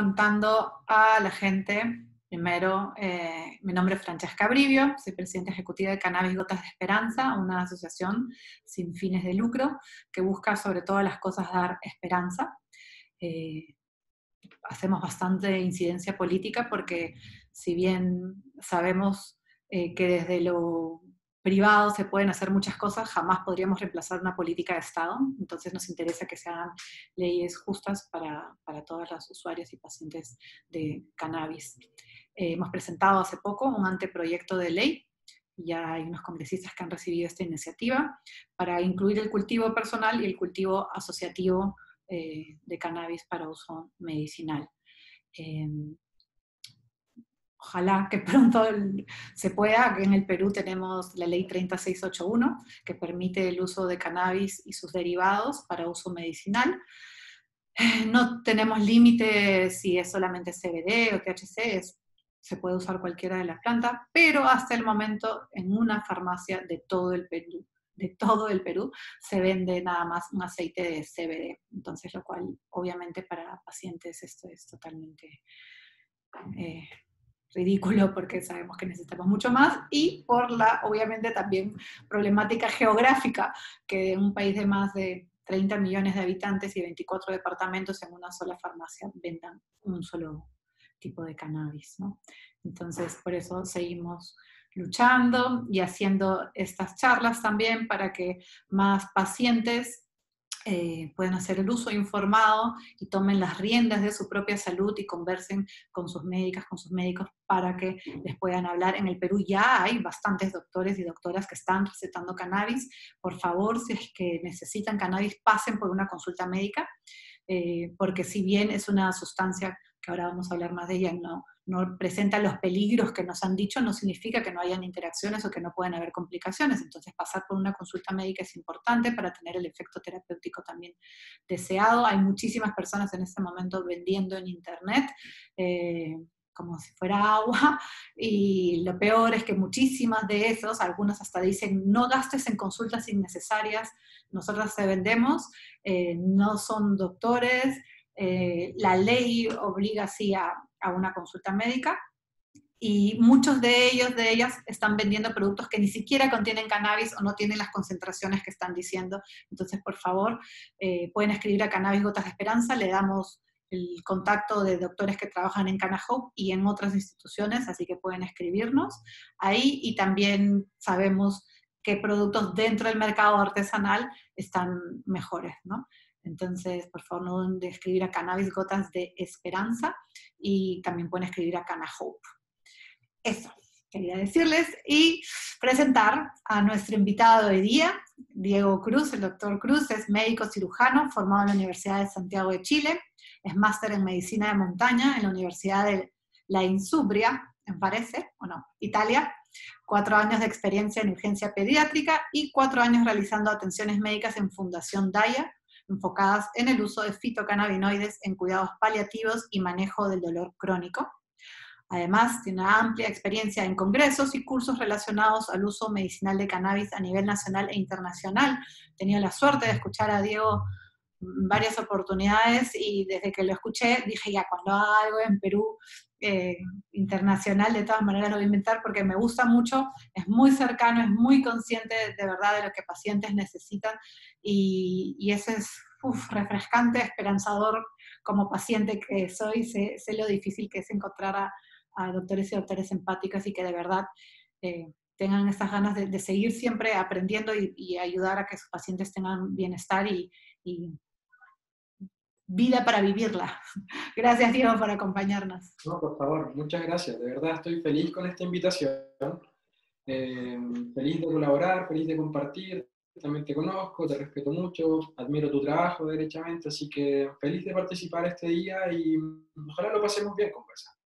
contando a la gente. Primero, mi nombre es Francesca Brivio, soy presidenta ejecutiva de Cannabis Gotas de Esperanza, una asociación sin fines de lucro que busca sobre todas las cosas dar esperanza. Hacemos bastante incidencia política porque si bien sabemos que desde lo privado se pueden hacer muchas cosas, jamás podríamos reemplazar una política de Estado. Entonces nos interesa que se hagan leyes justas para todos los usuarios y pacientes de cannabis. Hemos presentado hace poco un anteproyecto de ley, ya hay unos congresistas que han recibido esta iniciativa, para incluir el cultivo personal y el cultivo asociativo de cannabis para uso medicinal. Ojalá que pronto se pueda, que en el Perú tenemos la ley 3681, que permite el uso de cannabis y sus derivados para uso medicinal. No tenemos límite si es solamente CBD o THC, se puede usar cualquiera de las plantas, pero hasta el momento en una farmacia de todo el Perú, se vende nada más un aceite de CBD. Entonces, lo cual, obviamente, para pacientes esto es totalmente ridículo porque sabemos que necesitamos mucho más y por la, obviamente, también problemática geográfica que un país de más de 30 millones de habitantes y 24 departamentos en una sola farmacia vendan un solo tipo de cannabis, ¿no? Entonces, por eso seguimos luchando y haciendo estas charlas también para que más pacientes puedan hacer el uso informado y tomen las riendas de su propia salud y conversen con sus médicas, con sus médicos para que les puedan hablar. En el Perú ya hay bastantes doctores y doctoras que están recetando cannabis. Por favor, si es que necesitan cannabis, pasen por una consulta médica, porque si bien es una sustancia que ahora vamos a hablar más de ella, no presenta los peligros que nos han dicho, no significa que no hayan interacciones o que no puedan haber complicaciones. Entonces, pasar por una consulta médica es importante para tener el efecto terapéutico también deseado. Hay muchísimas personas en este momento vendiendo en internet, como si fuera agua, y lo peor es que muchísimas de esos, algunos hasta dicen, no gastes en consultas innecesarias, nosotros te vendemos, no son doctores, la ley obliga así a una consulta médica, y muchos de ellos, de ellas, están vendiendo productos que ni siquiera contienen cannabis o no tienen las concentraciones que están diciendo. Entonces, por favor, pueden escribir a Cannabis Gotas de Esperanza, le damos el contacto de doctores que trabajan en CanaHope y en otras instituciones, así que pueden escribirnos ahí, y también sabemos qué productos dentro del mercado artesanal están mejores, ¿no? Entonces, por favor, no duden de escribir a Cannabis Gotas de Esperanza, y también pueden escribir a CanaHope. Eso quería decirles y presentar a nuestro invitado de hoy día, Diego Cruz. El doctor Cruz es médico cirujano formado en la Universidad de Santiago de Chile, es máster en medicina de montaña en la Universidad de la Insubria, me parece, o no, Italia, 4 años de experiencia en urgencia pediátrica y 4 años realizando atenciones médicas en Fundación Daya, enfocadas en el uso de fitocannabinoides en cuidados paliativos y manejo del dolor crónico. Además, tiene una amplia experiencia en congresos y cursos relacionados al uso medicinal de cannabis a nivel nacional e internacional. He tenido la suerte de escuchar a Diego en varias oportunidades y desde que lo escuché dije, ya, cuando haga algo en Perú internacional, de todas maneras lo voy a inventar porque me gusta mucho, es muy cercano, es muy consciente de verdad de lo que pacientes necesitan, y eso es refrescante, esperanzador. Como paciente que soy, sé lo difícil que es encontrar a doctores y doctores empáticos y que de verdad tengan estas ganas de seguir siempre aprendiendo y ayudar a que sus pacientes tengan bienestar y vida para vivirla. Gracias, Diego, por acompañarnos. No, por favor, muchas gracias. De verdad estoy feliz con esta invitación. Feliz de colaborar, feliz de compartir. También te conozco, te respeto mucho, admiro tu trabajo derechamente, así que feliz de participar este día y ojalá lo pasemos bien conversando.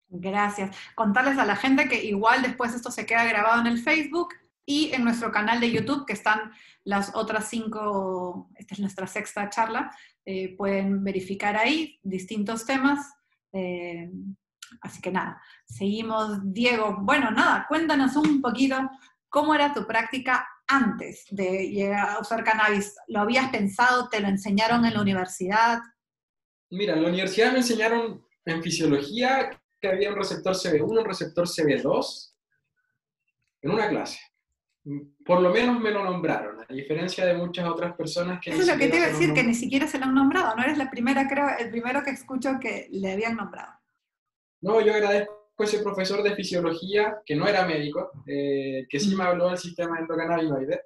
Gracias. Contarles a la gente que igual después esto se queda grabado en el Facebook y en nuestro canal de YouTube, que están las otras 5, esta es nuestra 6ª charla, pueden verificar ahí distintos temas. Así que nada, seguimos. Diego, bueno, nada, cuéntanos un poquito cómo era tu práctica antes de llegar a usar cannabis. ¿Lo habías pensado? ¿Te lo enseñaron en la universidad? Mira, en la universidad me enseñaron en fisiología que había un receptor CB1, un receptor CB2 en una clase. Por lo menos me lo nombraron, a diferencia de muchas otras personas que Eso ni es lo que te siquiera iba a se los decir, que ni nombraron. siquiera se lo han nombrado. No eres la primera, creo, el primero que escucho que le habían nombrado. No, yo agradezco a ese profesor de fisiología, que no era médico, que sí me habló del sistema endocannabinoide.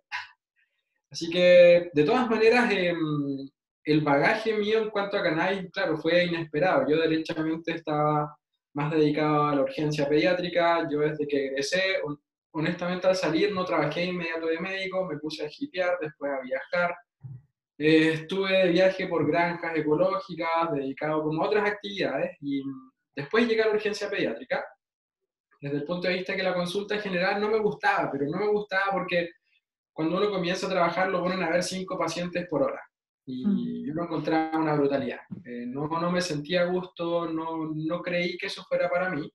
Así que, de todas maneras, el bagaje mío en cuanto a cannabis, claro, fue inesperado. Yo derechamente estaba más dedicado a la urgencia pediátrica. Yo desde que egresé, honestamente al salir no trabajé inmediato de médico, me puse a hipear, después a viajar. Estuve de viaje por granjas ecológicas, dedicado como a otras actividades, y después llegué a la urgencia pediátrica, desde el punto de vista que la consulta general no me gustaba, pero no me gustaba porque cuando uno comienza a trabajar lo ponen a ver 5 pacientes por hora. Y yo lo encontraba una brutalidad. No me sentía a gusto, no creí que eso fuera para mí.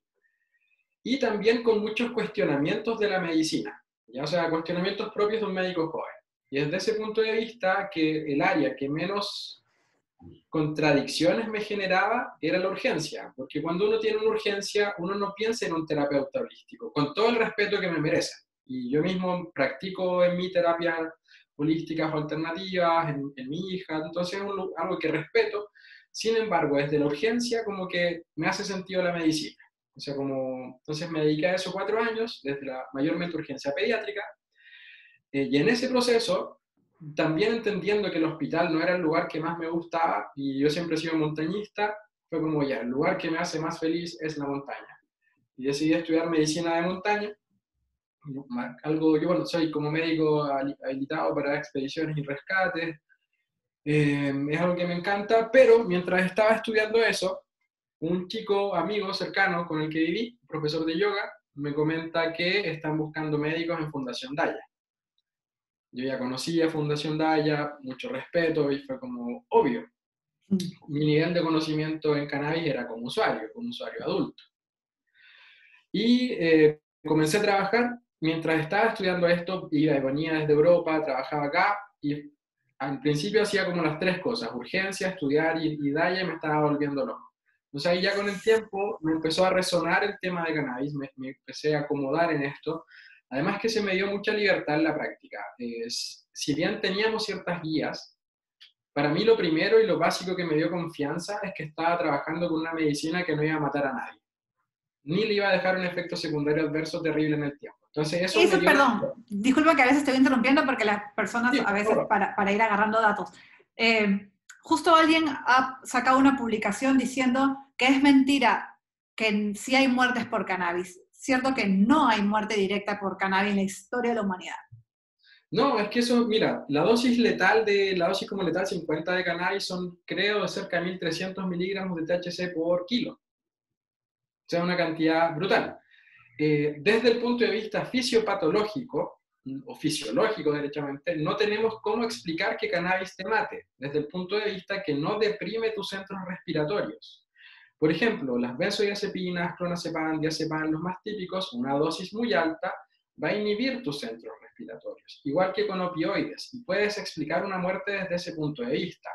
Y también con muchos cuestionamientos de la medicina, ¿ya? O sea, cuestionamientos propios de un médico joven. Y desde ese punto de vista, que el área que menos contradicciones me generaba era la urgencia, porque cuando uno tiene una urgencia, uno no piensa en un terapeuta holístico, con todo el respeto que me merece. Y yo mismo practico en mi terapia holísticas o alternativas, en mi hija, entonces es algo que respeto. Sin embargo, desde la urgencia como que me hace sentido la medicina. O sea, como, entonces me dediqué a eso 4 años, desde la mayormente urgencia pediátrica, y en ese proceso, también entendiendo que el hospital no era el lugar que más me gustaba, y yo siempre he sido montañista, fue como ya, el lugar que me hace más feliz es la montaña. Y decidí estudiar medicina de montaña, algo, yo bueno, soy como médico habilitado para expediciones y rescates, es algo que me encanta, pero mientras estaba estudiando eso, un chico amigo cercano con el que viví, profesor de yoga, me comenta que están buscando médicos en Fundación Daya. Yo ya conocía Fundación Daya, mucho respeto, y fue como obvio. Mi nivel de conocimiento en cannabis era como usuario adulto. Y comencé a trabajar, mientras estaba estudiando esto, iba y venía desde Europa, trabajaba acá, y al principio hacía como las tres cosas, urgencia, estudiar y Daya, y me estaba volviendo loco. Entonces ahí ya con el tiempo me empezó a resonar el tema de cannabis, me empecé a acomodar en esto. Además que se me dio mucha libertad en la práctica. Si bien teníamos ciertas guías, para mí lo primero y lo básico que me dio confianza es que estaba trabajando con una medicina que no iba a matar a nadie, ni le iba a dejar un efecto secundario adverso terrible en el tiempo. Entonces eso me Eso, dio... perdón, disculpa que a veces te voy interrumpiendo porque las personas Sí, a veces claro. para ir agarrando datos. Justo alguien ha sacado una publicación diciendo que es mentira que sí hay muertes por cannabis. Cierto que no hay muerte directa por cannabis en la historia de la humanidad. No, es que eso, mira, la dosis como letal 50 de cannabis son, creo, de cerca de 1.300 miligramos de THC por kilo. O sea, una cantidad brutal. Desde el punto de vista fisiopatológico, o fisiológico derechamente, no tenemos cómo explicar que cannabis te mate, desde el punto de vista que no deprime tus centros respiratorios. Por ejemplo, las benzodiazepinas, clonazepam, diazepam, los más típicos, una dosis muy alta va a inhibir tus centros respiratorios, igual que con opioides, y puedes explicar una muerte desde ese punto de vista.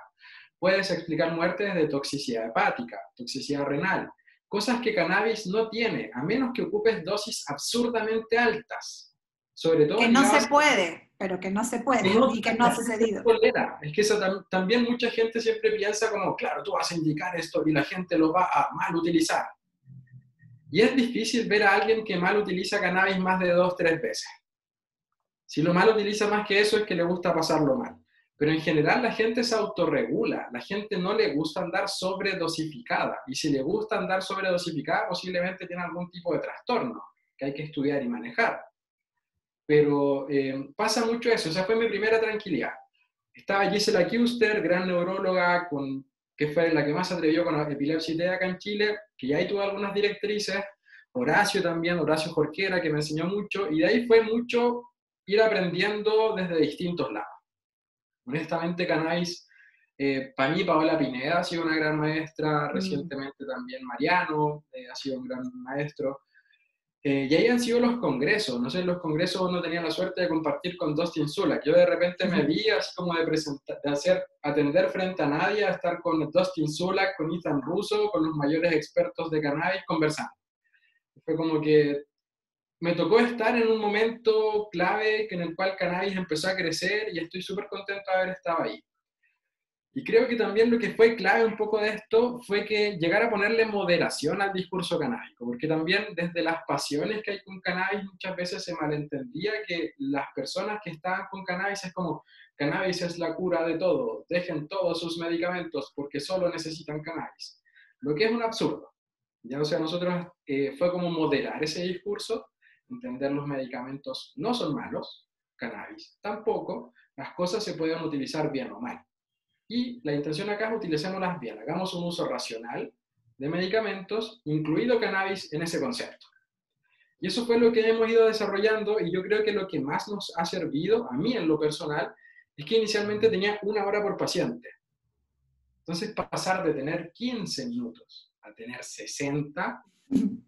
Puedes explicar muerte desde toxicidad hepática, toxicidad renal, cosas que cannabis no tiene, a menos que ocupes dosis absurdamente altas, sobre todo Que no se ligadas puede, pero que no se puede que no, y que no la ha gente no sucedido. tolera. Es que eso también mucha gente siempre piensa como, claro, tú vas a indicar esto y la gente lo va a mal utilizar. Y es difícil ver a alguien que mal utiliza cannabis más de 2, 3 veces. Si lo mal utiliza más que eso es que le gusta pasarlo mal. Pero en general la gente se autorregula, la gente no le gusta andar sobredosificada. Y si le gusta andar sobredosificada, posiblemente tiene algún tipo de trastorno que hay que estudiar y manejar. Pero pasa mucho eso, esa fue mi primera tranquilidad. Estaba Gisela Kuster, gran neuróloga, que fue la que más se atrevió con la epilepsia acá en Chile, que ya ahí tuvo algunas directrices, Horacio también, Horacio Jorquera, que me enseñó mucho, y de ahí fue mucho ir aprendiendo desde distintos lados. Honestamente, cannabis, para mí Paola Pineda ha sido una gran maestra, recientemente también Mariano ha sido un gran maestro. Y ahí han sido los congresos. No sé, en los congresos uno tenía la suerte de compartir con Dustin Sulak. Yo de repente me vi así como de presentar, atender frente a nadie, a estar con Dustin Sulak, con Ethan Russo, con los mayores expertos de cannabis conversando. Fue como que me tocó estar en un momento clave en el cual cannabis empezó a crecer y estoy súper contento de haber estado ahí. Y creo que también lo que fue clave un poco de esto fue que llegar a ponerle moderación al discurso canábico, porque también desde las pasiones que hay con cannabis muchas veces se malentendía que las personas que estaban con cannabis es como, cannabis es la cura de todo, dejen todos sus medicamentos porque solo necesitan cannabis, lo que es un absurdo. Ya, o sea, nosotros fue como moderar ese discurso, entender los medicamentos no son malos, cannabis tampoco, las cosas se pueden utilizar bien o mal. Y la intención acá es utilicémoslas bien, hagamos un uso racional de medicamentos, incluido cannabis en ese concepto. Y eso fue lo que hemos ido desarrollando y yo creo que lo que más nos ha servido, a mí en lo personal, es que inicialmente tenía 1 hora por paciente. Entonces pasar de tener 15 minutos a tener 60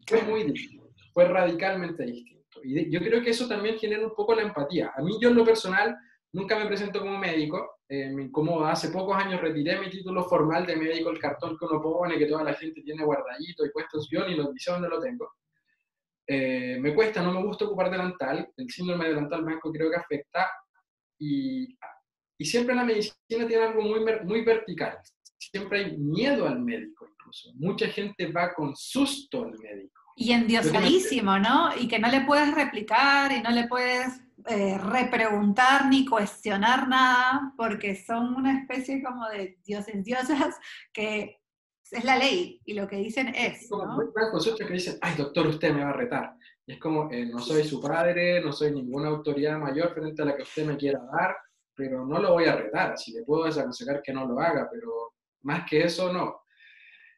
fue muy distinto, fue radicalmente distinto. Y yo creo que eso también genera un poco la empatía. A mí yo en lo personal nunca me presento como médico, me incomoda. Hace pocos años retiré mi título formal de médico, el cartón que uno pone, que toda la gente tiene guardadito y puesto, yo ni lo sé dónde lo tengo. Me cuesta, no me gusta ocupar delantal, el síndrome de delantal blanco creo que afecta, y siempre la medicina tiene algo muy vertical, siempre hay miedo al médico incluso, mucha gente va con susto al médico. Y endiosadísimo, ¿no? Y que no le puedes replicar y no le puedes repreguntar ni cuestionar nada, porque son una especie como de dioses, diosas, que es la ley y lo que dicen es, como ¿no? muy blancos otros que dicen, ay doctor, usted me va a retar. Y es como, no soy su padre, no soy ninguna autoridad mayor frente a la que usted me quiera dar, pero no lo voy a retar, así le puedo desaconsejar que no lo haga, pero más que eso no.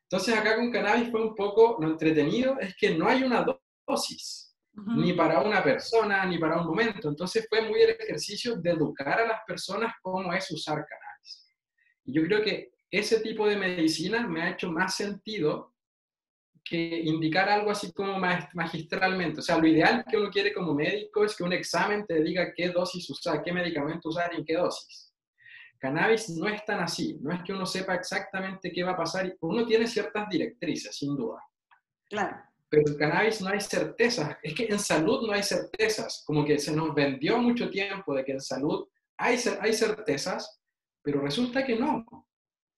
Entonces acá con cannabis fue un poco, lo entretenido es que no hay una dosis, ni para una persona, ni para un momento. Entonces fue muy el ejercicio de educar a las personas cómo es usar cannabis. Y yo creo que ese tipo de medicina me ha hecho más sentido que indicar algo así como magistralmente. O sea, lo ideal que uno quiere como médico es que un examen te diga qué dosis usar, qué medicamento usar y en qué dosis. Cannabis no es tan así, no es que uno sepa exactamente qué va a pasar, uno tiene ciertas directrices, sin duda. Claro. Pero en cannabis no hay certezas, es que en salud no hay certezas, como que se nos vendió mucho tiempo de que en salud hay certezas, pero resulta que no.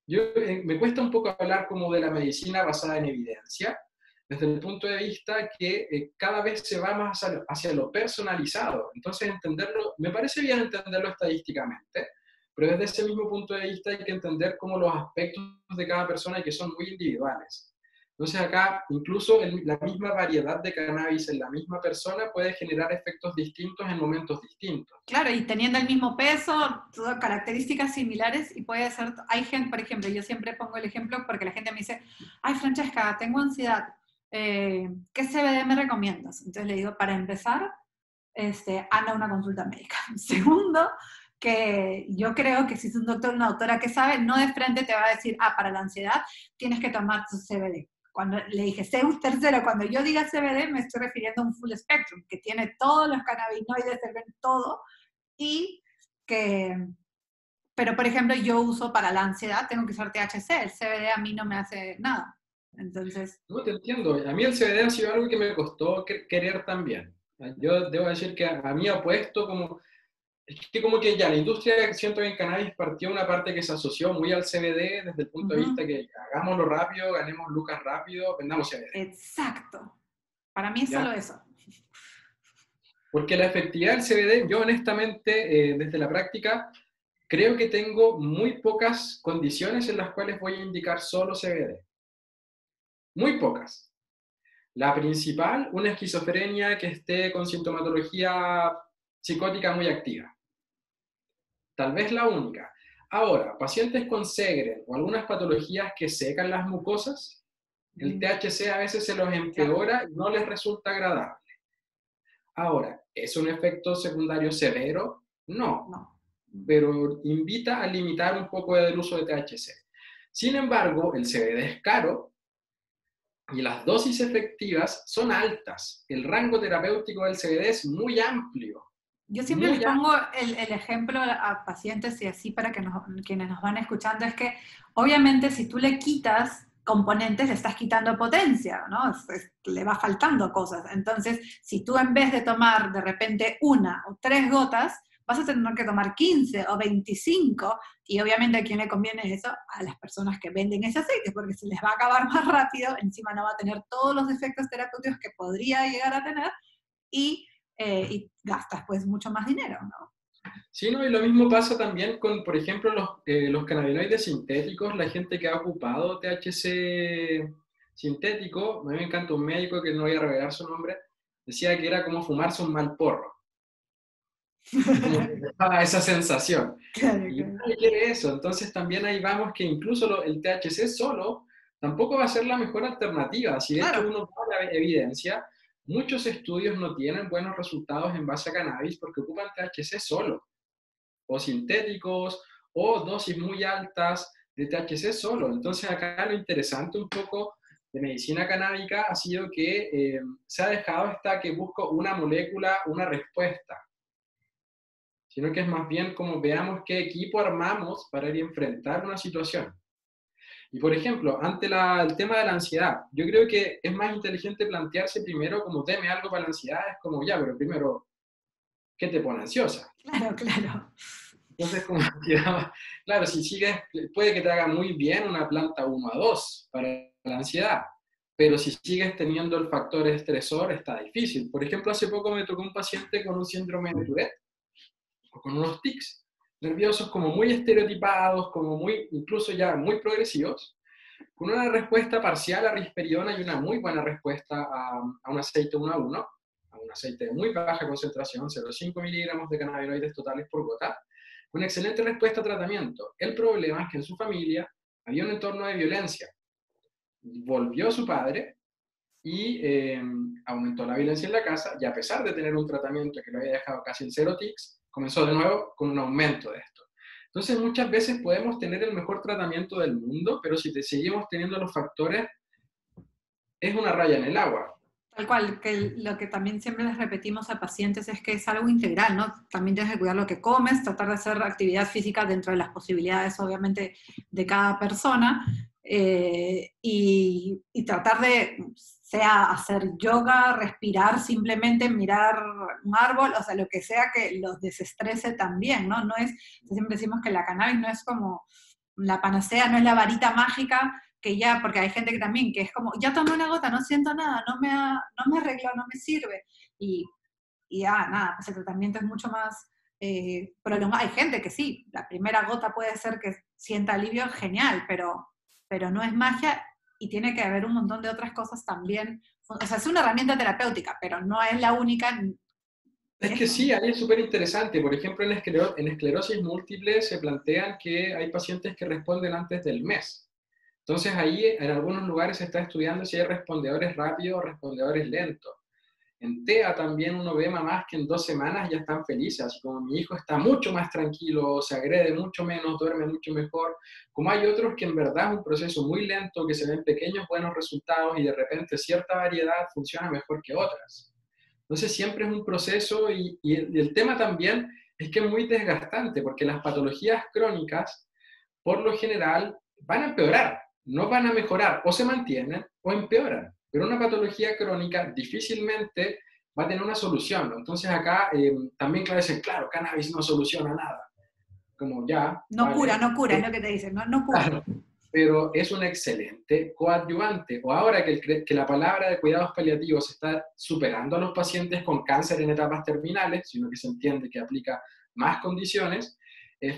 Me cuesta un poco hablar como de la medicina basada en evidencia, desde el punto de vista que cada vez se va más hacia lo personalizado. Entonces, entenderlo, me parece bien entenderlo estadísticamente, pero desde ese mismo punto de vista hay que entender cómo los aspectos de cada persona y que son muy individuales. Entonces acá, incluso la misma variedad de cannabis en la misma persona puede generar efectos distintos en momentos distintos. Claro, y teniendo el mismo peso, todas características similares, y puede ser, hay gente, por ejemplo, yo siempre pongo el ejemplo porque la gente me dice, ay Francesca, tengo ansiedad, ¿qué CBD me recomiendas? Entonces le digo, para empezar, anda a una consulta médica. Segundo, que yo creo que si es un doctor o una doctora que sabe, no de frente te va a decir, para la ansiedad tienes que tomar tu CBD. Cuando le dije tercero, cuando yo diga CBD me estoy refiriendo a un full spectrum, que tiene todos los cannabinoides, todo, y que, pero por ejemplo yo uso para la ansiedad, tengo que usar THC, el CBD a mí no me hace nada. Entonces... No te entiendo, a mí el CBD ha sido algo que me costó querer también. Yo debo decir que a mí ha puesto como... Es que como que ya la industria, siento que en cannabis partió una parte que se asoció muy al CBD desde el punto de vista que hagámoslo rápido, ganemos lucas rápido, vendamos CBD. Exacto. Para mí es solo eso. Porque la efectividad del CBD, yo honestamente, desde la práctica, creo que tengo muy pocas condiciones en las cuales voy a indicar solo CBD. Muy pocas. La principal, una esquizofrenia que esté con sintomatología psicótica muy activa. Tal vez la única. Ahora, pacientes con Sjögren o algunas patologías que secan las mucosas, el THC a veces se los empeora y no les resulta agradable. Ahora, ¿es un efecto secundario severo? No. Pero invita a limitar un poco el uso de THC. Sin embargo, el CBD es caro, y las dosis efectivas son altas. El rango terapéutico del CBD es muy amplio. Yo siempre les pongo el ejemplo a pacientes y así para que quienes nos van escuchando, es que obviamente si tú le quitas componentes, le estás quitando potencia, ¿no? Le va faltando cosas. Entonces, si tú en vez de tomar de repente 1 o 3 gotas, vas a tener que tomar 15 o 25, y obviamente a quién le conviene eso, a las personas que venden ese aceite, porque se les va a acabar más rápido, encima no va a tener todos los efectos terapéuticos que podría llegar a tener, y gastas pues mucho más dinero, ¿no? Sí, no, y lo mismo pasa también con, por ejemplo, los cannabinoides sintéticos, la gente que ha ocupado THC sintético. A mí me encanta un médico, que no voy a revelar su nombre, decía que era como fumarse un mal porro, como que daba esa sensación. Claro, Y claro. nadie quiere eso, entonces también ahí vamos que incluso el THC solo tampoco va a ser la mejor alternativa. Si de hecho Claro. uno va a la evidencia, muchos estudios no tienen buenos resultados en base a cannabis porque ocupan THC solo, o sintéticos, o dosis muy altas de THC solo. Entonces acá lo interesante un poco de medicina canábica ha sido que se ha dejado hasta que busco una molécula, una respuesta, sino que es más bien como veamos qué equipo armamos para ir a enfrentar una situación. Y por ejemplo, ante el tema de la ansiedad, yo creo que es más inteligente plantearse primero como teme algo para la ansiedad, es como ya, pero primero, ¿qué te pone ansiosa? Claro, claro. Entonces, como claro, si sigues, puede que te haga muy bien una planta 1 a 2 para la ansiedad, pero si sigues teniendo el factor estresor, está difícil. Por ejemplo, hace poco me tocó un paciente con un síndrome de Tourette, o con unos tics nerviosos como muy estereotipados, como muy, incluso ya muy progresivos, con una respuesta parcial a risperidona y una muy buena respuesta a un aceite 1 a 1, a un aceite de muy baja concentración, 0,5 miligramos de cannabinoides totales por gota, una excelente respuesta a tratamiento. El problema es que en su familia había un entorno de violencia. Volvió su padre y aumentó la violencia en la casa, y a pesar de tener un tratamiento que lo había dejado casi en 0 tics, comenzó de nuevo con un aumento de esto. Entonces muchas veces podemos tener el mejor tratamiento del mundo, pero si seguimos teniendo los factores, es una raya en el agua. Tal cual, que lo que también siempre les repetimos a pacientes es que es algo integral, ¿no? También tienes que cuidar lo que comes, tratar de hacer actividad física dentro de las posibilidades, obviamente, de cada persona, y tratar de, sea hacer yoga, respirar, simplemente mirar un árbol, o sea, lo que sea que los desestrese también, ¿no? No es, siempre decimos que la cannabis no es como la panacea, no es la varita mágica que ya, porque hay gente que también, que es como, ya tomé una gota, no siento nada, no me arregló, no me sirve, y nada, pues el tratamiento es mucho más prolongado. Hay gente que sí, la primera gota puede ser que sienta alivio, genial, pero no es magia, y tiene que haber un montón de otras cosas también. O sea, es una herramienta terapéutica, pero no es la única. Es que sí, ahí es súper interesante. Por ejemplo, en esclerosis múltiple se plantean que hay pacientes que responden antes del mes. Entonces ahí en algunos lugares se está estudiando si hay respondedores rápidos o respondedores lentos. En TEA también uno ve mamás que en 2 semanas ya están felices, así como mi hijo está mucho más tranquilo, se agrede mucho menos, duerme mucho mejor. Como hay otros que en verdad es un proceso muy lento, que se ven pequeños buenos resultados y de repente cierta variedad funciona mejor que otras. Entonces siempre es un proceso, y el tema también es que es muy desgastante porque las patologías crónicas por lo general van a empeorar, no van a mejorar, o se mantienen o empeoran, pero una patología crónica difícilmente va a tener una solución, ¿no? Entonces acá también claro, dicen, claro, cannabis no soluciona nada, como ya, No cura, vale, no cura, es lo que te dicen, no cura. claro, pero es un excelente coadyuvante. O ahora que la palabra de cuidados paliativos está superando a los pacientes con cáncer en etapas terminales, sino que se entiende que aplica más condiciones,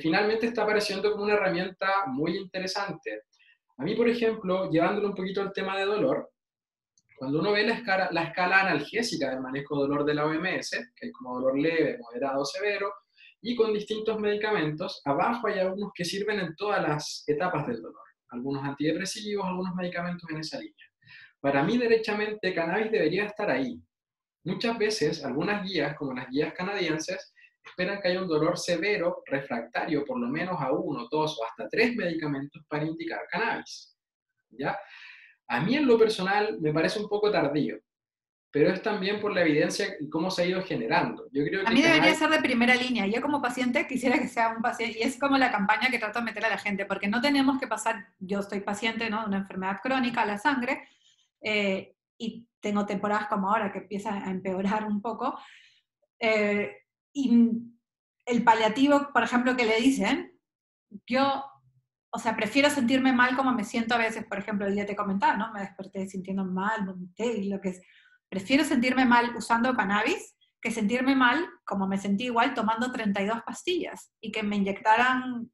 finalmente está apareciendo como una herramienta muy interesante. A mí, por ejemplo, llevándolo un poquito al tema de dolor, cuando uno ve la escala analgésica del manejo de dolor de la OMS, que hay como dolor leve, moderado, severo, y con distintos medicamentos, abajo hay algunos que sirven en todas las etapas del dolor, algunos antidepresivos, algunos medicamentos en esa línea. Para mí, derechamente, cannabis debería estar ahí. Muchas veces, algunas guías, como las guías canadienses, esperan que haya un dolor severo, refractario, por lo menos a 1, 2 o hasta 3 medicamentos para indicar cannabis, ¿ya? A mí en lo personal me parece un poco tardío, pero es también por la evidencia y cómo se ha ido generando. Yo creo A que mí debería cannabis... ser de primera línea. Yo como paciente quisiera que sea un paciente, y es como la campaña que trato de meter a la gente, porque no tenemos que pasar, yo soy paciente, ¿no?, de una enfermedad crónica a la sangre, y tengo temporadas como ahora que empieza a empeorar un poco, eh, y el paliativo, por ejemplo, que le dicen, yo, o sea, prefiero sentirme mal como me siento a veces, por ejemplo, el día te comentaba, ¿no? Me desperté sintiendo mal, vomité y lo que es. Prefiero sentirme mal usando cannabis que sentirme mal, como me sentí igual, tomando 32 pastillas y que me inyectaran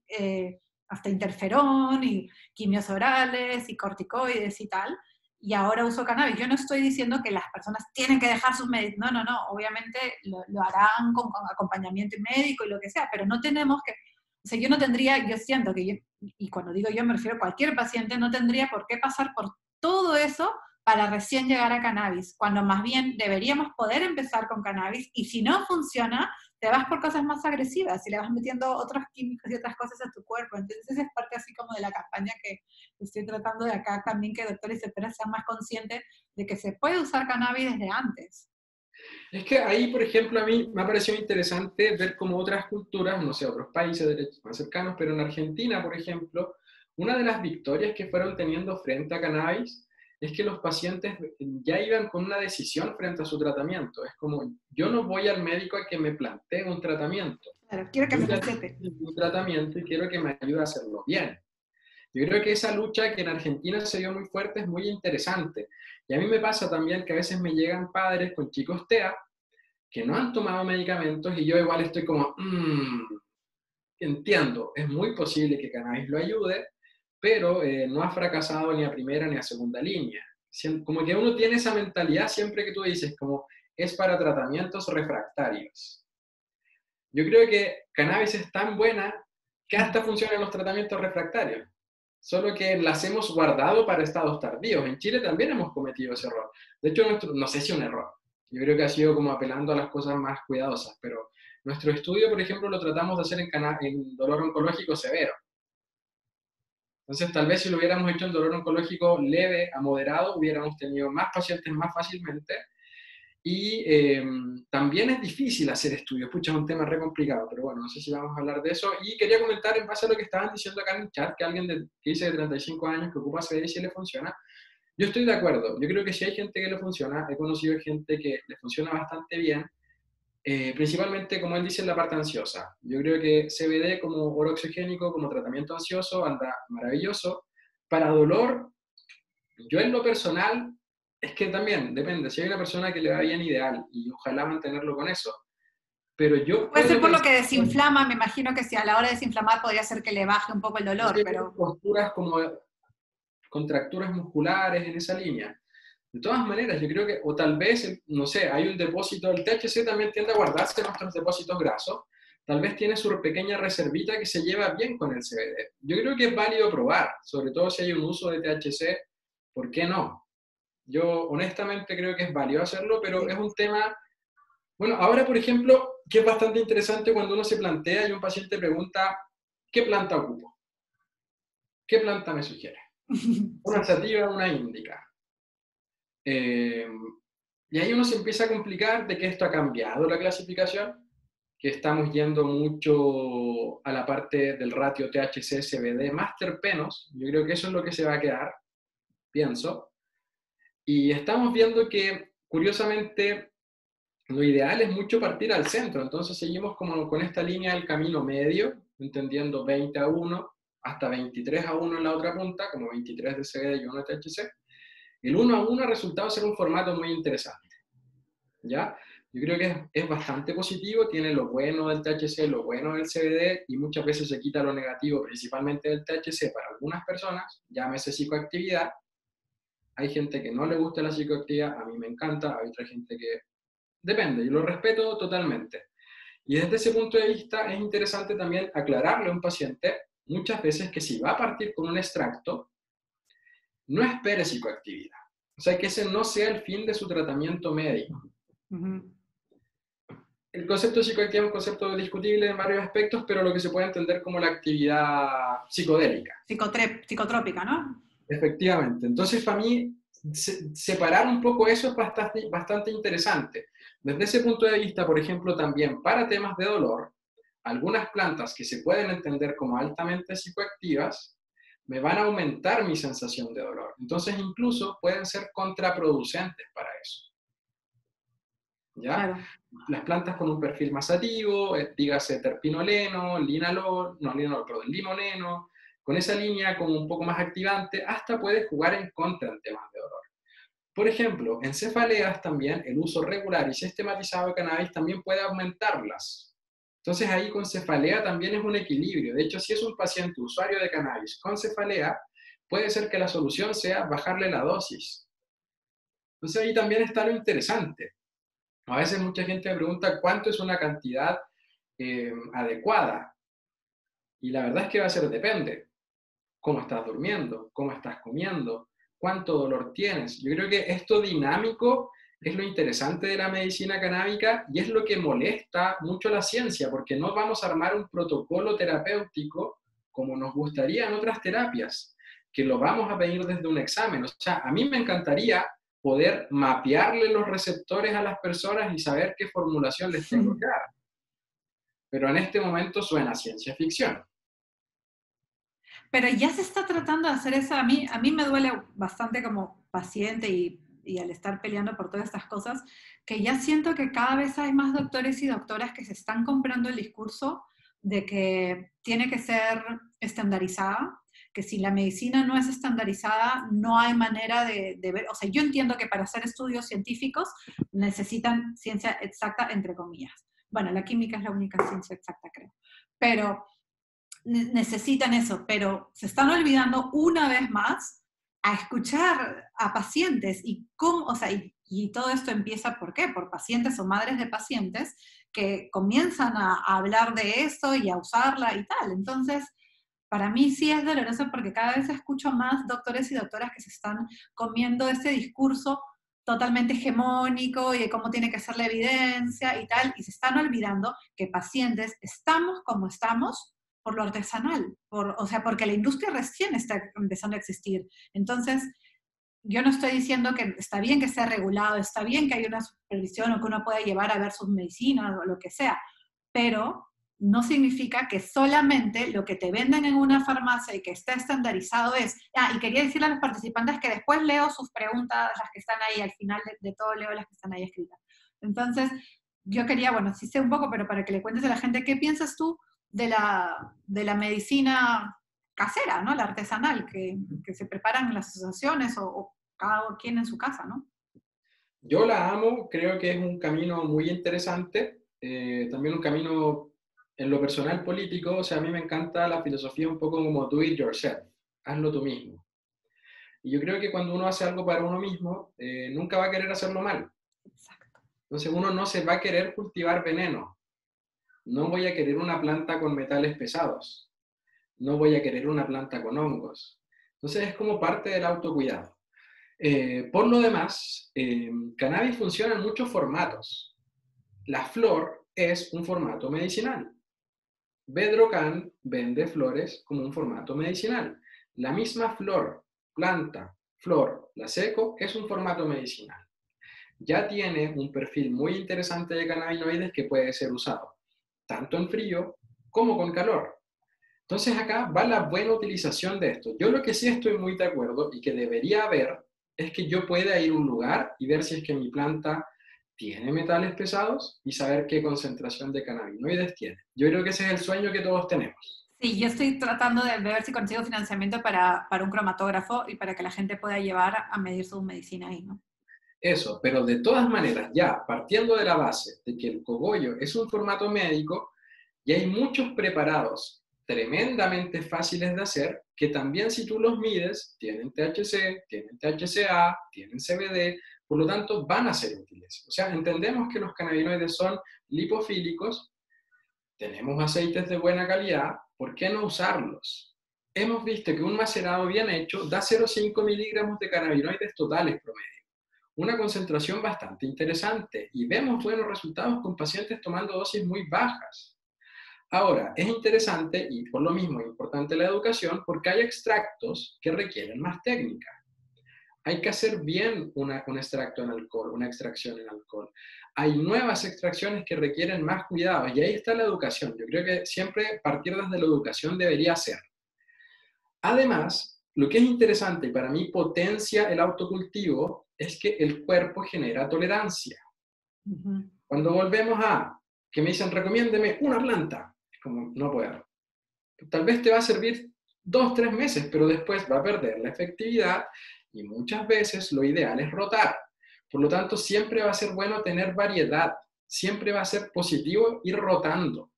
hasta interferón y quimios orales y corticoides y tal. Y ahora uso cannabis. Yo no estoy diciendo que las personas tienen que dejar sus medicinas. No, no, no. Obviamente lo harán con acompañamiento médico y lo que sea, pero no tenemos que, o sea, yo no tendría, yo siento que yo, y cuando digo yo me refiero a cualquier paciente, no tendría por qué pasar por todo eso para recién llegar a cannabis, cuando más bien deberíamos poder empezar con cannabis y si no funciona, te vas por cosas más agresivas y le vas metiendo otros químicos y otras cosas a tu cuerpo. Entonces esa es parte así como de la campaña que estoy tratando de acá también, que doctores y doctoras sean más conscientes de que se puede usar cannabis desde antes. Es que ahí, por ejemplo, a mí me ha parecido interesante ver cómo otras culturas, no sé, otros países más cercanos, pero en Argentina, por ejemplo, una de las victorias que fueron teniendo frente a cannabis es que los pacientes ya iban con una decisión frente a su tratamiento. Es como, yo no voy al médico a que me plantee un tratamiento. Claro, quiero que Yo me ya recete. tengo un tratamiento y quiero que me ayude a hacerlo bien. Yo creo que esa lucha que en Argentina se dio muy fuerte es muy interesante. Y a mí me pasa también que a veces me llegan padres con chicos TEA que no han tomado medicamentos y yo igual estoy como, entiendo, es muy posible que cannabis lo ayude, pero no ha fracasado ni a primera ni a segunda línea. Como que uno tiene esa mentalidad siempre que tú dices, como es para tratamientos refractarios. Yo creo que cannabis es tan buena que hasta funciona en los tratamientos refractarios, solo que las hemos guardado para estados tardíos. En Chile también hemos cometido ese error. De hecho, no sé si un error, yo creo que ha sido como apelando a las cosas más cuidadosas, pero nuestro estudio, por ejemplo, lo tratamos de hacer en dolor oncológico severo. Entonces, tal vez si lo hubiéramos hecho en dolor oncológico leve a moderado, hubiéramos tenido más pacientes más fácilmente. Y también es difícil hacer estudios, pucha, es un tema re complicado, pero bueno, no sé si vamos a hablar de eso. Y quería comentar en base a lo que estaban diciendo acá en el chat, que alguien que dice de 35 años que ocupa CBD y si le funciona. Yo estoy de acuerdo, yo creo que si hay gente que le funciona, he conocido gente que le funciona bastante bien, principalmente como él dice en la parte ansiosa. Yo creo que CBD como oro oxigénico, como tratamiento ansioso, anda maravilloso. Para dolor, yo en lo personal, es que también depende, si hay una persona que le va bien, ideal, y ojalá mantenerlo con eso. Pero yo Puede ser puedo por lo pensar que en desinflama, me imagino que si a la hora de desinflamar podría ser que le baje un poco el dolor, pero posturas como contracturas musculares en esa línea. De todas maneras, yo creo que, o tal vez, no sé, hay un depósito, el THC también tiende a guardarse en nuestros depósitos grasos, tal vez tiene su pequeña reservita que se lleva bien con el CBD. Yo creo que es válido probar, sobre todo si hay un uso de THC, ¿por qué no? Yo honestamente creo que es válido hacerlo, pero es sí. un tema, bueno, ahora por ejemplo, que es bastante interesante cuando uno se plantea y un paciente pregunta, ¿qué planta ocupo? ¿Qué planta me sugiere? Una Sí. sativa, una índica. Eh, y ahí uno se empieza a complicar de que esto ha cambiado la clasificación, que estamos yendo mucho a la parte del ratio THC-CBD más terpenos. Yo creo que eso es lo que se va a quedar, pienso. Y estamos viendo que, curiosamente, lo ideal es mucho partir al centro, entonces seguimos como con esta línea del camino medio, entendiendo 20-1 hasta 23-1 en la otra punta, como 23 de CBD y 1 de THC. El 1-1 ha resultado ser un formato muy interesante, ¿ya? Yo creo que es bastante positivo, tiene lo bueno del THC, lo bueno del CBD, y muchas veces se quita lo negativo, principalmente del THC para algunas personas, llámese psicoactividad. Hay gente que no le gusta la psicoactividad, a mí me encanta, hay otra gente que depende, yo lo respeto totalmente. Y desde ese punto de vista es interesante también aclararle a un paciente muchas veces que si va a partir con un extracto, no espere psicoactividad. O sea, que ese no sea el fin de su tratamiento médico. Uh-huh. El concepto de psicoactividad es un concepto discutible en varios aspectos, pero lo que se puede entender como la actividad psicodélica. Psicotrópica, ¿no? Efectivamente. Entonces, para mí, separar un poco eso es bastante interesante. Desde ese punto de vista, por ejemplo, también para temas de dolor, algunas plantas que se pueden entender como altamente psicoactivas me van a aumentar mi sensación de dolor. Entonces, incluso pueden ser contraproducentes para eso. ¿Ya? Claro. Las plantas con un perfil más activo, dígase terpinoleno, linalol, no, linalol, perdón, limoneno, con esa línea como un poco más activante, hasta puede jugar en contra en temas de dolor. Por ejemplo, en cefaleas también el uso regular y sistematizado de cannabis también puede aumentarlas. Entonces ahí con cefalea también es un equilibrio. De hecho, si es un paciente usuario de cannabis con cefalea, puede ser que la solución sea bajarle la dosis. Entonces ahí también está lo interesante. A veces mucha gente me pregunta cuánto es una cantidad adecuada. Y la verdad es que va a ser depende. Cómo estás durmiendo, cómo estás comiendo, cuánto dolor tienes. Yo creo que esto dinámico es lo interesante de la medicina canábica y es lo que molesta mucho a la ciencia, porque no vamos a armar un protocolo terapéutico como nos gustaría en otras terapias, que lo vamos a pedir desde un examen. O sea, a mí me encantaría poder mapearle los receptores a las personas y saber qué formulación les tengo que dar. Pero en este momento suena ciencia ficción. Pero ya se está tratando de hacer eso. A mí me duele bastante como paciente y al estar peleando por todas estas cosas, que ya siento que cada vez hay más doctores y doctoras que se están comprando el discurso de que tiene que ser estandarizada, que si la medicina no es estandarizada, no hay manera de ver. O sea, yo entiendo que para hacer estudios científicos necesitan ciencia exacta, entre comillas. Bueno, la química es la única ciencia exacta, creo. Pero necesitan eso, pero se están olvidando una vez más a escuchar a pacientes y cómo, o sea, y todo esto empieza, ¿por qué? Por pacientes o madres de pacientes que comienzan a hablar de esto y a usarla y tal. Entonces, para mí sí es doloroso porque cada vez escucho más doctores y doctoras que se están comiendo ese discurso totalmente hegemónico y de cómo tiene que ser la evidencia y tal, y se están olvidando que pacientes estamos como estamos por lo artesanal, o sea, porque la industria recién está empezando a existir. Entonces, yo no estoy diciendo que está bien que sea regulado, está bien que haya una supervisión o que uno pueda llevar a ver sus medicinas o lo que sea, pero no significa que solamente lo que te venden en una farmacia y que está estandarizado es... Ah, y quería decirle a los participantes que después leo sus preguntas, las que están ahí, al final de todo leo las que están ahí escritas. Entonces, yo quería, bueno, sí sé un poco, pero para que le cuentes a la gente, ¿qué piensas tú de la medicina casera, ¿no? La artesanal, que se preparan en las asociaciones o cada quien en su casa, ¿no? Yo la amo, creo que es un camino muy interesante, también un camino en lo personal político, o sea, a mí me encanta la filosofía un poco como do it yourself, hazlo tú mismo. Y yo creo que cuando uno hace algo para uno mismo, nunca va a querer hacerlo mal. Exacto. Entonces uno no se va a querer cultivar veneno. No voy a querer una planta con metales pesados. No voy a querer una planta con hongos. Entonces es como parte del autocuidado. Por lo demás, cannabis funciona en muchos formatos. La flor es un formato medicinal. Bedrocan vende flores como un formato medicinal. La misma flor, planta, flor, la seco, es un formato medicinal. Ya tiene un perfil muy interesante de cannabinoides que puede ser usado, tanto en frío como con calor. Entonces acá va la buena utilización de esto. Yo lo que sí estoy muy de acuerdo y que debería haber es que yo pueda ir a un lugar y ver si es que mi planta tiene metales pesados y saber qué concentración de cannabinoides tiene. Yo creo que ese es el sueño que todos tenemos. Sí, yo estoy tratando de ver si consigo financiamiento para un cromatógrafo y para que la gente pueda llevar a medir su medicina ahí, ¿no? Eso, pero de todas maneras, ya partiendo de la base de que el cogollo es un formato médico y hay muchos preparados tremendamente fáciles de hacer que también si tú los mides, tienen THC, tienen THCA, tienen CBD, por lo tanto van a ser útiles. O sea, entendemos que los cannabinoides son lipofílicos, tenemos aceites de buena calidad, ¿por qué no usarlos? Hemos visto que un macerado bien hecho da 0,5 miligramos de cannabinoides totales promedio, una concentración bastante interesante y vemos buenos resultados con pacientes tomando dosis muy bajas. Ahora, es interesante y por lo mismo es importante la educación porque hay extractos que requieren más técnica. Hay que hacer bien un extracto en alcohol, una extracción en alcohol. Hay nuevas extracciones que requieren más cuidados y ahí está la educación. Yo creo que siempre partir desde la educación debería ser. Además, lo que es interesante y para mí potencia el autocultivo es que el cuerpo genera tolerancia. Cuando volvemos a que me dicen, recomiéndeme una planta, es como, no puedo. Tal vez te va a servir 2, 3 meses, pero después va a perder la efectividad y muchas veces lo ideal es rotar. Por lo tanto, siempre va a ser bueno tener variedad, siempre va a ser positivo ir rotando,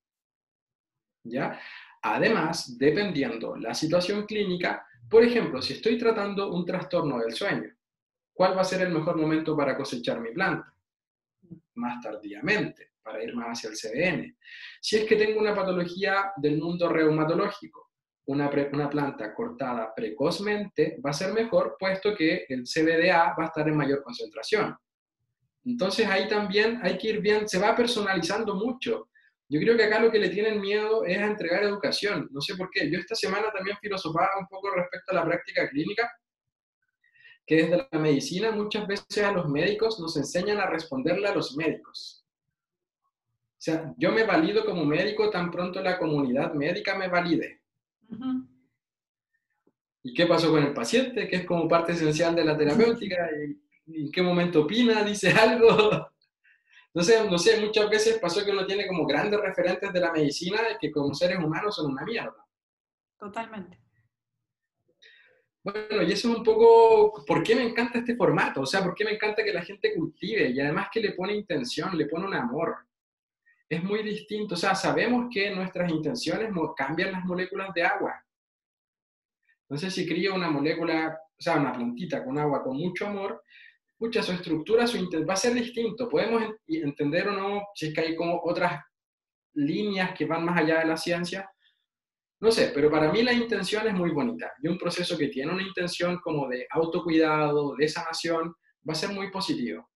¿ya? Además, dependiendo la situación clínica, por ejemplo, si estoy tratando un trastorno del sueño, ¿cuál va a ser el mejor momento para cosechar mi planta? Más tardíamente, para ir más hacia el CBN. Si es que tengo una patología del mundo reumatológico, una planta cortada precozmente va a ser mejor, puesto que el CBDA va a estar en mayor concentración. Entonces ahí también hay que ir bien, se va personalizando mucho. Yo creo que acá lo que le tienen miedo es a entregar educación. No sé por qué. Yo esta semana también filosofaba un poco respecto a la práctica clínica, que desde la medicina muchas veces a los médicos nos enseñan a responderle a los médicos. O sea, yo me valido como médico tan pronto la comunidad médica me valide. ¿Y qué pasó con el paciente? Que es como parte esencial de la terapéutica. ¿Y en qué momento opina? ¿Dice algo? Entonces, no sé, muchas veces pasó que uno tiene como grandes referentes de la medicina que como seres humanos son una mierda. Totalmente. Bueno, y eso es un poco por qué me encanta este formato, o sea, por qué me encanta que la gente cultive y además que le pone intención, le pone un amor. Es muy distinto, o sea, sabemos que nuestras intenciones cambian las moléculas de agua. Entonces, si cría una molécula, o sea, una plantita con agua con mucho amor, pucha, su estructura, va a ser distinto. Podemos entender o no si es que hay como otras líneas que van más allá de la ciencia. No sé, pero para mí la intención es muy bonita. Y un proceso que tiene una intención como de autocuidado, de sanación, va a ser muy positivo.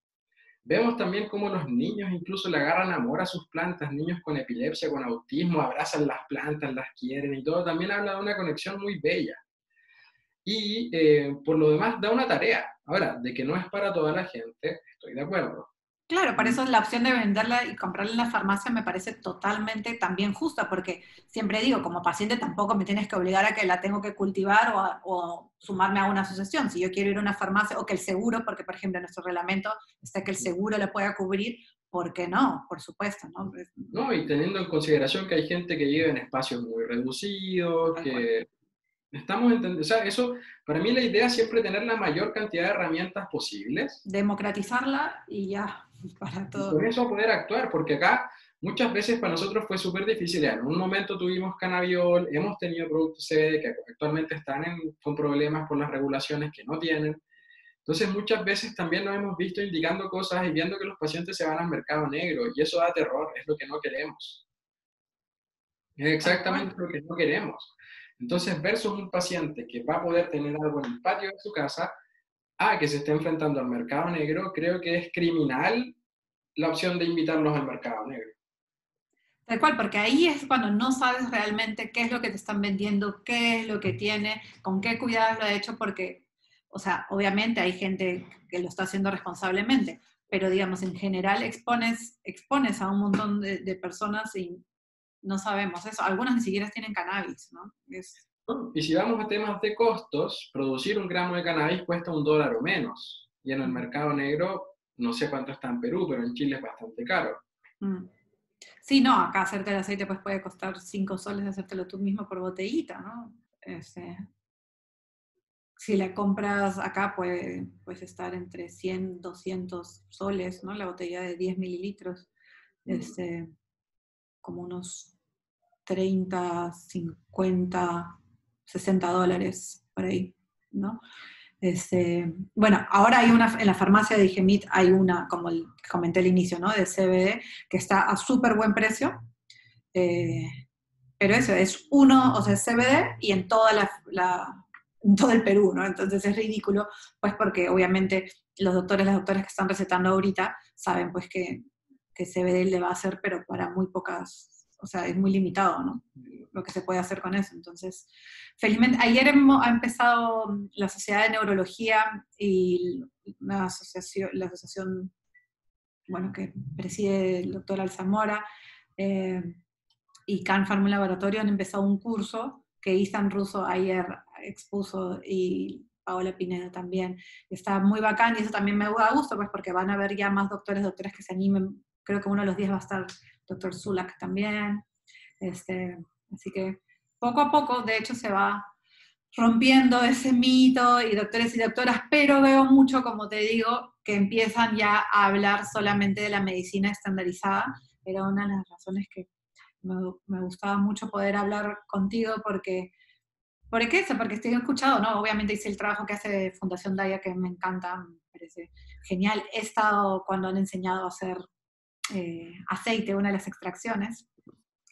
Vemos también cómo los niños incluso le agarran amor a sus plantas, niños con epilepsia, con autismo, abrazan las plantas, las quieren y todo. También habla de una conexión muy bella. Y por lo demás da una tarea. Ahora, de que no es para toda la gente, estoy de acuerdo. Claro, por eso la opción de venderla y comprarla en la farmacia me parece totalmente también justa, porque siempre digo, como paciente tampoco me tienes que obligar a que la tengo que cultivar o sumarme a una asociación. Si yo quiero ir a una farmacia o que el seguro, porque por ejemplo en nuestro reglamento está que el seguro la pueda cubrir, ¿por qué no? Por supuesto, ¿no? No, y teniendo en consideración que hay gente que vive en espacios muy reducidos, Tal cual. que estamos entendiendo, o sea, eso, para mí la idea es siempre tener la mayor cantidad de herramientas posibles Democratizarla y ya, para y todo. con eso poder actuar, porque acá muchas veces para nosotros fue súper difícil. Ya, en un momento tuvimos cannabiol, hemos tenido productos CBD que actualmente están con problemas por las regulaciones que no tienen. Entonces muchas veces también nos hemos visto indicando cosas y viendo que los pacientes se van al mercado negro y eso da terror, es lo que no queremos. Es Tal exactamente cual. lo que no queremos. Entonces, versus un paciente que va a poder tener algo en el patio de su casa, a que se esté enfrentando al mercado negro, creo que es criminal la opción de invitarlos al mercado negro. Tal cual, porque ahí es cuando no sabes realmente qué es lo que te están vendiendo, qué es lo que tiene, con qué cuidados lo ha hecho, porque, o sea, obviamente hay gente que lo está haciendo responsablemente, pero digamos, en general expones a un montón de personas y no sabemos eso. Algunas ni siquiera tienen cannabis, ¿no? ¿No? Y si vamos a temas de costos, producir 1 gramo de cannabis cuesta $1 o menos. Y en el mercado negro, no sé cuánto está en Perú, pero en Chile es bastante caro. Mm. Sí, no, acá hacerte el aceite pues puede costar 5 soles hacértelo tú mismo por botellita, ¿no? Si la compras acá puede estar entre 100, 200 soles, ¿no? La botella de 10 mililitros, este, como unos 30, 50, 60 dólares por ahí, ¿no? Bueno, ahora hay una, en la farmacia de Digemit hay una, como comenté al inicio, ¿no? De CBD, que está a súper buen precio, eh, pero eso es uno, o sea, es CBD y en toda en todo el Perú, ¿no? Entonces es ridículo, pues porque obviamente los doctores, las doctoras que están recetando ahorita saben pues que CBD le va a hacer, pero para muy pocas o sea, es muy limitado, ¿no? Lo que se puede hacer con eso. Entonces, felizmente, ayer ha empezado la Sociedad de Neurología y la asociación, bueno, que preside el doctor Alzamora, y Can Pharma Laboratorio han empezado un curso que Ethan Russo ayer expuso y Paola Pineda también. Está muy bacán y eso también me da gusto, pues porque van a haber ya más doctores que se animen. Creo que uno de los días va a estar el doctor Zulak también. Así que poco a poco, de hecho, se va rompiendo ese mito y doctores y doctoras, pero veo mucho, como te digo, que empiezan ya a hablar solamente de la medicina estandarizada. Era una de las razones que me gustaba mucho poder hablar contigo porque estoy escuchado, ¿no? Obviamente hice el trabajo que hace Fundación Daya, que me encanta, me parece genial. He estado cuando han enseñado a hacer aceite, una de las extracciones,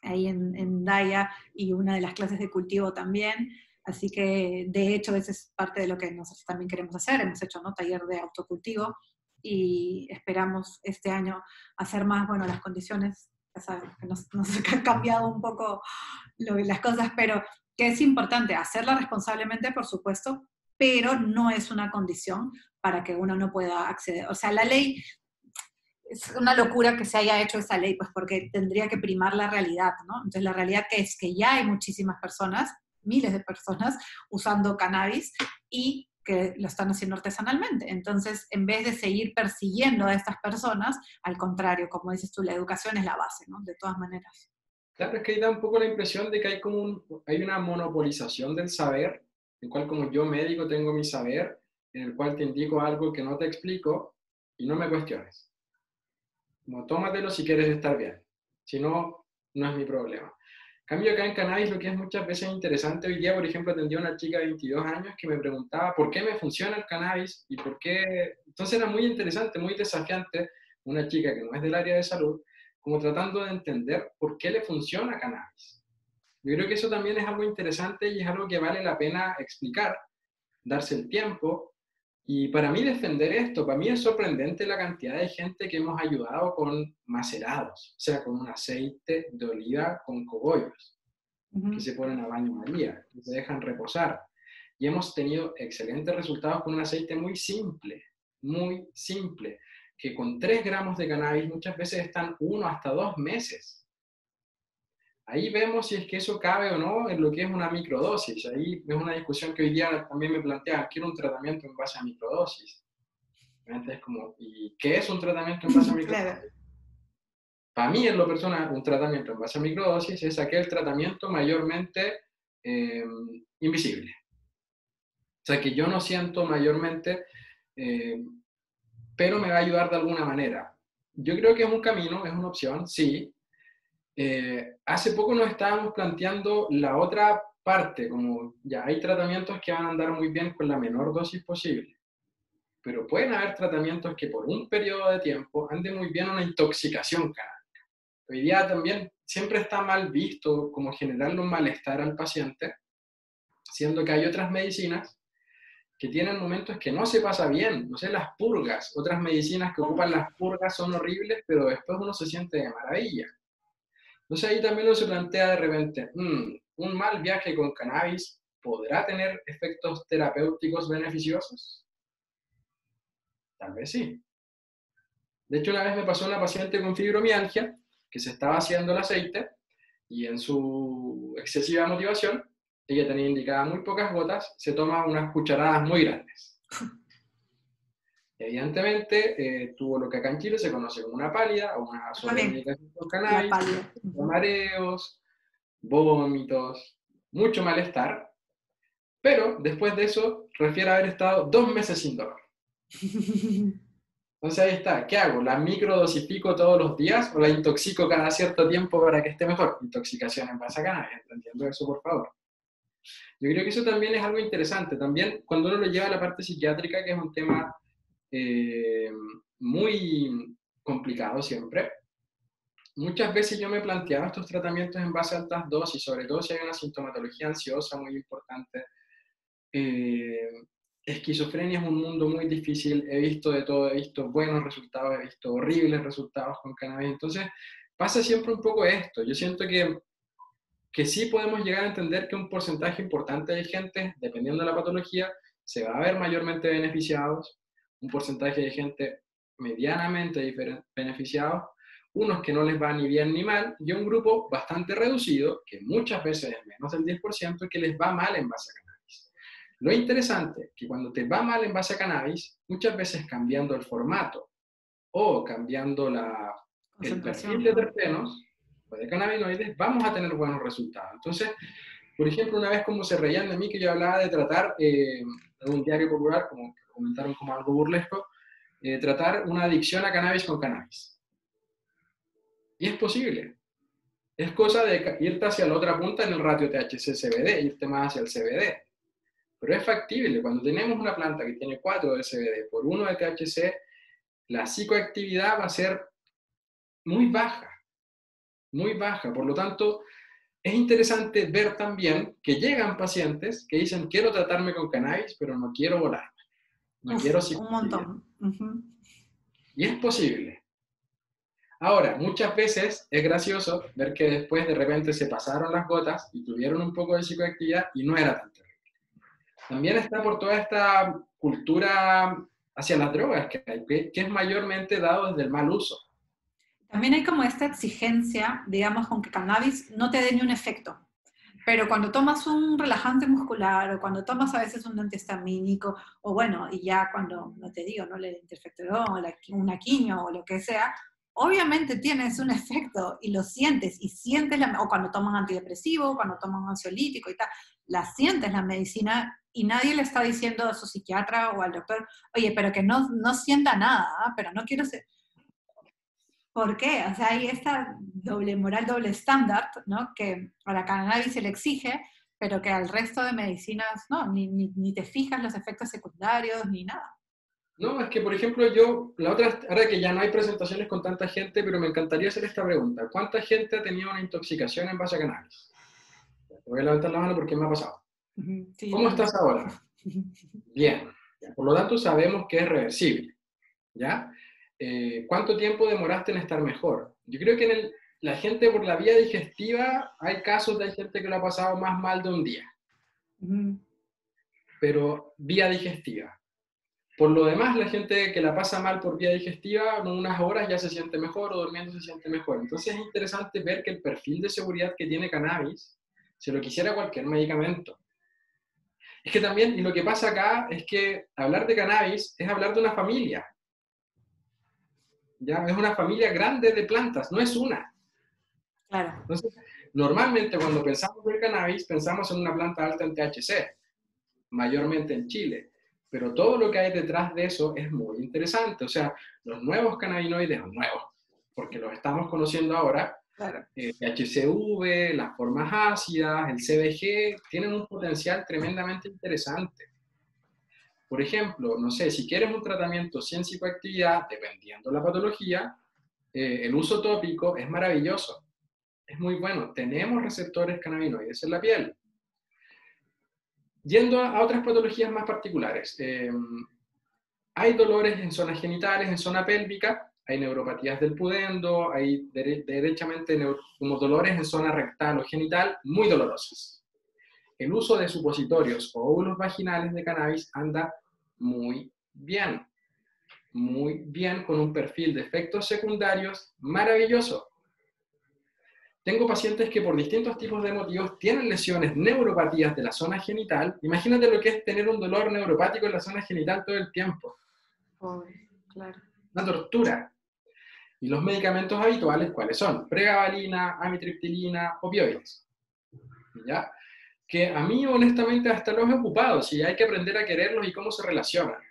ahí en Daya, y una de las clases de cultivo también. Así que, de hecho, eso es parte de lo que nosotros también queremos hacer. Hemos hecho, ¿no?, taller de autocultivo y esperamos este año hacer más, bueno, las condiciones, ya sabes, que nos han cambiado un poco las cosas, pero que es importante hacerla responsablemente, por supuesto, pero no es una condición para que uno no pueda acceder. O sea, la ley, es una locura que se haya hecho esa ley, pues porque tendría que primar la realidad, ¿no? Entonces la realidad que es que ya hay muchísimas personas, miles de personas, usando cannabis y que lo están haciendo artesanalmente. Entonces, en vez de seguir persiguiendo a estas personas, al contrario, como dices tú, la educación es la base, ¿no? De todas maneras. Claro, es que ahí da un poco la impresión de que hay como hay una monopolización del saber, en el cual como yo médico tengo mi saber, en el cual te indico algo que no te explico y no me cuestiones. Como tómatelo si quieres estar bien, si no, no es mi problema. Cambio acá en cannabis, lo que es muchas veces interesante, hoy día, por ejemplo, atendí a una chica de 22 años que me preguntaba por qué me funciona el cannabis y por qué. Entonces era muy interesante, muy desafiante, una chica que no es del área de salud, como tratando de entender por qué le funciona cannabis. Yo creo que eso también es algo interesante y es algo que vale la pena explicar, darse el tiempo. Y para mí defender esto, para mí es sorprendente la cantidad de gente que hemos ayudado con macerados, o sea, con un aceite de oliva con cogollos, que se ponen a baño María, que se dejan reposar. Y hemos tenido excelentes resultados con un aceite muy simple, que con 3 gramos de cannabis muchas veces están 1 hasta 2 meses. Ahí vemos si es que eso cabe o no en lo que es una microdosis. Ahí es una discusión que hoy día también me plantea, quiero un tratamiento en base a microdosis. Es como, ¿y qué es un tratamiento en base a microdosis? Claro. Para mí, en lo personal, un tratamiento en base a microdosis es aquel tratamiento mayormente invisible. O sea, que yo no siento mayormente, eh, pero me va a ayudar de alguna manera. Yo creo que es un camino, es una opción, sí. Hace poco nos estábamos planteando la otra parte, como ya hay tratamientos que van a andar muy bien con la menor dosis posible, pero pueden haber tratamientos que por un periodo de tiempo anden muy bien una intoxicación canábica. Hoy día también siempre está mal visto como generarle un malestar al paciente, siendo que hay otras medicinas que tienen momentos que no se pasa bien, no sé, las purgas, otras medicinas que ocupan las purgas son horribles, pero después uno se siente de maravilla. Entonces ahí también uno se plantea de repente, ¿un mal viaje con cannabis podrá tener efectos terapéuticos beneficiosos? Tal vez sí. De hecho, una vez me pasó una paciente con fibromialgia que se estaba haciendo el aceite y en su excesiva motivación, ella tenía indicadas muy pocas gotas, se toma unas cucharadas muy grandes. Evidentemente, tuvo lo que acá en Chile se conoce como una pálida o una sobremedicación con La cannabis, pálida. mareos, vómitos, mucho malestar, pero después de eso refiere haber estado 2 meses sin dolor. Entonces ahí está, ¿qué hago? ¿La microdosifico todos los días o la intoxico cada cierto tiempo para que esté mejor? Intoxicación en base a cannabis, entiendo eso, por favor. Yo creo que eso también es algo interesante. También cuando uno lo lleva a la parte psiquiátrica, que es un tema muy complicado siempre, muchas veces yo me planteaba estos tratamientos en base a altas dosis, sobre todo si hay una sintomatología ansiosa muy importante. Esquizofrenia es un mundo muy difícil, he visto de todo, he visto buenos resultados, he visto horribles resultados con cannabis, entonces pasa siempre un poco esto. Yo siento que sí podemos llegar a entender que un porcentaje importante de gente, dependiendo de la patología, se va a ver mayormente beneficiados, un porcentaje de gente medianamente beneficiados, unos que no les va ni bien ni mal, y un grupo bastante reducido, que muchas veces es menos del 10%, que les va mal en base a cannabis. Lo interesante es que cuando te va mal en base a cannabis, muchas veces cambiando el formato o cambiando el perfil de terpenos o de cannabinoides, vamos a tener buenos resultados. Entonces, por ejemplo, una vez como se reían de mí que yo hablaba de tratar, en un diario popular, como que comentaron como algo burlesco, tratar una adicción a cannabis con cannabis. Y es posible. Es cosa de irte hacia la otra punta en el ratio THC-CBD, irte más hacia el CBD. Pero es factible. Cuando tenemos una planta que tiene 4 de CBD por 1 de THC, la psicoactividad va a ser muy baja, muy baja. Por lo tanto, es interesante ver también que llegan pacientes que dicen, quiero tratarme con cannabis, pero no quiero volarme. No quiero un montón. Y es posible. Ahora, muchas veces es gracioso ver que después de repente se pasaron las gotas y tuvieron un poco de psicoactividad y no era tan terrible. También está por toda esta cultura hacia las drogas que hay, que es mayormente dado desde el mal uso. También hay como esta exigencia, digamos, con que cannabis no te dé ni un efecto. Pero cuando tomas un relajante muscular o cuando tomas a veces un antihistamínico, o bueno, y ya cuando, no te digo, ¿no? El interferón o una quimio o lo que sea, obviamente tienes un efecto y lo sientes, y sientes, o cuando toman antidepresivo, cuando toman ansiolítico y tal, la sientes la medicina y nadie le está diciendo a su psiquiatra o al doctor, oye, pero que no sienta nada, ¿eh? Pero no quiero ser... ¿Por qué? O sea, hay esta doble moral, doble estándar, ¿no? Que a la cannabis se le exige, pero que al resto de medicinas, no, ni te fijas los efectos secundarios, ni nada. No, es que, por ejemplo, ahora que ya no hay presentaciones con tanta gente, pero me encantaría hacer esta pregunta. ¿Cuánta gente ha tenido una intoxicación en base a cannabis? Voy a levantar la mano porque me ha pasado. Sí, ¿Cómo estás ahora? Bien. Por lo tanto, sabemos que es reversible. ¿Ya? ¿Cuánto tiempo demoraste en estar mejor? Yo creo que la gente por la vía digestiva, hay casos de gente que lo ha pasado más mal de un día. Pero vía digestiva. Por lo demás, la gente que la pasa mal por vía digestiva, en unas horas ya se siente mejor o durmiendo se siente mejor. Entonces es interesante ver que el perfil de seguridad que tiene cannabis se lo quisiera cualquier medicamento. Es que también, y lo que pasa acá es que hablar de cannabis es hablar de una familia. ¿Ya? Es una familia grande de plantas, no es una. Claro. Entonces, normalmente cuando pensamos en cannabis, pensamos en una planta alta en THC, mayormente en Chile. Pero todo lo que hay detrás de eso es muy interesante. O sea, los nuevos cannabinoides, nuevos, porque los estamos conociendo ahora, Claro. THCV, las formas ácidas, el CBG, tienen un potencial tremendamente interesante. Por ejemplo, no sé, si quieres un tratamiento sin psicoactividad, dependiendo de la patología, el uso tópico es maravilloso. Es muy bueno. Tenemos receptores cannabinoides en la piel. Yendo a otras patologías más particulares, hay dolores en zonas genitales, en zona pélvica, hay neuropatías del pudendo, hay derechamente como dolores en zona rectal o genital, muy dolorosas. El uso de supositorios o óvulos vaginales de cannabis anda muy bien, con un perfil de efectos secundarios maravilloso. Tengo pacientes que por distintos tipos de motivos tienen lesiones, neuropatías de la zona genital. Imagínate lo que es tener un dolor neuropático en la zona genital todo el tiempo. Pobre, claro. Una tortura. ¿Y los medicamentos habituales cuáles son? Pregabalina, amitriptilina, opioides. ¿Ya? Que a mí honestamente hasta los he ocupado, si hay que aprender a quererlos y cómo se relacionan.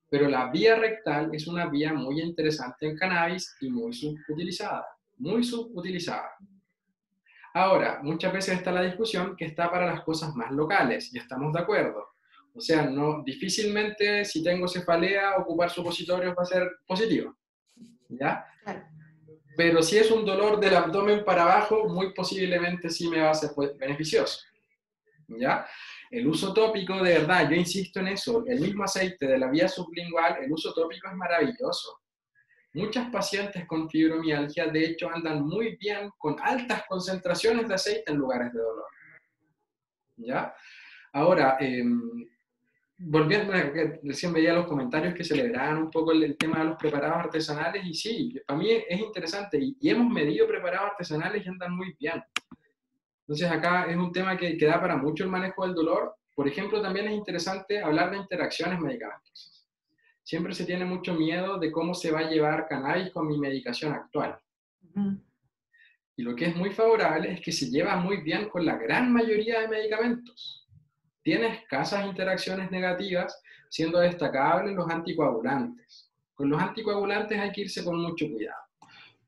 Pero la vía rectal es una vía muy interesante en cannabis y muy subutilizada. Muy subutilizada. Ahora, muchas veces está la discusión que está para las cosas más locales, y estamos de acuerdo. O sea, no, difícilmente si tengo cefalea, ocupar supositorios va a ser positivo. ¿Ya? Claro. Pero si es un dolor del abdomen para abajo, muy posiblemente sí me va a ser beneficioso. ¿Ya? El uso tópico, de verdad, yo insisto en eso, el mismo aceite de la vía sublingual, el uso tópico es maravilloso. Muchas pacientes con fibromialgia, de hecho, andan muy bien con altas concentraciones de aceite en lugares de dolor. ¿Ya? Ahora, volviendo a que recién veía los comentarios que celebraban un poco el tema de los preparados artesanales, y sí, para mí es interesante, y hemos medido preparados artesanales y andan muy bien. Entonces acá es un tema que da para mucho el manejo del dolor. Por ejemplo, también es interesante hablar de interacciones medicamentosas. Siempre se tiene mucho miedo de cómo se va a llevar cannabis con mi medicación actual. Y lo que es muy favorable es que se lleva muy bien con la gran mayoría de medicamentos. Tiene escasas interacciones negativas, siendo destacables los anticoagulantes. Con los anticoagulantes hay que irse con mucho cuidado.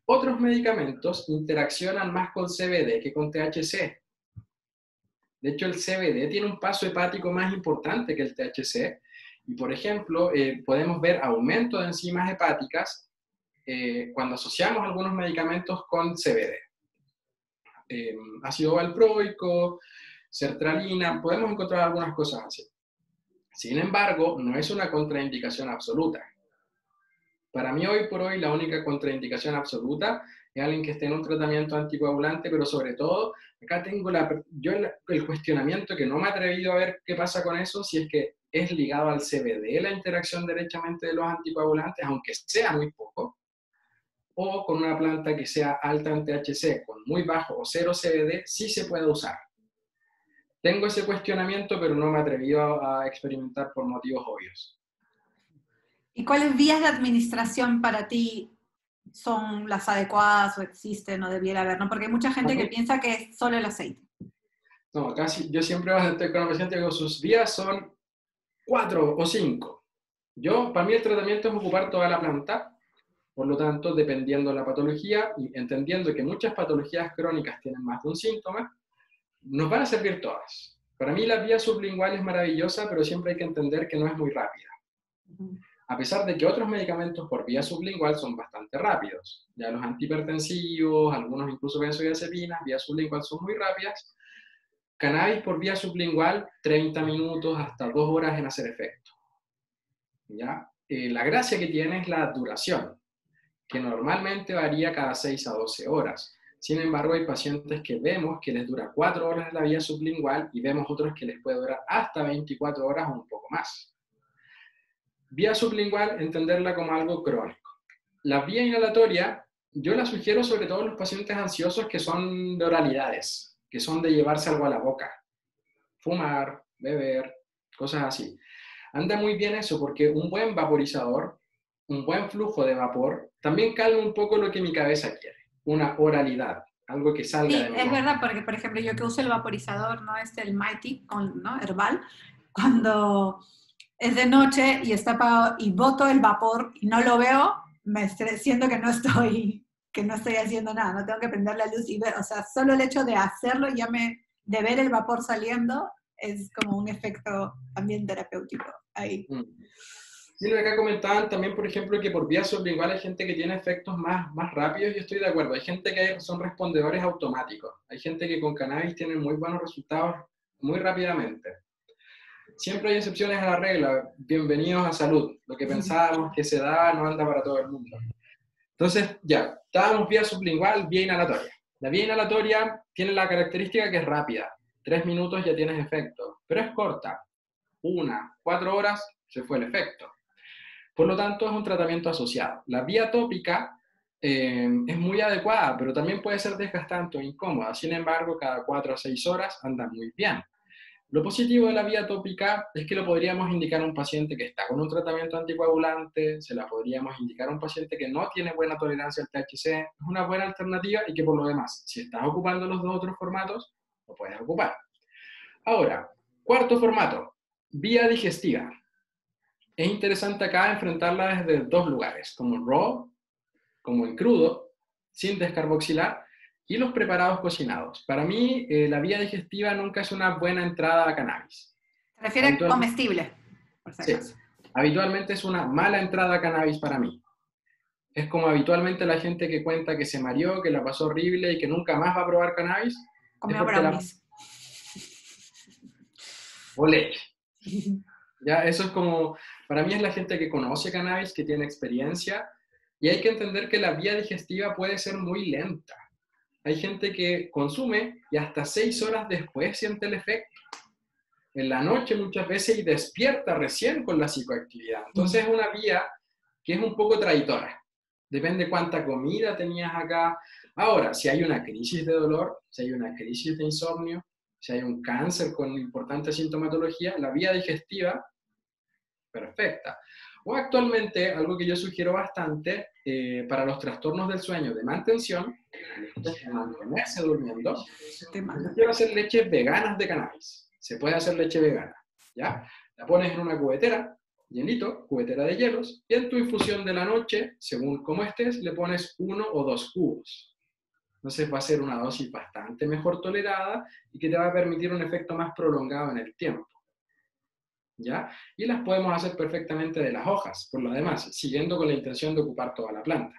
Otros medicamentos interaccionan más con CBD que con THC. De hecho, el CBD tiene un paso hepático más importante que el THC. Y, por ejemplo, podemos ver aumento de enzimas hepáticas cuando asociamos algunos medicamentos con CBD. Ácido valproico, sertralina, podemos encontrar algunas cosas así. Sin embargo, no es una contraindicación absoluta. Para mí, hoy por hoy, la única contraindicación absoluta es alguien que esté en un tratamiento anticoagulante, pero sobre todo, acá tengo el cuestionamiento que no me he atrevido a ver qué pasa con eso, si es que es ligado al CBD, la interacción derechamente de los anticoagulantes, aunque sea muy poco, o con una planta que sea alta en THC, con muy bajo o cero CBD, sí se puede usar. Tengo ese cuestionamiento, pero no me he atrevido a experimentar por motivos obvios. ¿Y cuáles vías de administración para ti son las adecuadas o existen o debiera haber? ¿No? Porque hay mucha gente que piensa que es solo el aceite. No, casi, yo siempre estoy con el paciente y digo, sus vías son 4 o 5. Para mí el tratamiento es ocupar toda la planta, por lo tanto, dependiendo de la patología y entendiendo que muchas patologías crónicas tienen más de un síntoma, nos van a servir todas. Para mí la vía sublingual es maravillosa, pero siempre hay que entender que no es muy rápida. A pesar de que otros medicamentos por vía sublingual son bastante rápidos. Ya los antihipertensivos, algunos incluso benzodiazepinas, vía sublingual son muy rápidas. Cannabis por vía sublingual, 30 minutos hasta 2 horas en hacer efecto. ¿Ya? La gracia que tiene es la duración, que normalmente varía cada 6 a 12 horas. Sin embargo, hay pacientes que vemos que les dura 4 horas la vía sublingual y vemos otros que les puede durar hasta 24 horas o un poco más. Vía sublingual, entenderla como algo crónico. La vía inhalatoria, yo la sugiero sobre todo a los pacientes ansiosos que son de oralidades, que son de llevarse algo a la boca. Fumar, beber, cosas así. Anda muy bien eso porque un buen vaporizador, un buen flujo de vapor, también calma un poco lo que mi cabeza quiere. Una oralidad, algo que salga de mi boca. Es verdad, porque por ejemplo yo que uso el vaporizador, ¿no? El Mighty, ¿no? Herbal, cuando es de noche y está apagado y boto el vapor y no lo veo, siento que no estoy haciendo nada, no tengo que prender la luz y ver, o sea, solo el hecho de hacerlo, de ver el vapor saliendo, es como un efecto también terapéutico ahí. Sí, lo que acá comentaban también, por ejemplo, que por vía sublingual hay gente que tiene efectos más rápidos, y estoy de acuerdo. Hay gente que son respondedores automáticos. Hay gente que con cannabis tiene muy buenos resultados muy rápidamente. Siempre hay excepciones a la regla. Bienvenidos a salud. Lo que pensábamos que se da no anda para todo el mundo. Entonces, ya, estábamos vía sublingual, vía inhalatoria. La vía inhalatoria tiene la característica que es rápida. 3 minutos ya tienes efecto, pero es corta. 4 horas se fue el efecto. Por lo tanto, es un tratamiento asociado. La vía tópica es muy adecuada, pero también puede ser desgastante o incómoda. Sin embargo, cada 4 a 6 horas anda muy bien. Lo positivo de la vía tópica es que lo podríamos indicar a un paciente que está con un tratamiento anticoagulante, se la podríamos indicar a un paciente que no tiene buena tolerancia al THC, es una buena alternativa y que por lo demás, si estás ocupando los 2 otros formatos, lo puedes ocupar. Ahora, cuarto formato, vía digestiva. Es interesante acá enfrentarla desde 2 lugares, como en raw, como en crudo, sin descarboxilar, y los preparados cocinados. Para mí, la vía digestiva nunca es una buena entrada a cannabis. ¿Se refiere a comestible? Por si acaso. Sí, habitualmente es una mala entrada a cannabis para mí. Es como habitualmente la gente que cuenta que se mareó, que la pasó horrible y que nunca más va a probar cannabis. Comió brownies. O leche. Ya, eso es como, para mí es la gente que conoce cannabis, que tiene experiencia, Y hay que entender que la vía digestiva puede ser muy lenta. Hay gente que consume y hasta 6 horas después siente el efecto. En la noche muchas veces y despierta recién con la psicoactividad. Entonces es una vía que es un poco traitora. Depende cuánta comida tenías acá. Ahora, si hay una crisis de dolor, si hay una crisis de insomnio, si hay un cáncer con importante sintomatología, la vía digestiva, perfecta. O actualmente, algo que yo sugiero bastante, para los trastornos del sueño de mantención, de mantenerse durmiendo, yo sugiero hacer leches veganas de cannabis. Se puede hacer leche vegana, ¿ya? La pones en una cubetera, hielito, cubetera de hielos, y en tu infusión de la noche, según cómo estés, le pones 1 o 2 cubos. Entonces va a ser una dosis bastante mejor tolerada y que te va a permitir un efecto más prolongado en el tiempo, ¿ya? Y las podemos hacer perfectamente de las hojas, por lo demás, siguiendo con la intención de ocupar toda la planta.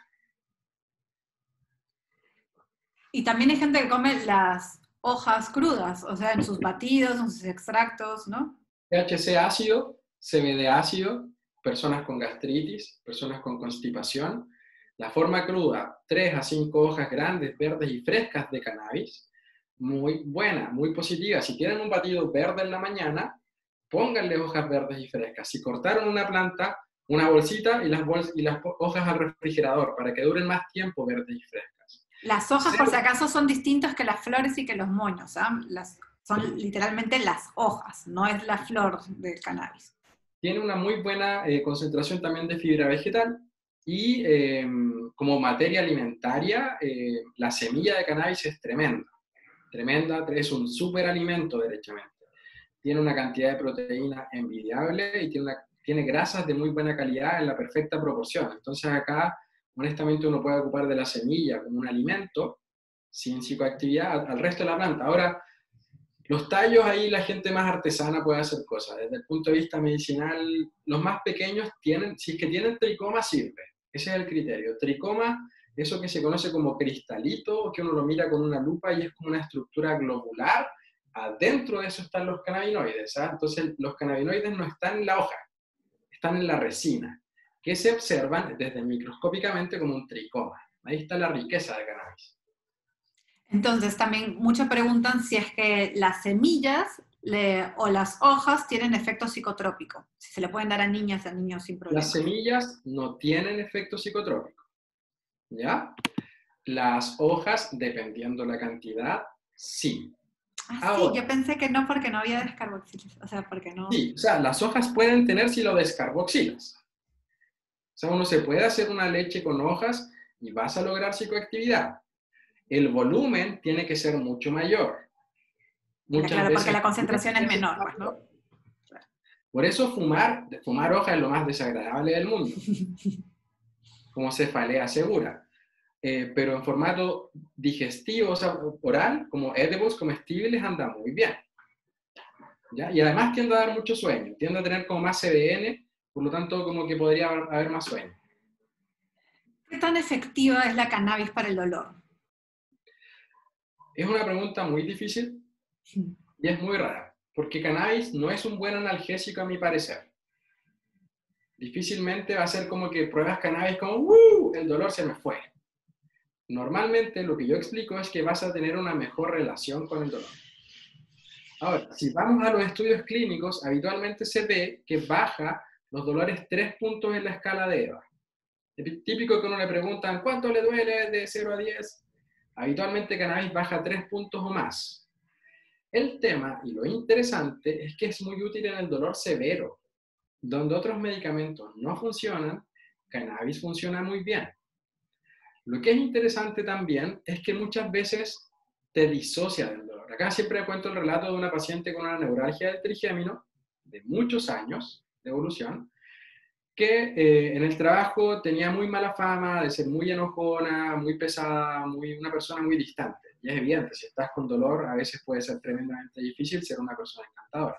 Y también hay gente que come las hojas crudas, o sea, en sus batidos, en sus extractos, ¿no? THC ácido, CBD ácido, personas con gastritis, personas con constipación. La forma cruda, 3 a 5 hojas grandes, verdes y frescas de cannabis, muy buena, muy positiva. Si tienen un batido verde en la mañana, pónganle hojas verdes y frescas. Si cortaron una planta, una bolsita y las hojas al refrigerador para que duren más tiempo verdes y frescas. Las hojas, por si acaso, son distintas que las flores y que los moños, ¿ah? Son literalmente las hojas, no es la flor del cannabis. Tiene una muy buena concentración también de fibra vegetal y como materia alimentaria, la semilla de cannabis es tremenda. Tremenda, es un superalimento derechamente. Tiene una cantidad de proteína envidiable y tiene grasas de muy buena calidad en la perfecta proporción. Entonces acá, honestamente, uno puede ocupar de la semilla como un alimento sin psicoactividad al resto de la planta. Ahora, los tallos ahí la gente más artesana puede hacer cosas. Desde el punto de vista medicinal, los más pequeños tienen, si es que tienen tricoma, sirve. Ese es el criterio. Tricoma, eso que se conoce como cristalito, que uno lo mira con una lupa y es como una estructura globular. Adentro de eso están los cannabinoides. ¿Ah? Entonces, los cannabinoides no están en la hoja, están en la resina, que se observan desde microscópicamente como un tricoma. Ahí está la riqueza de cannabis. Entonces, también muchos preguntan si es que las semillas o las hojas tienen efecto psicotrópico, si se le pueden dar a niñas y a niños sin problema. Las semillas no tienen efecto psicotrópico, ¿ya? Las hojas, dependiendo la cantidad, sí. Ah, sí, Ahora, yo pensé que no porque no había descarboxilación, o sea, porque no... sí, o sea, las hojas pueden tener si lo descarboxilas. O sea, uno se puede hacer una leche con hojas y vas a lograr psicoactividad. El volumen tiene que ser mucho mayor. Muchas claro, porque veces la concentración es 10 veces menor, pues, ¿no? mayor. Por eso fumar hoja es lo más desagradable del mundo, como cefalea segura. Pero en formato digestivo, o sea, oral, como edibles, comestibles, anda muy bien. ¿Ya? Y además tiende a dar mucho sueño, tiende a tener como más CDN, por lo tanto como que podría haber más sueño. ¿Qué tan efectiva es la cannabis para el dolor? Es una pregunta muy difícil y es muy rara, porque cannabis no es un buen analgésico a mi parecer. Difícilmente va a ser como que pruebas cannabis como el dolor se me fue. Normalmente lo que yo explico es que vas a tener una mejor relación con el dolor. Ahora, si vamos a los estudios clínicos, habitualmente se ve que baja los dolores 3 puntos en la escala de EVA. Es típico que uno le preguntan, ¿cuánto le duele de 0 a 10? Habitualmente cannabis baja 3 puntos o más. El tema y lo interesante es que es muy útil en el dolor severo. Donde otros medicamentos no funcionan, cannabis funciona muy bien. Lo que es interesante también es que muchas veces te disocia del dolor. Acá siempre cuento el relato de una paciente con una neuralgia del trigémino de muchos años de evolución, que en el trabajo tenía muy mala fama de ser muy enojona, muy pesada, una persona muy distante. Y es evidente, si estás con dolor, a veces puede ser tremendamente difícil ser una persona encantadora.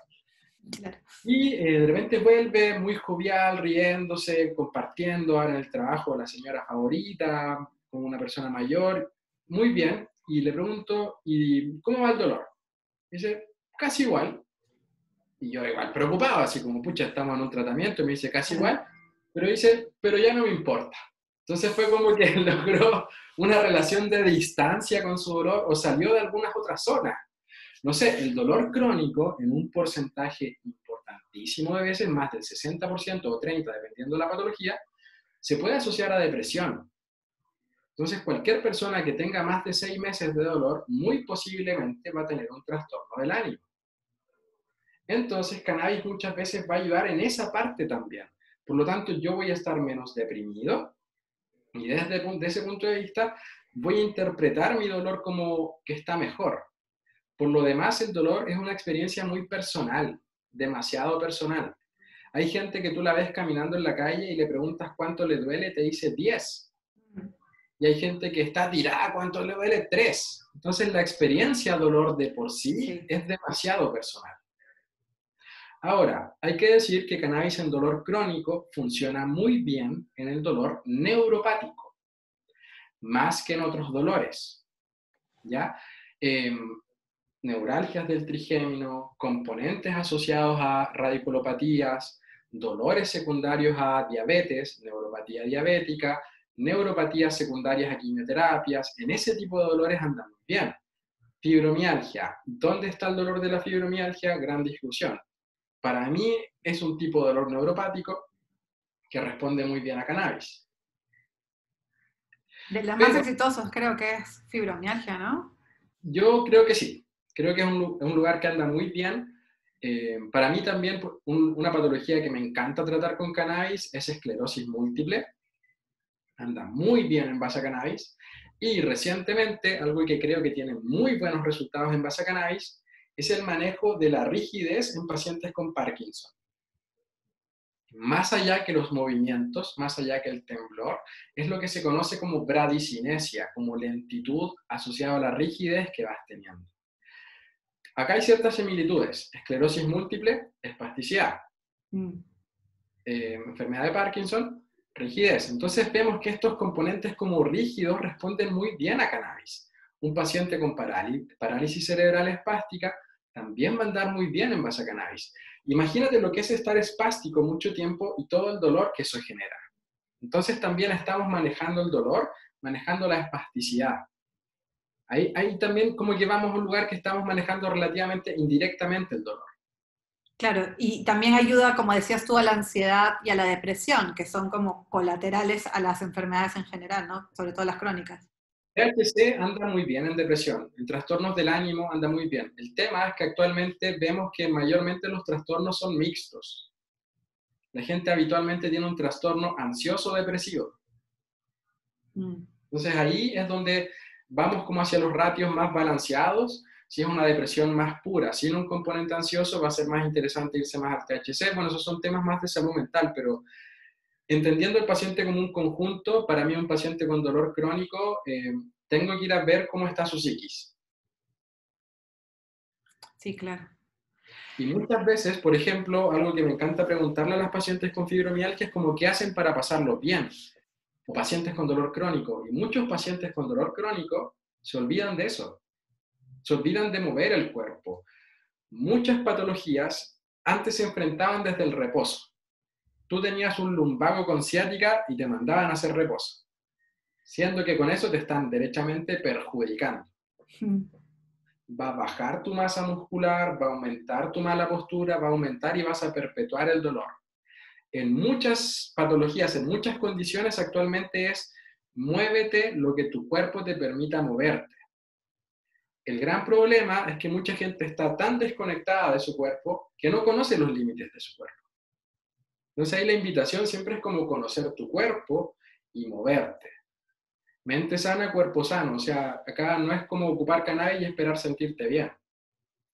Claro. Y de repente vuelve muy jovial, riéndose, compartiendo ahora en el trabajo la señora favorita, con una persona mayor, muy bien. Y le pregunto, ¿y cómo va el dolor? Dice, casi igual. Y yo igual preocupado, así como, pucha, estamos en un tratamiento, y me dice, casi igual. Pero dice, pero ya no me importa. Entonces fue como que logró una relación de distancia con su dolor o salió de algunas otras zonas. No sé, el dolor crónico en un porcentaje importantísimo de veces, más del 60% o 30%, dependiendo de la patología, se puede asociar a depresión. Entonces, cualquier persona que tenga más de 6 meses de dolor, muy posiblemente va a tener un trastorno del ánimo. Entonces, cannabis muchas veces va a ayudar en esa parte también. Por lo tanto, yo voy a estar menos deprimido y desde ese punto de vista voy a interpretar mi dolor como que está mejor. Por lo demás, el dolor es una experiencia muy personal, demasiado personal. Hay gente que tú la ves caminando en la calle y le preguntas cuánto le duele, te dice 10. Y hay gente que está tirada, ¿cuánto le duele? 3. Entonces la experiencia dolor de por sí es demasiado personal. Ahora, hay que decir que cannabis en dolor crónico funciona muy bien en el dolor neuropático, más que en otros dolores, ¿ya? Neuralgias del trigémino, componentes asociados a radiculopatías, dolores secundarios a diabetes, neuropatía diabética, neuropatías secundarias a quimioterapias, en ese tipo de dolores andan muy bien. Fibromialgia, ¿dónde está el dolor de la fibromialgia? Gran discusión. Para mí es un tipo de dolor neuropático que responde muy bien a cannabis. De los más Pero exitosos creo que es fibromialgia, ¿no? yo creo que sí, creo que es un lugar que anda muy bien. Para mí también una patología que me encanta tratar con cannabis es esclerosis múltiple, anda muy bien en base a cannabis. Y recientemente, algo que creo que tiene muy buenos resultados en base a cannabis, es el manejo de la rigidez en pacientes con Parkinson. Más allá que los movimientos, más allá que el temblor, es lo que se conoce como bradicinesia, como lentitud asociada a la rigidez que vas teniendo. Acá hay ciertas similitudes. Esclerosis múltiple, espasticidad. Enfermedad de Parkinson, rigidez. Entonces vemos que estos componentes como rígidos responden muy bien a cannabis. Un paciente con parálisis cerebral espástica también va a andar muy bien en base a cannabis. Imagínate lo que es estar espástico mucho tiempo y todo el dolor que eso genera. Entonces también estamos manejando el dolor, manejando la espasticidad. Ahí también como que vamos a un lugar que estamos manejando relativamente indirectamente el dolor. Claro, y también ayuda, como decías tú, a la ansiedad y a la depresión, que son como colaterales a las enfermedades en general, ¿no? Sobre todo las crónicas. THC anda muy bien en depresión, en trastornos del ánimo anda muy bien. El tema es que actualmente vemos que mayormente los trastornos son mixtos. La gente habitualmente tiene un trastorno ansioso-depresivo. Entonces ahí es donde vamos como hacia los ratios más balanceados, si es una depresión más pura. Si en un componente ansioso va a ser más interesante irse más al THC. Bueno, esos son temas más de salud mental, pero entendiendo el paciente como un conjunto, para mí un paciente con dolor crónico, tengo que ir a ver cómo está su psiquis. Sí, claro. Y muchas veces, por ejemplo, algo que me encanta preguntarle a las pacientes con fibromialgia es como qué hacen para pasarlo bien, o pacientes con dolor crónico. Y muchos pacientes con dolor crónico se olvidan de eso, se olvidan de mover el cuerpo. Muchas patologías antes se enfrentaban desde el reposo. Tú tenías un lumbago con ciática y te mandaban a hacer reposo, siendo que con eso te están derechamente perjudicando. Va a bajar tu masa muscular, va a aumentar tu mala postura, va a aumentar y vas a perpetuar el dolor. En muchas patologías, en muchas condiciones actualmente es muévete lo que tu cuerpo te permita moverte. El gran problema es que mucha gente está tan desconectada de su cuerpo que no conoce los límites de su cuerpo. Entonces ahí la invitación siempre es como conocer tu cuerpo y moverte. Mente sana, cuerpo sano. O sea, acá no es como ocupar cannabis y esperar sentirte bien.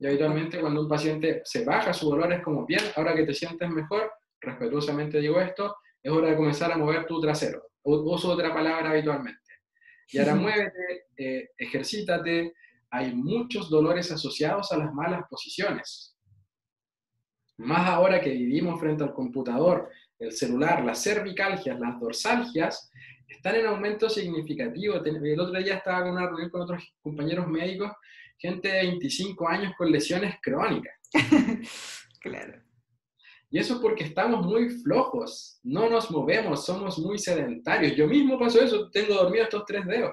Y habitualmente cuando un paciente se baja su dolor es como, bien, ahora que te sientes mejor, respetuosamente digo esto, es hora de comenzar a mover tu trasero. Uso otra palabra habitualmente. Y ahora muévete, ejercítate. Hay muchos dolores asociados a las malas posiciones. Más ahora que vivimos frente al computador, el celular, las cervicalgias, las dorsalgias, están en aumento significativo. El otro día estaba con una reunión con otros compañeros médicos, gente de 25 años con lesiones crónicas. Claro. Y eso es porque estamos muy flojos, no nos movemos, somos muy sedentarios. Yo mismo paso eso, tengo dormido estos 3 dedos.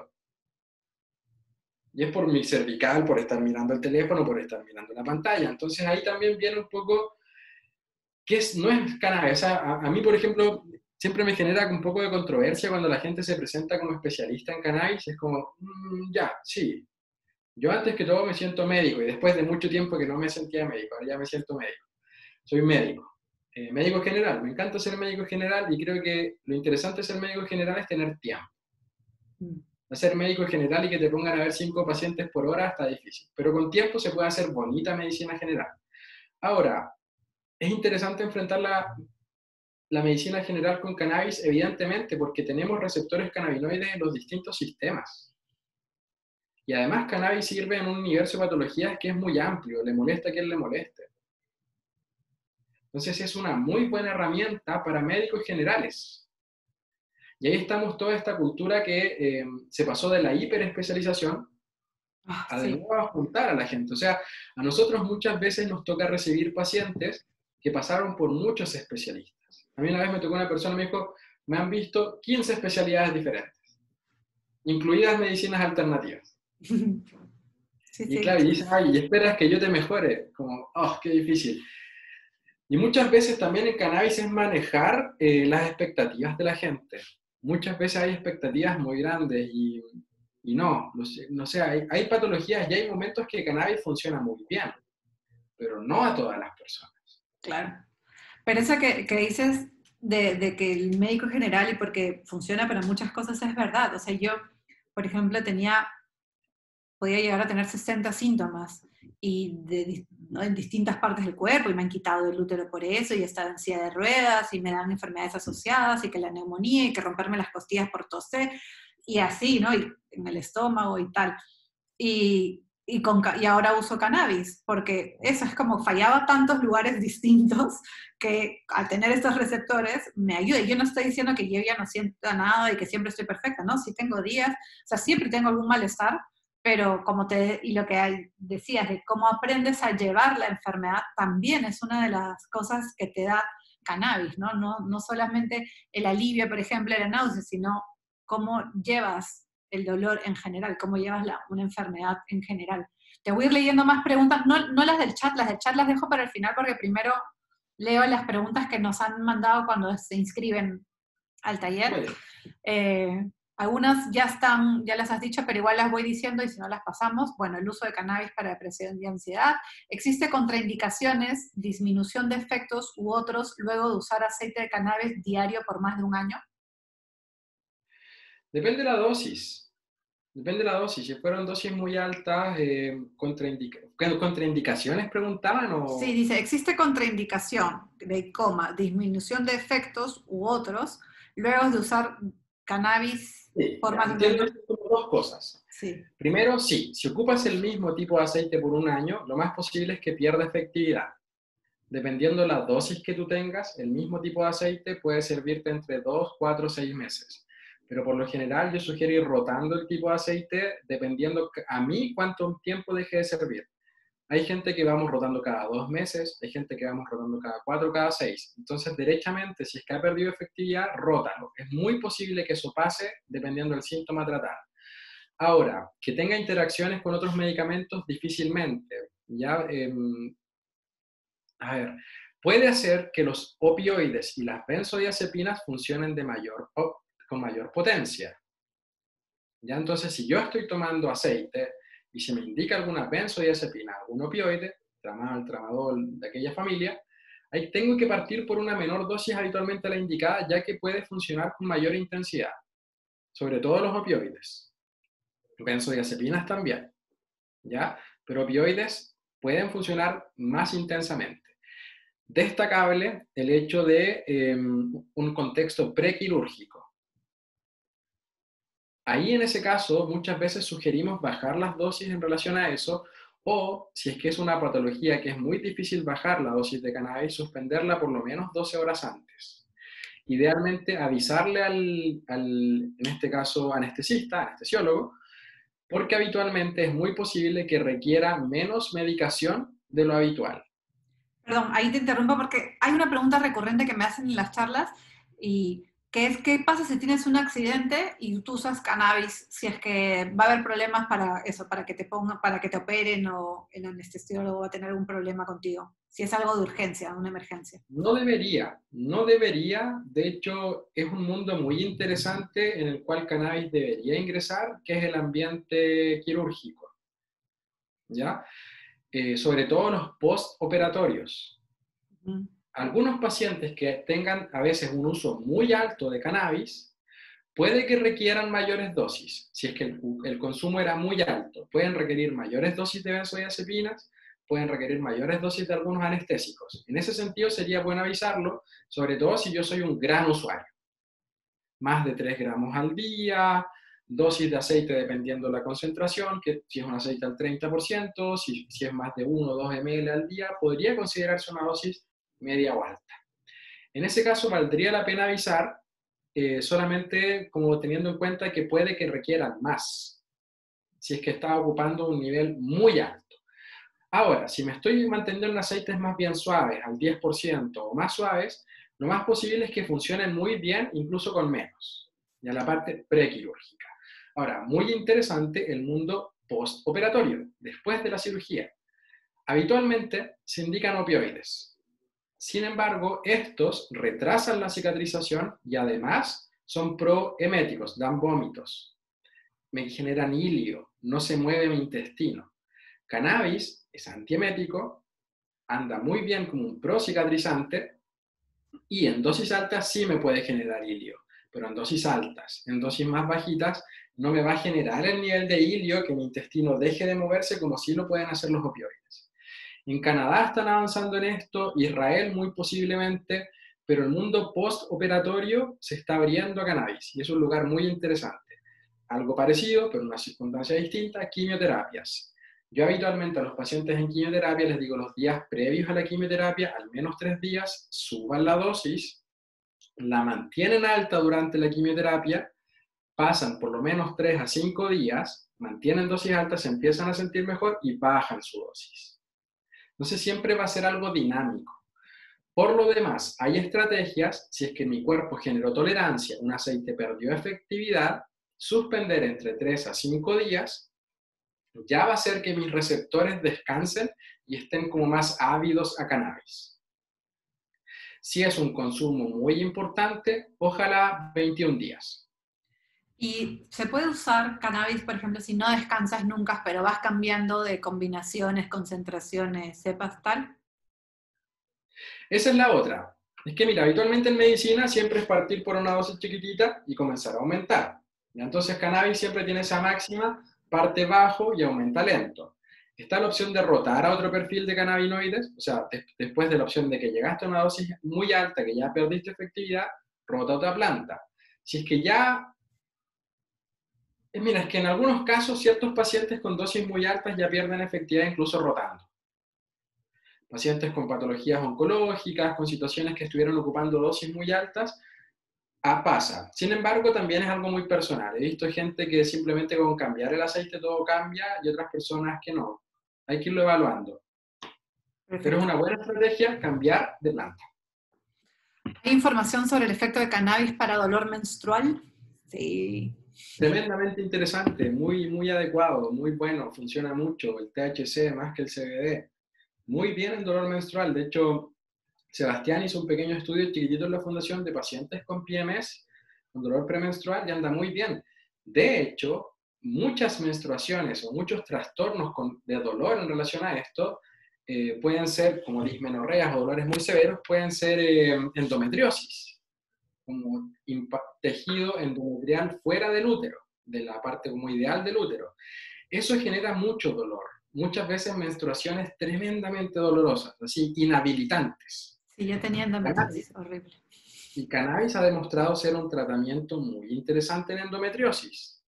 Y es por mi cervical, por estar mirando el teléfono, por estar mirando la pantalla. Entonces ahí también viene un poco, no es cannabis. O sea, a mí, por ejemplo, siempre me genera un poco de controversia cuando la gente se presenta como especialista en cannabis. Es como, ya, sí. Yo antes que todo me siento médico y después de mucho tiempo que no me sentía médico, ahora ya me siento médico. Soy médico. Médico general, me encanta ser médico general y creo que lo interesante de ser médico general es tener tiempo. Ser médico general y que te pongan a ver 5 pacientes por hora está difícil, pero con tiempo se puede hacer bonita medicina general. Ahora, es interesante enfrentar la medicina general con cannabis, evidentemente, porque tenemos receptores cannabinoides en los distintos sistemas. Y además cannabis sirve en un universo de patologías que es muy amplio, le molesta a quien le moleste. Entonces es una muy buena herramienta para médicos generales. Y ahí estamos toda esta cultura que se pasó de la hiperespecialización a de nuevo a juntar a la gente. O sea, a nosotros muchas veces nos toca recibir pacientes que pasaron por muchos especialistas. A mí una vez me tocó una persona, me dijo, me han visto 15 especialidades diferentes, incluidas medicinas alternativas. Y claro, y dices, ay, y esperas que yo te mejore. Como, oh, qué difícil. Y muchas veces también en cannabis es manejar las expectativas de la gente. Muchas veces hay expectativas muy grandes y no sé, hay patologías y hay momentos que el cannabis funciona muy bien, pero no a todas las personas. Claro. Pero eso que dices de que el médico general y porque funciona para muchas cosas es verdad. O sea, yo, por ejemplo, podía llegar a tener 60 síntomas y ¿no? en distintas partes del cuerpo y me han quitado el útero por eso y he estado en silla de ruedas y me dan enfermedades asociadas y que la neumonía y que romperme las costillas por toser y así, ¿no? Y en el estómago y tal. Y ahora uso cannabis, porque eso es como fallaba tantos lugares distintos que al tener estos receptores me ayuda. Y yo no estoy diciendo que yo ya no sienta nada y que siempre estoy perfecta, ¿no? Sí tengo días, o sea, siempre tengo algún malestar, pero y lo que decías de cómo aprendes a llevar la enfermedad también es una de las cosas que te da cannabis, ¿no? No solamente el alivio, por ejemplo, de la náusea, sino cómo llevas el dolor en general, cómo llevas una enfermedad en general. Te voy a ir leyendo más preguntas, no las del chat las dejo para el final porque primero leo las preguntas que nos han mandado cuando se inscriben al taller. Algunas ya las has dicho, pero igual las voy diciendo y si no las pasamos. Bueno, el uso de cannabis para depresión y ansiedad. ¿Existe contraindicaciones, disminución de efectos u otros luego de usar aceite de cannabis diario por más de un año? Depende de la dosis. Depende de la dosis. Si fueron dosis muy altas, ¿contraindicaciones preguntaban o...? Sí, dice, existe contraindicación de disminución de efectos u otros luego de usar cannabis Sí, por más de un entiendo año. como dos cosas. Sí. Primero, sí, si ocupas el mismo tipo de aceite por un año, lo más posible es que pierda efectividad. Dependiendo de la dosis que tú tengas, el mismo tipo de aceite puede servirte entre 2, 4, 6 meses. Pero por lo general yo sugiero ir rotando el tipo de aceite dependiendo a mí cuánto tiempo deje de servir. Hay gente que vamos rotando cada 2 meses, hay gente que vamos rotando cada 4, cada 6. Entonces, derechamente, si es que ha perdido efectividad, rótalo. Es muy posible que eso pase dependiendo del síntoma a tratar. Ahora, que tenga interacciones con otros medicamentos, difícilmente. ¿Ya? A ver, puede hacer que los opioides y las benzodiazepinas funcionen con mayor potencia. ¿Ya? Entonces, si yo estoy tomando aceite y se me indica alguna benzodiazepina, algún opioide, tramadol de aquella familia, ahí tengo que partir por una menor dosis habitualmente la indicada, ya que puede funcionar con mayor intensidad, sobre todo los opioides. Benzodiazepinas también, ¿ya? Pero opioides pueden funcionar más intensamente. Destacable el hecho de un contexto prequirúrgico. Ahí en ese caso muchas veces sugerimos bajar las dosis en relación a eso o si es que es una patología que es muy difícil bajar la dosis de cannabis, suspenderla por lo menos 12 horas antes. Idealmente avisarle en este caso, anestesiólogo, porque habitualmente es muy posible que requiera menos medicación de lo habitual. Perdón, ahí te interrumpo porque hay una pregunta recurrente que me hacen en las charlas y que es, ¿qué pasa si tienes un accidente y tú usas cannabis? Si es que va a haber problemas para eso, para que te pongan, para que te operen o el anestesiólogo va a tener algún problema contigo. Si es algo de urgencia, una emergencia. No debería, no debería. De hecho, es un mundo muy interesante en el cual cannabis debería ingresar, que es el ambiente quirúrgico, ¿ya? Sobre todo los postoperatorios. Ujú. Algunos pacientes que tengan a veces un uso muy alto de cannabis, puede que requieran mayores dosis. Si es que el consumo era muy alto, pueden requerir mayores dosis de benzodiazepinas, pueden requerir mayores dosis de algunos anestésicos. En ese sentido sería bueno avisarlo, sobre todo si yo soy un gran usuario. Más de 3 gramos al día, dosis de aceite dependiendo de la concentración, que si es un aceite al 30%, si es más de 1 o 2 ml al día, podría considerarse una dosis media o alta. En ese caso valdría la pena avisar, solamente como teniendo en cuenta que puede que requieran más, si es que está ocupando un nivel muy alto. Ahora, si me estoy manteniendo en aceites más bien suaves, al 10% o más suaves, lo más posible es que funcionen muy bien, incluso con menos, ya la parte prequirúrgica. Ahora, muy interesante el mundo postoperatorio, después de la cirugía. Habitualmente se indican opioides. Sin embargo, estos retrasan la cicatrización y además son proeméticos, dan vómitos, me generan ilio, no se mueve mi intestino. Cannabis es antiemético, anda muy bien como un procicatrizante y en dosis altas sí me puede generar ilio, pero en dosis altas, en dosis más bajitas, no me va a generar el nivel de ilio que mi intestino deje de moverse como sí lo pueden hacer los opioides. En Canadá están avanzando en esto, Israel muy posiblemente, pero el mundo postoperatorio se está abriendo a cannabis y es un lugar muy interesante. Algo parecido, pero en una circunstancia distinta, quimioterapias. Yo habitualmente a los pacientes en quimioterapia les digo los días previos a la quimioterapia, al menos 3 días, suban la dosis, la mantienen alta durante la quimioterapia, pasan por lo menos 3 a 5 días, mantienen dosis altas, se empiezan a sentir mejor y bajan su dosis. Entonces siempre va a ser algo dinámico. Por lo demás, hay estrategias, si es que mi cuerpo generó tolerancia, un aceite perdió efectividad, suspender entre 3 a 5 días, ya va a hacer que mis receptores descansen y estén como más ávidos a cannabis. Si es un consumo muy importante, ojalá 21 días. Y se puede usar cannabis, por ejemplo, si no descansas nunca, pero vas cambiando de combinaciones, concentraciones, cepas tal. Esa es la otra. Es que mira, habitualmente en medicina siempre es partir por una dosis chiquitita y comenzar a aumentar. Y entonces cannabis siempre tiene esa máxima, parte bajo y aumenta lento. Está la opción de rotar a otro perfil de cannabinoides, o sea, después de la opción de que llegaste a una dosis muy alta, que ya perdiste efectividad, rota a otra planta. Si es que ya, mira, es que en algunos casos ciertos pacientes con dosis muy altas ya pierden efectividad incluso rotando. Pacientes con patologías oncológicas, con situaciones que estuvieron ocupando dosis muy altas, pasa. Sin embargo, también es algo muy personal. He visto gente que simplemente con cambiar el aceite todo cambia y otras personas que no. Hay que irlo evaluando. Pero es Perfecto. una buena estrategia cambiar de planta. ¿Hay información sobre el efecto de cannabis para dolor menstrual? Sí. Tremendamente interesante, muy, muy adecuado, muy bueno, funciona mucho. El THC más que el CBD. Muy bien en dolor menstrual. De hecho, Sebastián hizo un pequeño estudio chiquitito en la fundación de pacientes con PMS, con dolor premenstrual, y anda muy bien. De hecho, muchas menstruaciones o muchos trastornos de dolor en relación a esto pueden ser, como dismenorreas o dolores muy severos, pueden ser endometriosis, como tejido endometrial fuera del útero, de la parte como ideal del útero. Eso genera mucho dolor, muchas veces menstruaciones tremendamente dolorosas, así inhabilitantes. Sí, yo tenía Cannabis, endometriosis, horrible. y cannabis ha demostrado ser un tratamiento muy interesante en endometriosis.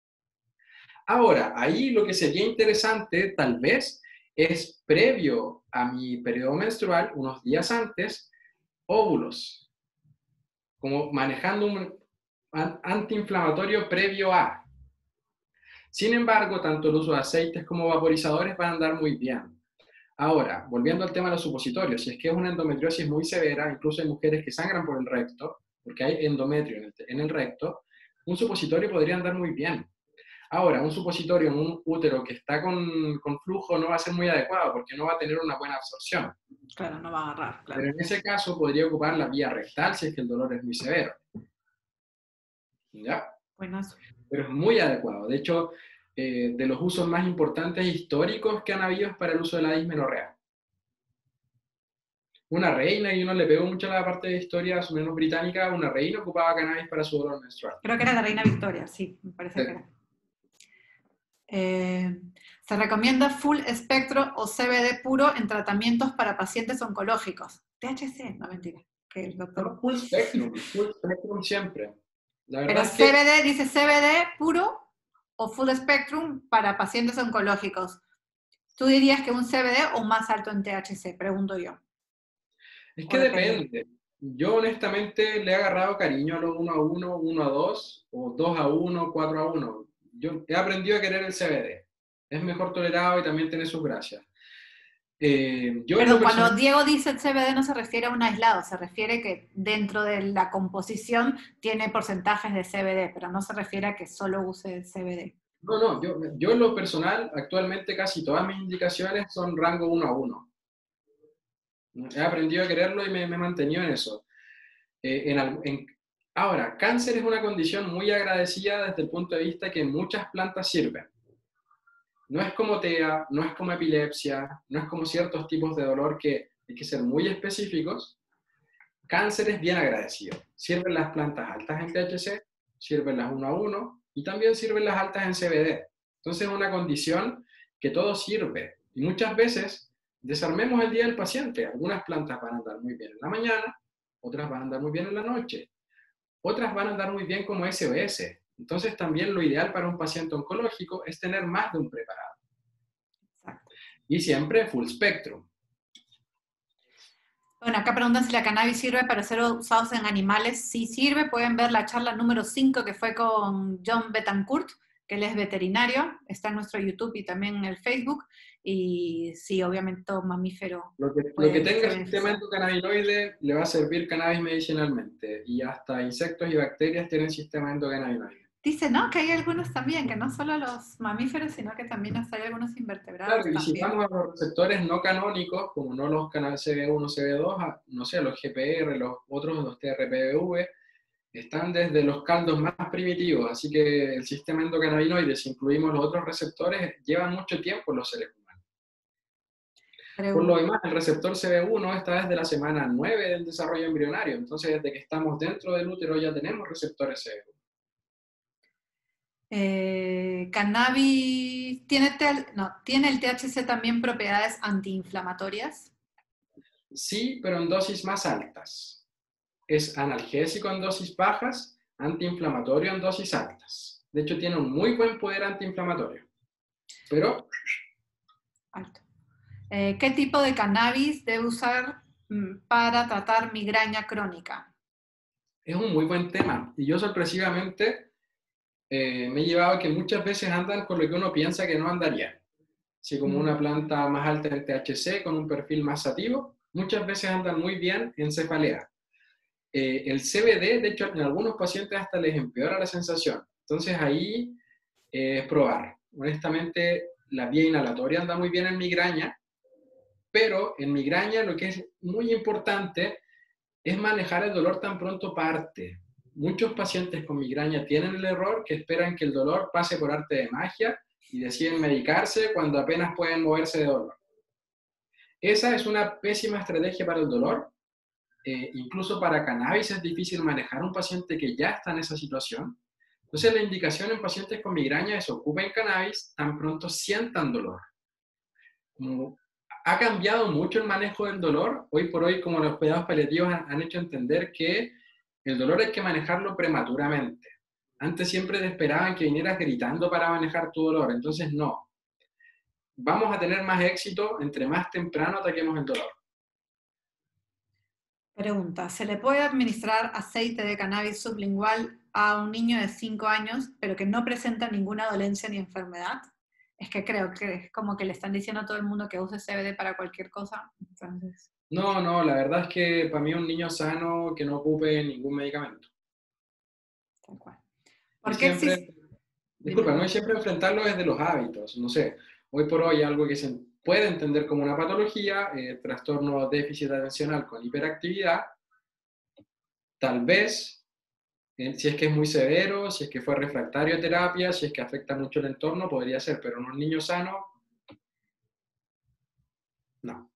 Ahora, ahí lo que sería interesante, tal vez, es previo a mi periodo menstrual, unos días antes, óvulos, como manejando un antiinflamatorio previo a. Sin embargo, tanto el uso de aceites como vaporizadores van a andar muy bien. Ahora, volviendo al tema de los supositorios, si es que es una endometriosis muy severa, incluso hay mujeres que sangran por el recto, porque hay endometrio en el recto, un supositorio podría andar muy bien. Ahora, un supositorio en un útero que está con flujo no va a ser muy adecuado porque no va a tener una buena absorción. Claro, no va a agarrar, claro. Pero en ese caso podría ocupar la vía rectal si es que el dolor es muy severo. ¿Ya? Buenas. Pero es muy adecuado. De hecho, de los usos más importantes históricos que han habido es para el uso de la dismenorrea. Una reina, y uno le pegó mucho a la parte de historia, más o menos británica, una reina ocupaba cannabis para su dolor menstrual. Creo que era la reina Victoria, sí, me parece que era. Se recomienda full espectro o CBD puro en tratamientos para pacientes oncológicos. THC, no mentira. Que el doctor... No, full spectrum siempre. La Pero verdad es que CBD, dice CBD puro o full spectrum para pacientes oncológicos. ¿Tú dirías que un CBD o más alto en THC? Pregunto yo. es ¿O que depende? depende. Yo honestamente le he agarrado cariño a los 1 a 1, 1 a 2, o 2 a 1, 4 a 1. Yo he aprendido a querer el CBD. Es mejor tolerado y también tiene sus gracias. Yo en lo Perdón, cuando personal, Diego dice el CBD no se refiere a un aislado, se refiere que dentro de la composición tiene porcentajes de CBD, pero no se refiere a que solo use el CBD. no, yo en lo personal, actualmente casi todas mis indicaciones son rango 1 a 1. He aprendido a quererlo y me he mantenido en eso. Ahora, cáncer es una condición muy agradecida desde el punto de vista que muchas plantas sirven. No es como TEA, no es como epilepsia, no es como ciertos tipos de dolor que hay que ser muy específicos. Cáncer es bien agradecido. Sirven las plantas altas en THC, sirven las 1 a 1 y también sirven las altas en CBD. Entonces es una condición que todo sirve. Y muchas veces desarmemos el día del paciente. Algunas plantas van a andar muy bien en la mañana, otras van a andar muy bien en la noche, otras van a andar muy bien como SOS. Entonces también lo ideal para un paciente oncológico es tener más de un preparado. Exacto. Y siempre full spectrum. Bueno, acá preguntan si la cannabis sirve para ser usados en animales. Sí sirve, pueden ver la charla número 5 que fue con John Betancourt, que él es veterinario, está en nuestro YouTube y también en el Facebook, y sí, obviamente todo mamífero Lo que puede tenga ser sistema beneficiado. endocannabinoide le va a servir cannabis medicinalmente y hasta insectos y bacterias tienen sistema endocannabinoide. Dice, ¿no? Que hay algunos también, que no solo los mamíferos, sino que también hasta hay algunos invertebrados Claro, y si también. vamos a los receptores no canónicos, como no los canales CB1, CB2, no sé, los GPR, los otros, los TRPV, están desde los caldos más primitivos, así que el sistema endocannabinoide, si incluimos los otros receptores, lleva mucho tiempo en los seres humanos. Por lo demás, el receptor CB1 está desde la semana 9 del desarrollo embrionario, entonces desde que estamos dentro del útero ya tenemos receptores CB1. Cannabis, ¿tiene el THC también propiedades antiinflamatorias? Sí, pero en dosis más altas. Es analgésico en dosis bajas, antiinflamatorio en dosis altas. De hecho, tiene un muy buen poder antiinflamatorio. Pero Alto. ¿Qué tipo de cannabis debe usar para tratar migraña crónica? es un muy buen tema. Y yo sorpresivamente me he llevado a que muchas veces andan con lo que uno piensa que no andaría. Así como una planta más alta en THC, con un perfil más sativo, muchas veces andan muy bien en cefalea. El CBD, de hecho, en algunos pacientes hasta les empeora la sensación. Entonces ahí es probar. Honestamente, la vía inhalatoria anda muy bien en migraña, pero en migraña lo que es muy importante es manejar el dolor tan pronto parte. Muchos pacientes con migraña tienen el error que esperan que el dolor pase por arte de magia y deciden medicarse cuando apenas pueden moverse de dolor. Esa es una pésima estrategia para el dolor. Incluso para cannabis es difícil manejar a un paciente que ya está en esa situación. Entonces la indicación en pacientes con migraña es ocupen cannabis tan pronto sientan dolor. Como ha cambiado mucho el manejo del dolor, hoy por hoy como los cuidados paliativos han hecho entender que el dolor hay que manejarlo prematuramente. Antes siempre te esperaban que vinieras gritando para manejar tu dolor, entonces no. Vamos a tener más éxito entre más temprano ataquemos el dolor. Pregunta, ¿se le puede administrar aceite de cannabis sublingual a un niño de 5 años, pero que no presenta ninguna dolencia ni enfermedad? Es que creo que es como que le están diciendo a todo el mundo que use CBD para cualquier cosa. Entonces, No, no, la verdad es que para mí un niño sano que no ocupe ningún medicamento. tal cual. Y ¿Por qué siempre, existe? Dime, disculpa, no dime. es siempre enfrentarlo desde los hábitos. No sé, hoy por hoy algo que se puede entender como una patología, trastorno déficit atencional con hiperactividad, tal vez, si es que es muy severo, si es que fue refractario a terapia, si es que afecta mucho el entorno, podría ser, pero en un niño sano, no.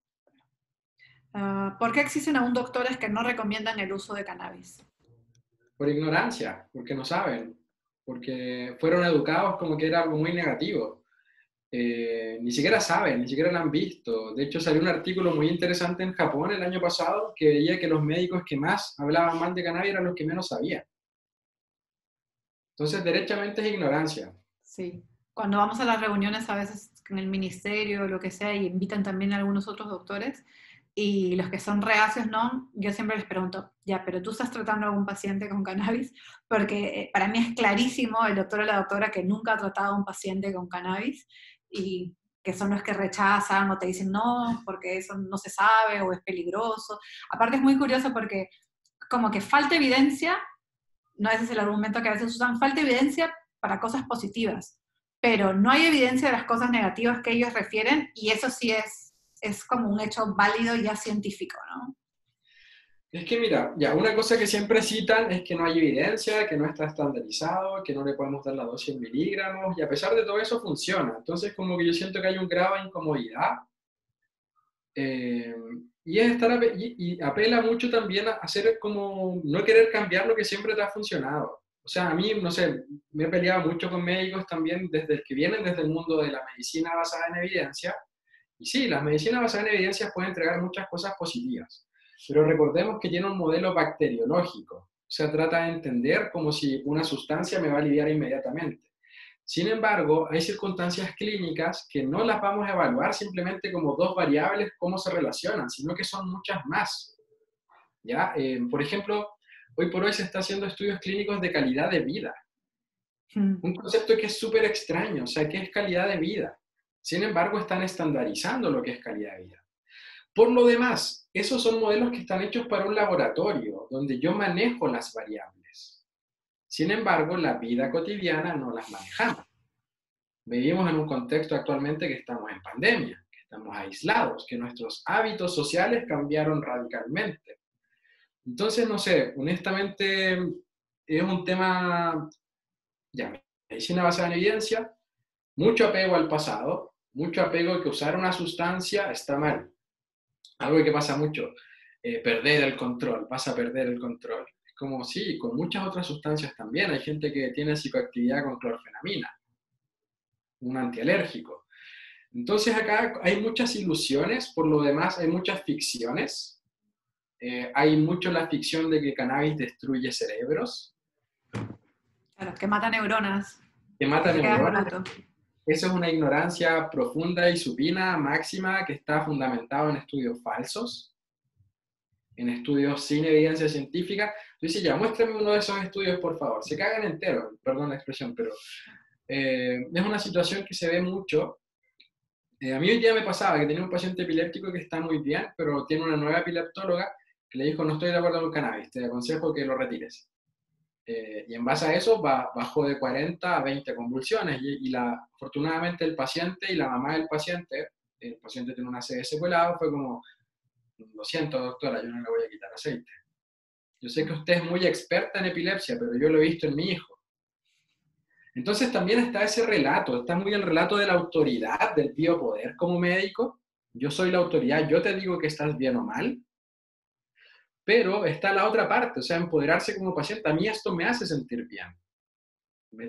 ¿Por qué existen aún doctores que no recomiendan el uso de cannabis? Por ignorancia, porque no saben, porque fueron educados como que era algo muy negativo. Ni siquiera saben, ni siquiera lo han visto. De hecho, salió un artículo muy interesante en Japón el año pasado que veía que los médicos que más hablaban mal de cannabis eran los que menos sabían. Entonces, derechamente es ignorancia. Sí. Cuando vamos a las reuniones a veces en el ministerio o lo que sea y invitan también a algunos otros doctores y los que son reacios no, yo siempre les pregunto, ya, pero tú estás tratando a algún paciente con cannabis, porque para mí es clarísimo el doctor o la doctora que nunca ha tratado a un paciente con cannabis y que son los que rechazan o te dicen no, porque eso no se sabe o es peligroso. Aparte es muy curioso porque como que falta evidencia, no ese es el argumento que a veces usan, falta evidencia para cosas positivas, pero no hay evidencia de las cosas negativas que ellos refieren y eso sí es como un hecho válido ya científico, ¿no? Es que mira, ya una cosa que siempre citan es que no hay evidencia, que no está estandarizado, que no le podemos dar la dosis en miligramos, y a pesar de todo eso funciona. Entonces, como que yo siento que hay un grado de incomodidad. eh, y apela mucho también a hacer como no querer cambiar lo que siempre te ha funcionado. O sea, a mí, no sé, me he peleado mucho con médicos también desde el que vienen desde el mundo de la medicina basada en evidencia. Y sí, las medicinas basadas en evidencias pueden entregar muchas cosas positivas, pero recordemos que tiene un modelo bacteriológico. O sea, trata de entender como si una sustancia me va a aliviar inmediatamente. Sin embargo, hay circunstancias clínicas que no las vamos a evaluar simplemente como dos variables, cómo se relacionan, sino que son muchas más. ¿Ya? Por ejemplo, hoy por hoy se está haciendo estudios clínicos de calidad de vida. Mm. Un concepto que es súper extraño, o sea, ¿qué es calidad de vida? Sin embargo, están estandarizando lo que es calidad de vida. Por lo demás, esos son modelos que están hechos para un laboratorio, donde yo manejo las variables. Sin embargo, la vida cotidiana no las manejamos. Vivimos en un contexto actualmente que estamos en pandemia, que estamos aislados, que nuestros hábitos sociales cambiaron radicalmente. Entonces, no sé, honestamente es un tema, ya, medicina basada en evidencia, mucho apego al pasado, mucho apego a que usar una sustancia está mal. Algo que pasa mucho, perder el control, vas a perder el control. Es como, sí, con muchas otras sustancias también. Hay gente que tiene psicoactividad con clorfenamina, un antialérgico. Entonces acá hay muchas ilusiones, por lo demás hay muchas ficciones. Hay mucho la ficción de que cannabis destruye cerebros, Claro, que mata neuronas que y mata te quedas neuronas. bruto. Eso es una ignorancia profunda y supina, máxima, que está fundamentado en estudios falsos, en estudios sin evidencia científica. Tú dices, ya, muéstrame uno de esos estudios, por favor. Se cagan entero, perdón la expresión, pero es una situación que se ve mucho. A mí hoy día me pasaba que tenía un paciente epiléptico que está muy bien, pero tiene una nueva epileptóloga que le dijo, no estoy de acuerdo con cannabis, te aconsejo que lo retires. Y en base a eso bajó de 40 a 20 convulsiones afortunadamente el paciente y la mamá del paciente, el paciente tiene una CS secuelado, fue como, lo siento doctora, yo no le voy a quitar aceite. Yo sé que usted es muy experta en epilepsia, pero yo lo he visto en mi hijo. Entonces también está ese relato, está muy el relato de la autoridad, del biopoder como médico. Yo soy la autoridad, yo te digo que estás bien o mal, pero está la otra parte, o sea, empoderarse como paciente. A mí esto me hace sentir bien.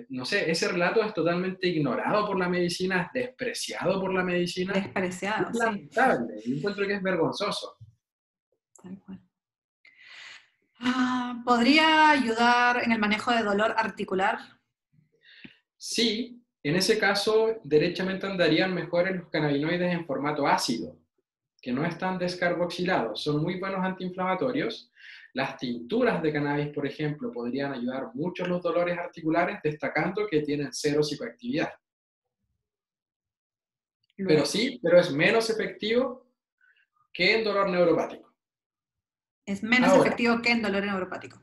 No sé, ese relato es totalmente ignorado por la medicina, es despreciado por la medicina. Y Despreciado, es sí. lamentable, yo encuentro que es vergonzoso. Tal cual. ¿Podría ayudar en el manejo de dolor articular? Sí, en ese caso, derechamente andarían mejor los cannabinoides en formato ácido, que no están descarboxilados, son muy buenos antiinflamatorios. Las tinturas de cannabis, por ejemplo, podrían ayudar mucho a los dolores articulares, destacando que tienen cero psicoactividad. Pero Luego, sí, pero es menos efectivo que en dolor neuropático. es menos Ahora, efectivo que en dolor neuropático.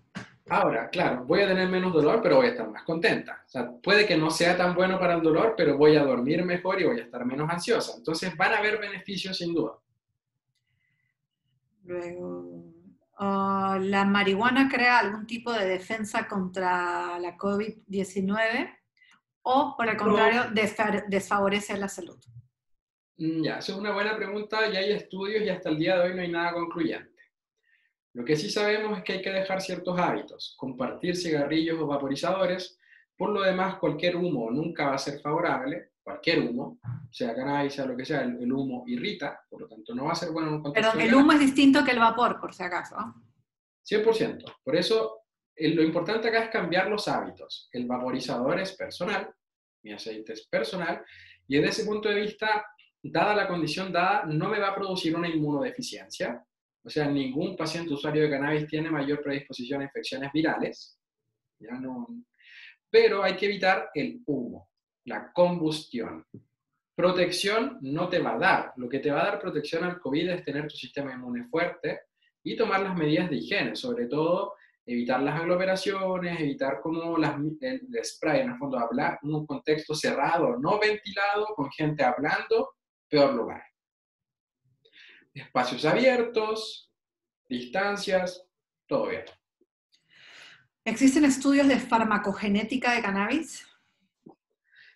ahora, claro, voy a tener menos dolor, pero voy a estar más contenta. O sea, puede que no sea tan bueno para el dolor, pero voy a dormir mejor y voy a estar menos ansiosa. Entonces van a haber beneficios sin duda. Luego, ¿la marihuana crea algún tipo de defensa contra la COVID-19 o, por el No, contrario, desfavorece la salud? ya, esa es una buena pregunta y hay estudios y hasta el día de hoy no hay nada concluyente. Lo que sí sabemos es que hay que dejar ciertos hábitos, compartir cigarrillos o vaporizadores. Por lo demás, cualquier humo nunca va a ser favorable, cualquier humo, sea cannabis, sea lo que sea, el humo irrita, por lo tanto no va a ser bueno en un contexto Perdón, de el humo es cannabis. distinto que el vapor, por si acaso. 100%. Por eso, lo importante acá es cambiar los hábitos. El vaporizador es personal, mi aceite es personal, y desde ese punto de vista, dada la condición dada, no me va a producir una inmunodeficiencia. O sea, ningún paciente usuario de cannabis tiene mayor predisposición a infecciones virales. Ya no, pero hay que evitar el humo, la combustión. Protección no te va a dar. Lo que te va a dar protección al COVID es tener tu sistema inmune fuerte y tomar las medidas de higiene, sobre todo evitar las aglomeraciones, evitar como el spray, en el fondo, hablar en un contexto cerrado, no ventilado, con gente hablando, peor lugar. Espacios abiertos, distancias, todo bien. ¿Existen estudios de farmacogenética de cannabis?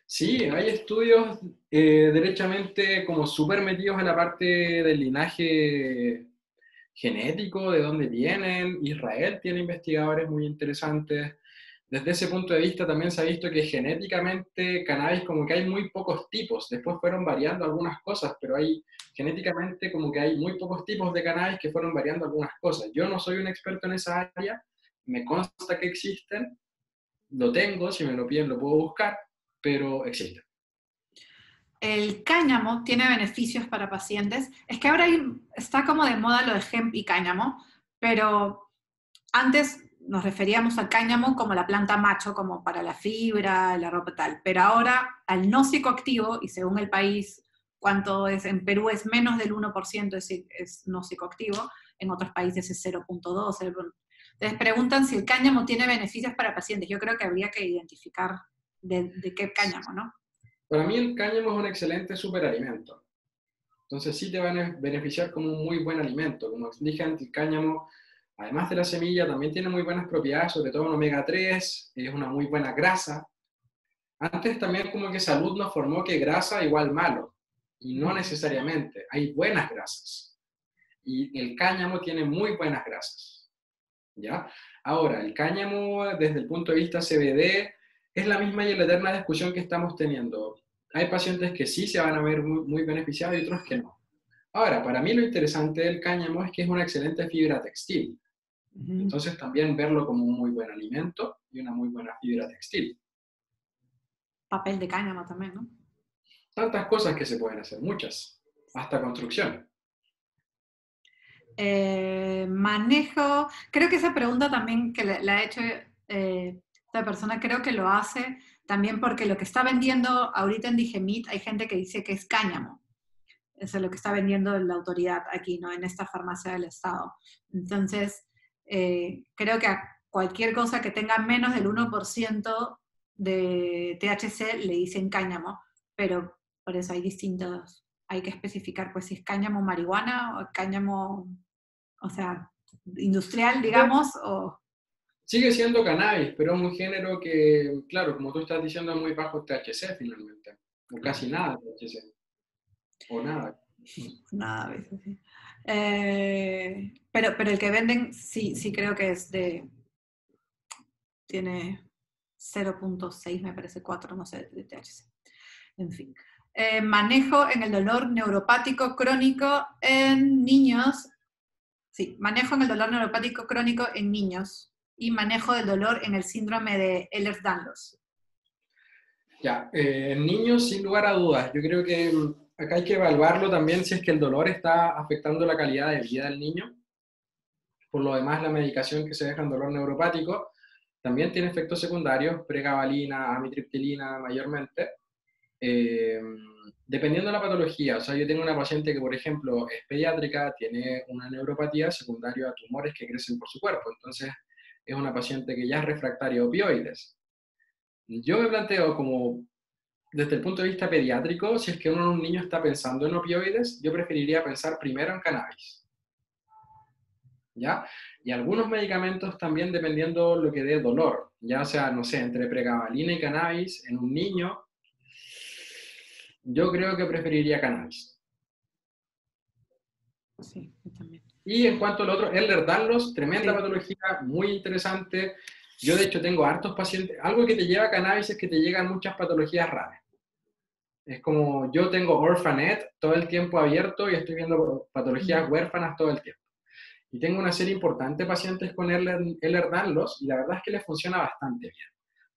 Sí, hay estudios derechamente como súper metidos en la parte del linaje genético, de dónde vienen. Israel tiene investigadores muy interesantes. Desde ese punto de vista también se ha visto que genéticamente cannabis como que hay muy pocos tipos. Después fueron variando algunas cosas, pero hay genéticamente como que hay muy pocos tipos de cannabis que fueron variando algunas cosas. Yo no soy un experto en esa área, me consta que existen, lo tengo, si me lo piden lo puedo buscar, pero existen. El cáñamo tiene beneficios para pacientes. Es que ahora está como de moda lo de hemp y cáñamo, pero antes nos referíamos al cáñamo como la planta macho, como para la fibra, la ropa tal. Pero ahora al no psicoactivo, y según el país, cuánto es, en Perú es menos del 1% es no psicoactivo, en otros países es 0.2. Entonces preguntan si el cáñamo tiene beneficios para pacientes. Yo creo que habría que identificar de qué cáñamo, ¿no? Para mí el cáñamo es un excelente superalimento. Entonces sí te van a beneficiar como un muy buen alimento. Como dije antes, el cáñamo, además de la semilla, también tiene muy buenas propiedades, sobre todo en omega 3, es una muy buena grasa. Antes también como que salud nos formó que grasa igual malo, y no necesariamente, hay buenas grasas. Y el cáñamo tiene muy buenas grasas. ¿Ya? Ahora, el cáñamo desde el punto de vista CBD es la misma y la eterna discusión que estamos teniendo. Hay pacientes que sí se van a ver muy, muy beneficiados y otros que no. Ahora, para mí lo interesante del cáñamo es que es una excelente fibra textil. Ujú. Entonces también verlo como un muy buen alimento y una muy buena fibra textil. Papel de cáñamo también, ¿no? Tantas cosas que se pueden hacer, muchas, hasta construcción. Manejo, creo que esa pregunta también que la ha hecho esta persona, creo que lo hace también porque lo que está vendiendo ahorita en Digemit, hay gente que dice que es cáñamo. Eso es lo que está vendiendo la autoridad aquí, ¿no? En esta farmacia del Estado. Entonces, creo que a cualquier cosa que tenga menos del 1% de THC le dicen cáñamo, pero por eso hay distintos, hay que especificar pues si es cáñamo marihuana o cáñamo, o sea, industrial, digamos, o... Sigue siendo cannabis, pero es un género que, claro, como tú estás diciendo, es muy bajo THC finalmente, o casi nada THC, o nada. Nada, a veces sí. Pero el que venden sí, sí creo que es tiene 0.6, me parece 4, no sé, de THC. En fin. Manejo en el dolor neuropático crónico en niños. Sí, manejo en el dolor neuropático crónico en niños y manejo del dolor en el síndrome de Ehlers-Danlos. Ya, en niños, sin lugar a dudas, yo creo que acá hay que evaluarlo también si es que el dolor está afectando la calidad de vida del niño. Por lo demás, la medicación que se deja en dolor neuropático también tiene efectos secundarios, pregabalina, amitriptilina mayormente. eh, dependiendo de la patología, o sea, yo tengo una paciente que, por ejemplo, es pediátrica, tiene una neuropatía secundaria a tumores que crecen por su cuerpo, entonces es una paciente que ya es refractaria a opioides. Yo me planteo como, desde el punto de vista pediátrico, si es que un niño está pensando en opioides, yo preferiría pensar primero en cannabis, ¿ya? Y algunos medicamentos también dependiendo lo que dé dolor, ya sea, no sé, entre pregabalina y cannabis en un niño, yo creo que preferiría cannabis. Sí, yo también. Y en cuanto al otro, Ehlers-Danlos, tremenda Sí. patología, muy interesante. Yo de hecho tengo hartos pacientes, algo que te lleva a cannabis es que te llegan muchas patologías raras. Es como yo tengo Orphanet todo el tiempo abierto y estoy viendo patologías huérfanas todo el tiempo. Y tengo una serie importante de pacientes con Ehlers-Danlos y la verdad es que les funciona bastante bien.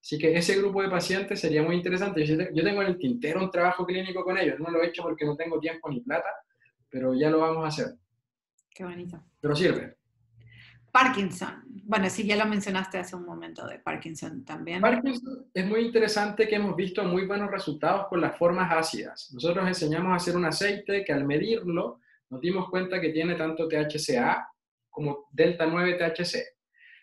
Así que ese grupo de pacientes sería muy interesante. Yo tengo en el tintero un trabajo clínico con ellos. No lo he hecho porque no tengo tiempo ni plata, pero ya lo vamos a hacer. Qué bonito. Pero sirve. Parkinson. Bueno, sí, ya lo mencionaste hace un momento de Parkinson también. Parkinson es muy interesante que hemos visto muy buenos resultados con las formas ácidas. Nosotros enseñamos a hacer un aceite que al medirlo nos dimos cuenta que tiene tanto THCA como delta 9 THC.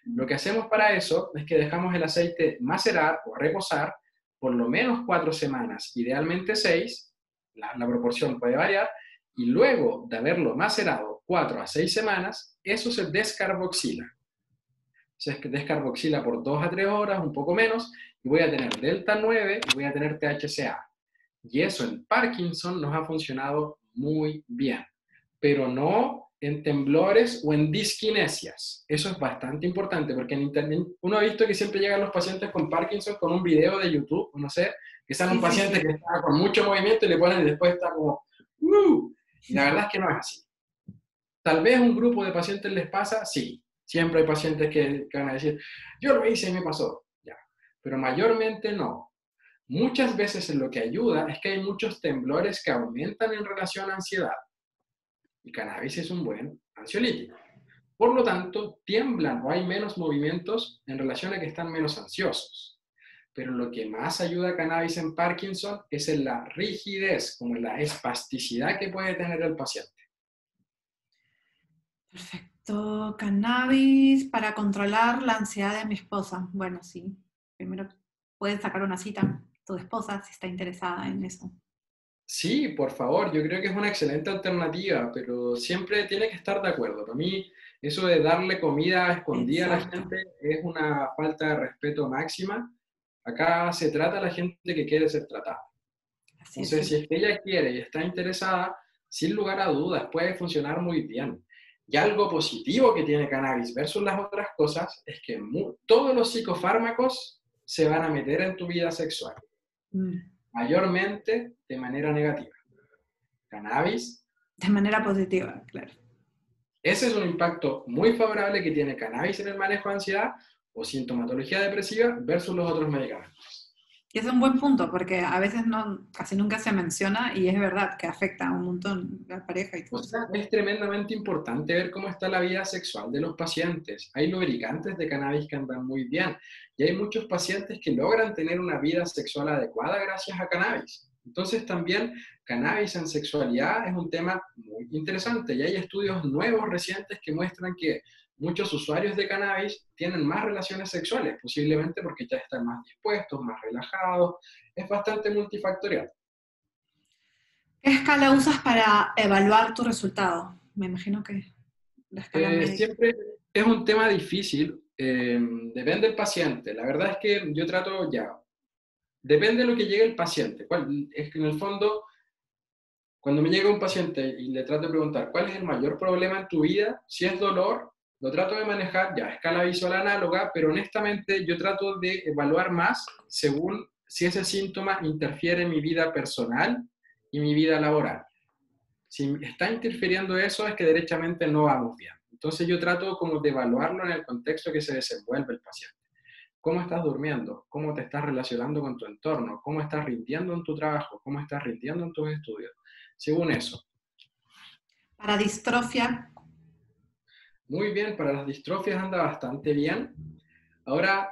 Lo que hacemos para eso es que dejamos el aceite macerar o reposar por lo menos 4 semanas, idealmente 6, la proporción puede variar, y luego de haberlo macerado 4 a 6 semanas, eso se descarboxila. Se descarboxila por 2 a 3 horas, un poco menos, y voy a tener delta 9 y voy a tener THCA. Y eso en Parkinson nos ha funcionado muy bien, pero no en temblores o en disquinesias. Eso es bastante importante, porque en internet uno ha visto que siempre llegan los pacientes con Parkinson con un video de YouTube, no sé, que sale Sí, un sí, paciente sí. que está con mucho movimiento y le ponen y después está como, ¡uh! Y la verdad es que no es así. Tal vez un grupo de pacientes les pasa, sí. Siempre hay pacientes que van a decir, yo lo hice y me pasó. Ya. Pero mayormente no. Muchas veces en lo que ayuda es que hay muchos temblores que aumentan en relación a ansiedad. Y cannabis es un buen ansiolítico. Por lo tanto, tiemblan o hay menos movimientos en relación a que están menos ansiosos. Pero lo que más ayuda a cannabis en Parkinson es en la rigidez, como en la espasticidad que puede tener el paciente. Perfecto. Cannabis para controlar la ansiedad de mi esposa. Bueno, sí. Primero puedes sacar una cita, tu esposa, si está interesada en eso. Sí, por favor, yo creo que es una excelente alternativa, pero siempre tiene que estar de acuerdo. Para mí, eso de darle comida escondida a la Exacto. gente es una falta de respeto máxima. Acá se trata a la gente que quiere ser tratada. Así es, Entonces, si sí. es que ella quiere y está interesada, sin lugar a dudas, puede funcionar muy bien. Y algo positivo que tiene cannabis versus las otras cosas es que todos los psicofármacos se van a meter en tu vida sexual, Mm. mayormente de manera negativa. Cannabis, De manera positiva, claro. ese es un impacto muy favorable que tiene cannabis en el manejo de ansiedad o sintomatología depresiva versus los otros medicamentos. Y es un buen punto, porque a veces no, casi nunca se menciona y es verdad que afecta a un montón a la pareja y O todo eso. sea, es tremendamente importante ver cómo está la vida sexual de los pacientes. Hay lubricantes de cannabis que andan muy bien y hay muchos pacientes que logran tener una vida sexual adecuada gracias a cannabis. Entonces también cannabis en sexualidad es un tema muy interesante y hay estudios nuevos recientes que muestran que muchos usuarios de cannabis tienen más relaciones sexuales, posiblemente porque ya están más dispuestos, más relajados. Es bastante multifactorial. ¿Qué escala usas para evaluar tu resultado? Me imagino que la escala médica. Siempre es un tema difícil, depende del paciente. La verdad es que yo trato ya, depende de lo que llegue el paciente. Es que en el fondo, cuando me llega un paciente y le trato de preguntar cuál es el mayor problema en tu vida, si es dolor, lo trato de manejar ya a escala visual análoga, pero honestamente yo trato de evaluar más según si ese síntoma interfiere en mi vida personal y mi vida laboral. Si está interfiriendo eso es que derechamente no vamos bien. Entonces yo trato como de evaluarlo en el contexto que se desenvuelve el paciente. ¿Cómo estás durmiendo? ¿Cómo te estás relacionando con tu entorno? ¿Cómo estás rindiendo en tu trabajo? ¿Cómo estás rindiendo en tus estudios? Según eso. Para distrofia, Muy bien, para las distrofias anda bastante bien. Ahora,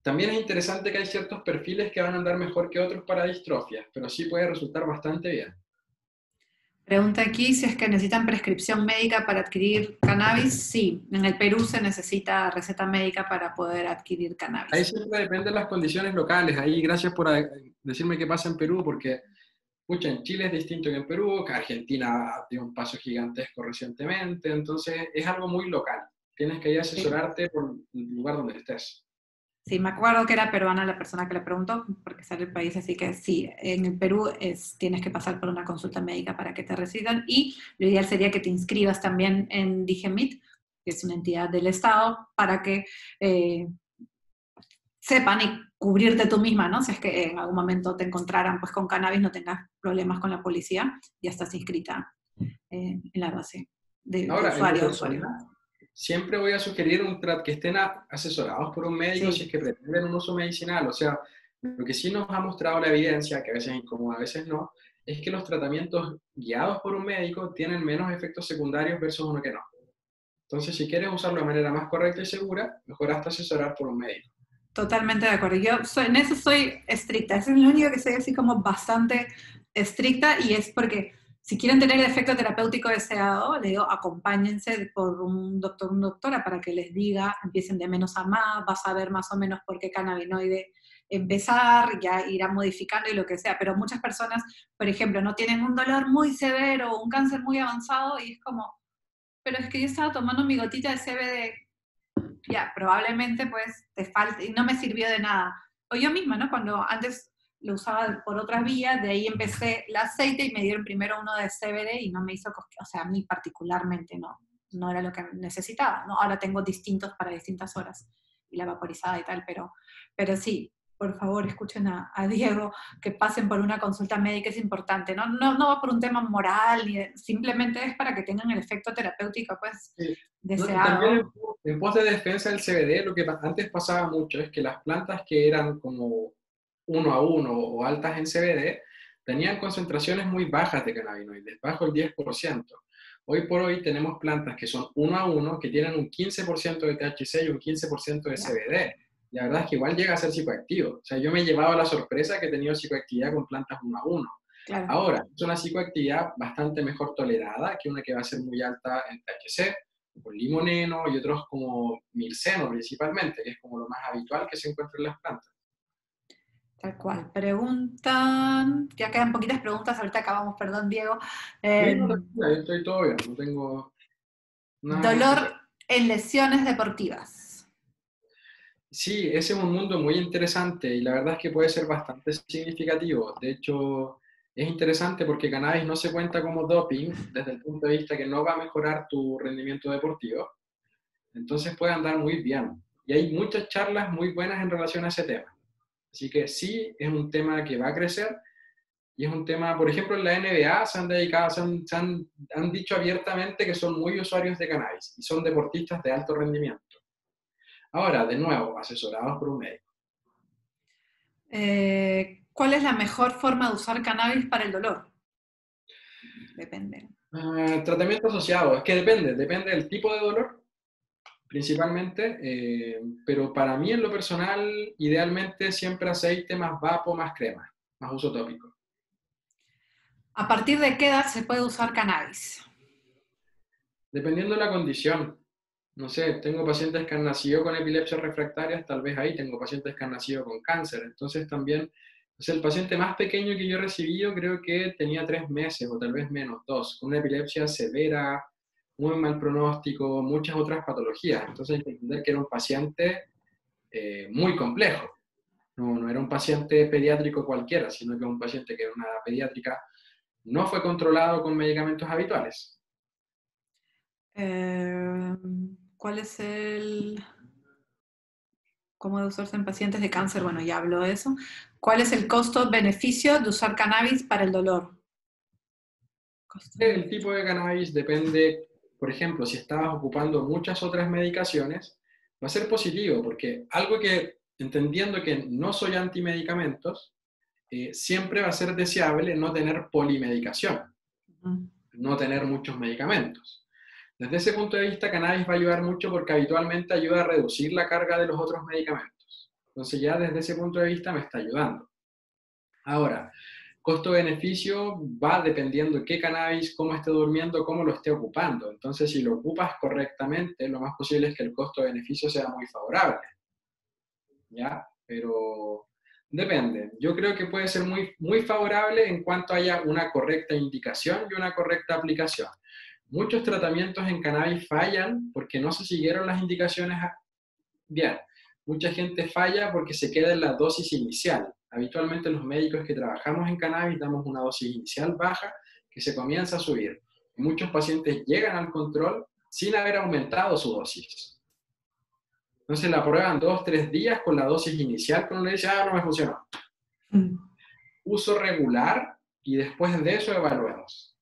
también es interesante que hay ciertos perfiles que van a andar mejor que otros para distrofias, pero sí puede resultar bastante bien. Pregunta aquí si es que necesitan prescripción médica para adquirir cannabis. Sí, en el Perú se necesita receta médica para poder adquirir Ahí cannabis. siempre depende de las condiciones locales. Ahí gracias por decirme qué pasa en Perú, porque pucha, en Chile es distinto que en Perú, que Argentina dio un paso gigantesco recientemente, entonces es algo muy local. Tienes que ir a Sí. asesorarte por el lugar donde estés. Sí, me acuerdo que era peruana la persona que le preguntó, porque sale del país, así que sí, en el Perú tienes que pasar por una consulta médica para que te reciban y lo ideal sería que te inscribas también en Digemit, que es una entidad del Estado, para que eh, sepan y cubrirte tú misma, ¿no? Si es que en algún momento te encontraran pues con cannabis, no tengas problemas con la policía, ya estás inscrita en la base de Ahora, en lo usuario a usuario. personal, siempre voy a sugerir que estén asesorados por un médico si es Sí, que pretenden un uso medicinal. O sea, lo que sí nos ha mostrado la evidencia, que a veces es incómoda, a veces no, es que los tratamientos guiados por un médico tienen menos efectos secundarios versus uno que no. Entonces, si quieres usarlo de manera más correcta y segura, mejor hasta asesorar por un médico. totalmente de acuerdo. Yo en eso soy estricta. Eso es lo único que soy así como bastante estricta y es porque si quieren tener el efecto terapéutico deseado, le digo, acompáñense por un doctor, una doctora para que les diga, empiecen de menos a más, vas a ver más o menos por qué cannabinoide empezar, ya irán modificando y lo que sea. Pero muchas personas, por ejemplo, no tienen un dolor muy severo o un cáncer muy avanzado y es como, pero es que yo estaba tomando mi gotita de CBD, ya, probablemente pues te falte y no me sirvió de nada. O yo misma, ¿no? Cuando antes lo usaba por otras vías, de ahí empecé el aceite y me dieron primero uno de CBD y no me hizo, o sea, a mí particularmente no era lo que necesitaba, ¿no? Ahora tengo distintos para distintas horas y la vaporizada y tal, pero sí, por favor escuchen a Diego, que pasen por una consulta médica es importante, no va por un tema moral, simplemente es para que tengan el efecto terapéutico pues Sí. No, y también deseado. en pos de defensa del CBD, lo que antes pasaba mucho es que las plantas que eran como uno a uno o altas en CBD tenían concentraciones muy bajas de cannabinoides, bajo el 10%. Hoy por hoy tenemos plantas que son uno a uno, que tienen un 15% de THC y un 15% de Ya, CBD. La verdad es que igual llega a ser psicoactivo. O sea, yo me he llevado la sorpresa que he tenido psicoactividad con plantas uno a uno. claro. Ahora, es una psicoactividad bastante mejor tolerada que una que va a ser muy alta en THC, con limoneno y otros como mirceno principalmente, que es como lo más habitual que se encuentra en las plantas. Tal cual. Preguntan, ya quedan poquitas preguntas, ahorita acabamos, perdón, Diego. Sí, Eh, no, tranquila, yo estoy todo bien, no tengo nada en dolor especial. en lesiones deportivas. Sí, ese es un mundo muy interesante y la verdad es que puede ser bastante significativo. De hecho, es interesante porque cannabis no se cuenta como doping desde el punto de vista que no va a mejorar tu rendimiento deportivo, entonces puede andar muy bien. Y hay muchas charlas muy buenas en relación a ese tema. Así que sí, es un tema que va a crecer y es un tema, por ejemplo, en la NBA se han dedicado, han dicho abiertamente que son muy usuarios de cannabis y son deportistas de alto rendimiento. Ahora, de nuevo, asesorados por un médico. ¿Cuál es la mejor forma de usar cannabis para el dolor? Depende. Tratamiento asociado, es que depende del tipo de dolor, principalmente, pero para mí en lo personal, idealmente siempre aceite más vapo más crema, más uso tópico. ¿A partir de qué edad se puede usar cannabis? Dependiendo de la condición, no sé, tengo pacientes que han nacido con epilepsias refractarias, tal vez ahí tengo pacientes que han nacido con cáncer, entonces también, o sea, el paciente más pequeño que yo he recibido creo que tenía 3 meses o tal vez menos, 2, con una epilepsia severa, muy mal pronóstico, muchas otras patologías, entonces hay que entender que era un paciente muy complejo, no era un paciente pediátrico cualquiera, sino que un paciente que era una edad pediátrica, no fue controlado con medicamentos habituales. Eh, ¿Cuál es el... ¿Cómo de usarse en pacientes de cáncer? Bueno, ya hablo de eso. ¿Cuál es el costo-beneficio de usar cannabis para el dolor? El tipo de cannabis depende, por ejemplo, si estabas ocupando muchas otras medicaciones, va a ser positivo, porque algo que, entendiendo que no soy antimedicamentos, siempre va a ser deseable no tener polimedicación, Ujú. no tener muchos medicamentos. Desde ese punto de vista, cannabis va a ayudar mucho porque habitualmente ayuda a reducir la carga de los otros medicamentos. Entonces ya desde ese punto de vista me está ayudando. Ahora, costo-beneficio va dependiendo qué cannabis, cómo esté durmiendo, cómo lo esté ocupando. Entonces, si lo ocupas correctamente, lo más posible es que el costo-beneficio sea muy favorable, ¿ya? Pero depende. Yo creo que puede ser muy, muy favorable en cuanto haya una correcta indicación y una correcta aplicación. Muchos tratamientos en cannabis fallan porque no se siguieron las indicaciones bien. Mucha gente falla porque se queda en la dosis inicial. Habitualmente los médicos que trabajamos en cannabis damos una dosis inicial baja que se comienza a subir. Muchos pacientes llegan al control sin haber aumentado su dosis. Entonces la prueban 2-3 días con la dosis inicial, cuando le dicen, no me funcionó. Uso regular y después de eso evaluemos.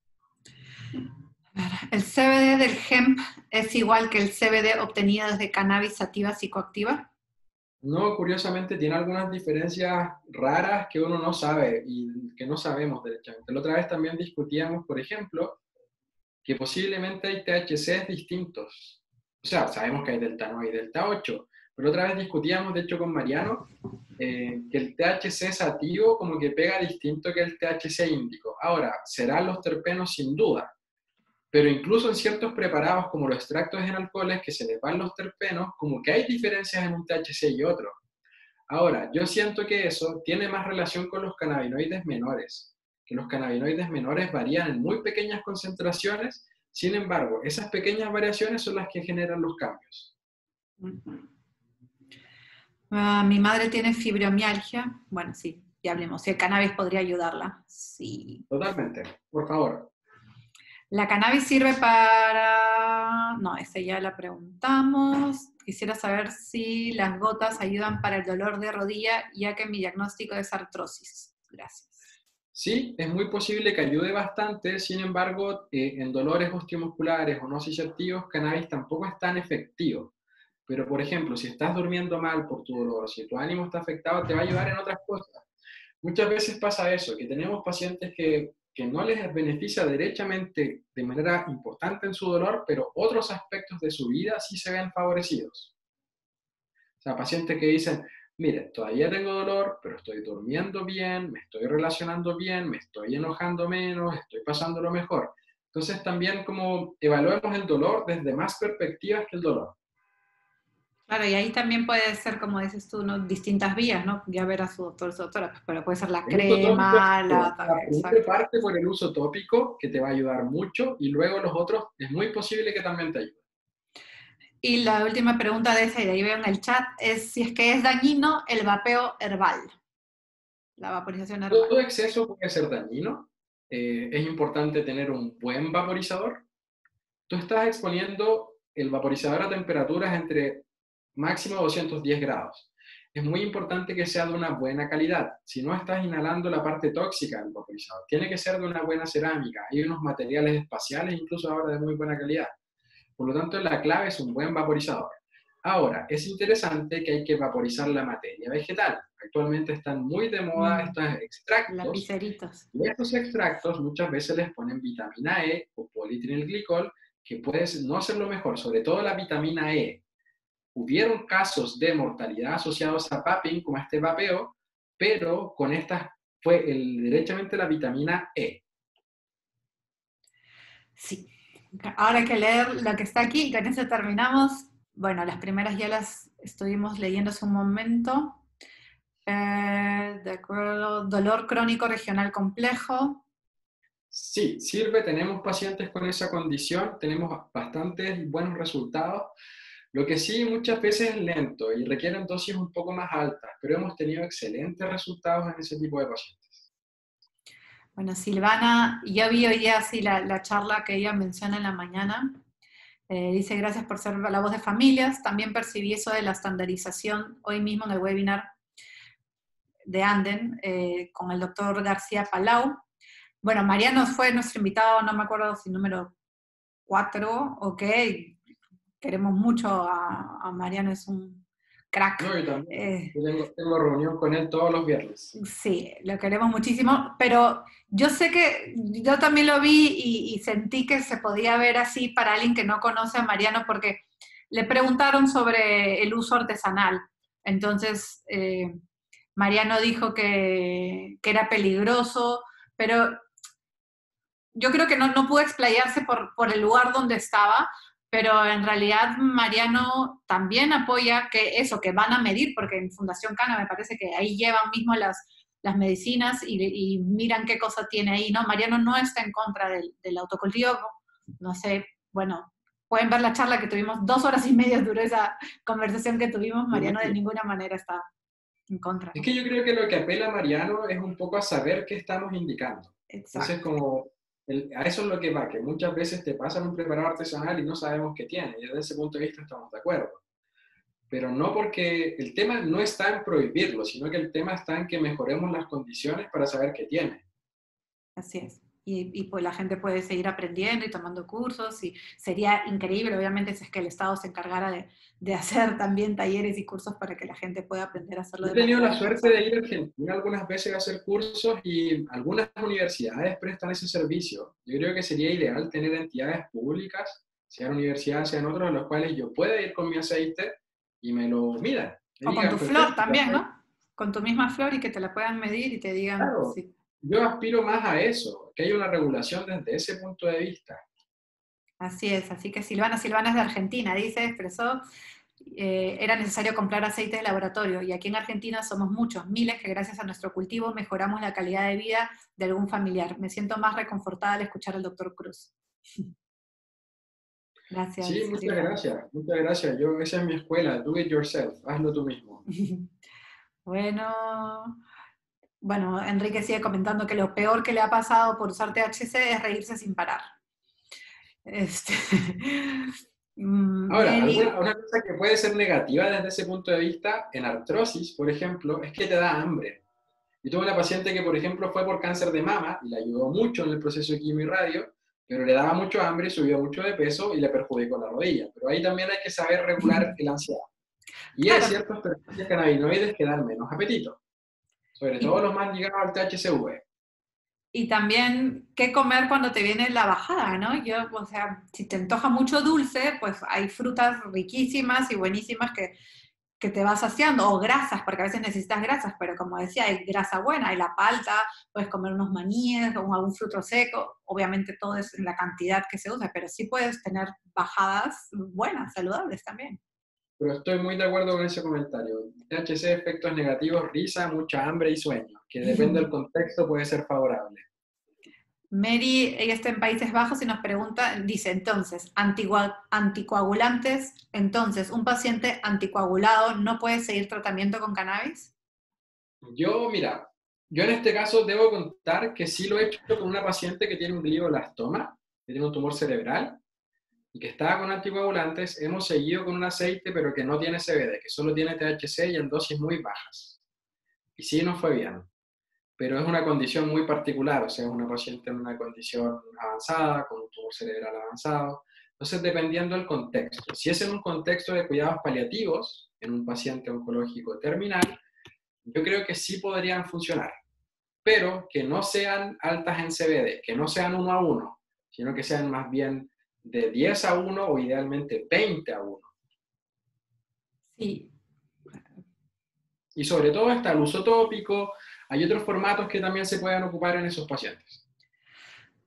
¿El CBD del hemp es igual que el CBD obtenido desde cannabis sativa psicoactiva? No, curiosamente tiene algunas diferencias raras que uno no sabe y que no sabemos derechamente. La otra vez también discutíamos, por ejemplo, que posiblemente hay THCs distintos. O sea, sabemos que hay delta 9 y delta 8, pero otra vez discutíamos, de hecho, con Mariano, que el THC sativo como que pega distinto que el THC índico. Ahora, serán los terpenos sin duda, pero incluso en ciertos preparados como los extractos en alcoholes que se les van los terpenos, como que hay diferencias en un THC y otro. Ahora, yo siento que eso tiene más relación con los cannabinoides menores, que los cannabinoides menores varían en muy pequeñas concentraciones, sin embargo, esas pequeñas variaciones son las que generan los cambios. Mi madre tiene fibromialgia. Bueno, sí, ya hablemos. Si el cannabis podría ayudarla. Sí. Totalmente, por favor. ¿La cannabis sirve para...? No, esa ya la preguntamos. Quisiera saber si las gotas ayudan para el dolor de rodilla, ya que mi diagnóstico es artrosis. Gracias. Sí, es muy posible que ayude bastante, sin embargo, en dolores osteomusculares o nociceptivos, cannabis tampoco es tan efectivo. Pero, por ejemplo, si estás durmiendo mal por tu dolor, si tu ánimo está afectado, te va a ayudar en otras cosas. Muchas veces pasa eso, que tenemos pacientes que no les beneficia derechamente de manera importante en su dolor, pero otros aspectos de su vida sí se ven favorecidos. O sea, pacientes que dicen, mire, todavía tengo dolor, pero estoy durmiendo bien, me estoy relacionando bien, me estoy enojando menos, estoy pasándolo mejor. Entonces también como evaluemos el dolor desde más perspectivas que el dolor. Claro, y ahí también puede ser, como dices tú, ¿no? Distintas vías, ¿no? Ya ver a su doctor, su doctora, pero puede ser la El uso tópico crema, la... primero parte por el uso tópico, que te va a ayudar mucho, y luego los otros es muy posible que también te ayuden. Y la última pregunta de esa, y de ahí veo en el chat, es si es que es dañino el vapeo herbal, la vaporización herbal. Todo exceso puede ser dañino. Es importante tener un buen vaporizador. Tú estás exponiendo el vaporizador a temperaturas entre máximo 210 grados. Es muy importante que sea de una buena calidad. Si no estás inhalando la parte tóxica del vaporizador, tiene que ser de una buena cerámica. Hay unos materiales espaciales, incluso ahora de muy buena calidad. Por lo tanto, la clave es un buen vaporizador. Ahora, es interesante que hay que vaporizar la materia vegetal. Actualmente están muy de moda estos extractos. Lapiceritos. Y estos extractos muchas veces les ponen vitamina E o polietilenglicol, que puede no ser lo mejor, sobre todo la vitamina E. Hubieron casos de mortalidad asociados a vaping, como este vapeo, pero con estas fue derechamente la vitamina E. Sí. Ahora hay que leer lo que está aquí y con eso terminamos. Bueno, las primeras ya las estuvimos leyendo hace un momento. De acuerdo, dolor crónico regional complejo. Sí, sirve, tenemos pacientes con esa condición, tenemos bastantes buenos resultados. Lo que sí muchas veces es lento y requieren dosis un poco más altas, pero hemos tenido excelentes resultados en ese tipo de pacientes. Bueno, Silvana, yo vi hoy día así la charla que ella menciona en la mañana. Dice, gracias por ser la voz de familias. También percibí eso de la estandarización hoy mismo en el webinar de Anden con el doctor García Palau. Bueno, Mariano fue nuestro invitado, no me acuerdo si número 4 o qué. Queremos mucho a Mariano, es un crack. No, yo también. Tengo reunión con él todos los viernes. Sí, lo queremos muchísimo, pero yo sé que yo también lo vi y sentí que se podía ver así para alguien que no conoce a Mariano, porque le preguntaron sobre el uso artesanal. Entonces, Mariano dijo que era peligroso, pero yo creo que no pudo explayarse por el lugar donde estaba, pero en realidad Mariano también apoya que eso, que van a medir, porque en Fundación Cana me parece que ahí llevan mismo las medicinas y miran qué cosa tiene ahí, ¿no? Mariano no está en contra del autocultivo, no sé, bueno, pueden ver la charla que tuvimos, 2 horas y media duró esa conversación que tuvimos, Mariano de ninguna manera está en contra, Es ¿no? que yo creo que lo que apela a Mariano es un poco a saber qué estamos indicando. Entonces, Exacto. como a eso es lo que va, que muchas veces te pasan un preparado artesanal y no sabemos qué tiene, y desde ese punto de vista estamos de acuerdo. Pero no porque el tema no está en prohibirlo, sino que el tema está en que mejoremos las condiciones para saber qué tiene. Así es. Y pues la gente puede seguir aprendiendo y tomando cursos y sería increíble, obviamente, si es que el Estado se encargara de hacer también talleres y cursos para que la gente pueda aprender a hacerlo Yo he de tenido manera la suerte de responsable. ir a Argentina algunas veces a hacer cursos y algunas universidades prestan ese servicio. Yo creo que sería ideal tener entidades públicas, sean universidades, sean otros, en los cuales yo pueda ir con mi aceite y me lo midan. Me O con tu digan, flor perfecto, también, ¿no? Con tu misma flor y que te la puedan medir y te digan claro, si. yo aspiro más a eso, que haya una regulación desde ese punto de vista. Así es. Así que Silvana es de Argentina, dice, expresó, era necesario comprar aceite de laboratorio y aquí en Argentina somos muchos, miles, que gracias a nuestro cultivo mejoramos la calidad de vida de algún familiar. Me siento más reconfortada al escuchar al doctor Cruz. Sí, Gracias, muchas Silvana. gracias, muchas gracias. Esa es mi escuela, do it yourself, hazlo tú mismo. Bueno, bueno, Enrique sigue comentando que lo peor que le ha pasado por usar THC es reírse sin parar. Este, Ahora, Mary, una cosa que puede ser negativa desde ese punto de vista, en artrosis, por ejemplo, es que te da hambre. Yo tuve una paciente que, por ejemplo, fue por cáncer de mama y le ayudó mucho en el proceso de quimio y radio, pero le daba mucho hambre, subió mucho de peso y le perjudicó la rodilla. Pero ahí también hay que saber regular el ansiedad. Y hay claro, ciertos perfiles cannabinoides que dan menos apetito, sobre todo y, los más ligados al THCV. y también qué comer cuando te viene la bajada, ¿no? Yo, o sea, si te antoja mucho dulce, pues hay frutas riquísimas y buenísimas que te vas saciando, o grasas, porque a veces necesitas grasas, pero como decía, hay grasa buena, hay la palta, puedes comer unos maníes o algún fruto seco, obviamente todo es en la cantidad que se usa, pero sí puedes tener bajadas buenas, saludables también. Pero estoy muy de acuerdo con ese comentario. THC, efectos negativos, risa, mucha hambre y sueño, que depende del contexto puede ser favorable. Mary, ella está en Países Bajos y nos pregunta, dice, entonces, anticoagulantes, entonces, ¿un paciente anticoagulado no puede seguir tratamiento con cannabis? Mira, yo en este caso debo contar que sí lo he hecho con una paciente que tiene un glioblastoma, que tiene un tumor cerebral, y que estaba con anticoagulantes. Hemos seguido con un aceite, pero que no tiene CBD, que solo tiene THC y en dosis muy bajas. Y sí nos fue bien, pero es una condición muy particular, o sea, es una paciente en una condición avanzada, con un tumor cerebral avanzado. Entonces, dependiendo del contexto, si es en un contexto de cuidados paliativos, en un paciente oncológico terminal, yo creo que sí podrían funcionar, pero que no sean altas en CBD, que no sean 1 a 1, sino que sean más bien de 10 a 1 o idealmente 20 a 1. Sí. Y sobre todo está el uso tópico, hay otros formatos que también se pueden ocupar en esos pacientes.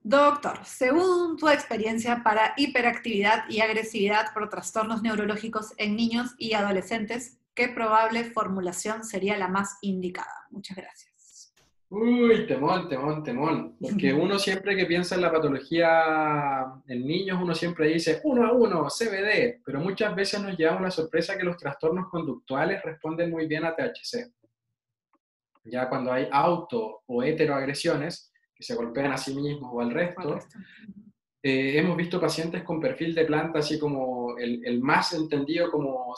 Doctor, según tu experiencia para hiperactividad y agresividad por trastornos neurológicos en niños y adolescentes, ¿qué probable formulación sería la más indicada? Muchas gracias. Uy, temón, temón, temón. Porque uno siempre que piensa en la patología en niños, uno siempre dice 1 a 1, CBD, pero muchas veces nos llevamos la sorpresa que los trastornos conductuales responden muy bien a THC. Ya cuando hay auto o heteroagresiones, que se golpean a sí mismos o al ¿Cuál resto, resto? hemos visto pacientes con perfil de planta así como el más entendido como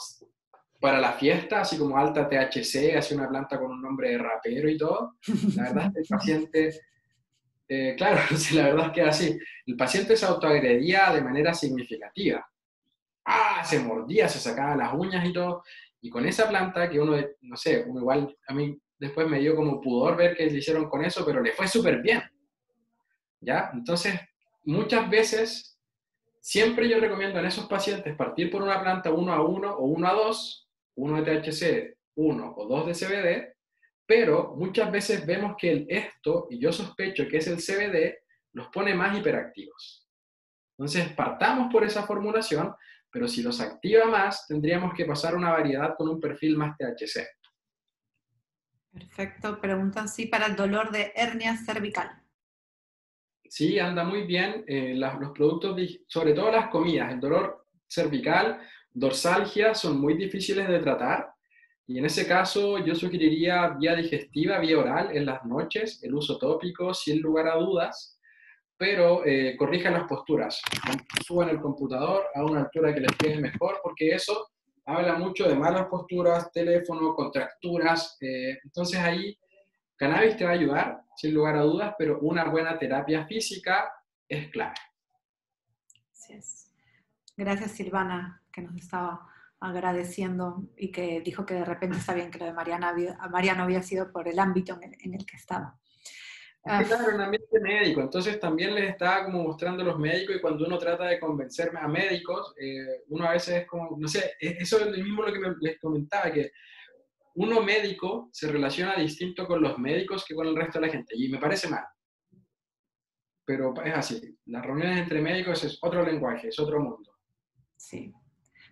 para la fiesta, así como alta THC, así una planta con un nombre de rapero y todo. La verdad es que el paciente, claro, sí, la verdad es que así, el paciente se autoagredía de manera significativa. Se mordía, se sacaba las uñas y todo. Y con esa planta que uno, no sé, uno igual, a mí después me dio como pudor ver que le hicieron con eso, pero le fue súper bien, ¿ya? Entonces, muchas veces, siempre yo recomiendo en esos pacientes partir por una planta 1 a 1 o 1 a 2, uno de THC uno o dos de CBD, pero muchas veces vemos que esto, y yo sospecho que es el CBD, los pone más hiperactivos. Entonces, partamos por esa formulación, pero si los activa más, tendríamos que pasar a una variedad con un perfil más THC. Perfecto. Preguntan si para el dolor de hernia cervical. Sí, anda muy bien. Los productos, sobre todo las comidas, el dolor cervical, dorsalgia, son muy difíciles de tratar. Y en ese caso yo sugeriría vía digestiva, vía oral en las noches, el uso tópico sin lugar a dudas, pero corrijan las posturas. Suban el computador a una altura que les quede mejor, porque eso habla mucho de malas posturas, teléfono, contracturas. Entonces ahí cannabis te va a ayudar, sin lugar a dudas, pero una buena terapia física es clave. Así es. Gracias, Silvana, que nos estaba agradeciendo y que dijo que de repente está bien que lo de Mariano había sido por el ámbito en el que estaba. Sí, claro, un ambiente médico, entonces también les estaba como mostrando a los médicos y cuando uno trata de convencerme a médicos, uno a veces es como, no sé, eso es lo mismo lo que les comentaba, que uno médico se relaciona distinto con los médicos que con el resto de la gente y me parece mal, pero es así, las reuniones entre médicos es otro lenguaje, es otro mundo. Sí.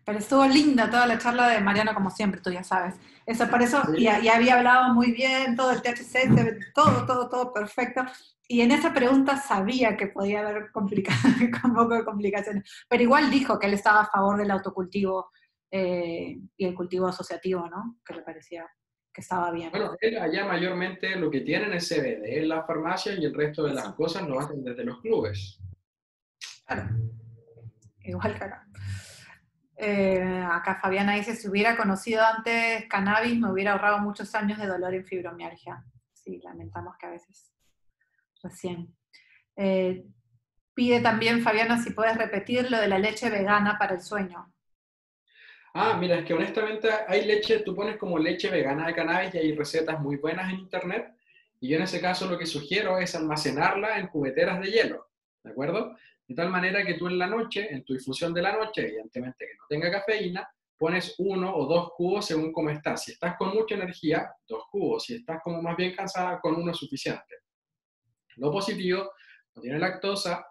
Pero estuvo linda toda la charla de Mariano, como siempre, tú ya sabes. Eso, por eso, Sí, y había hablado muy bien, todo el THC, todo perfecto. Y en esa pregunta sabía que podía haber con un poco de complicaciones. Pero igual dijo que él estaba a favor del autocultivo y el cultivo asociativo, ¿no? Que le parecía que estaba bien. bueno, allá mayormente lo que tienen es CBD en las farmacias y el resto de las Sí, cosas lo hacen desde los clubes. claro, igual que acá. Acá Fabiana dice, si hubiera conocido antes cannabis, me hubiera ahorrado muchos años de dolor en fibromialgia. Sí, lamentamos que a veces recién. Eh, Pide también, Fabiana, si puedes repetir lo de la leche vegana para el sueño. Ah, mira, es que honestamente hay leche, tú pones como leche vegana de cannabis y hay recetas muy buenas en internet. Y yo en ese caso lo que sugiero es almacenarla en cubeteras de hielo, ¿de acuerdo? De tal manera que tú en la noche, en tu infusión de la noche, evidentemente que no tenga cafeína, pones uno o dos cubos según cómo estás. Si estás con mucha energía, dos cubos. Si estás como más bien cansada, con uno es suficiente. Lo positivo, no tiene lactosa,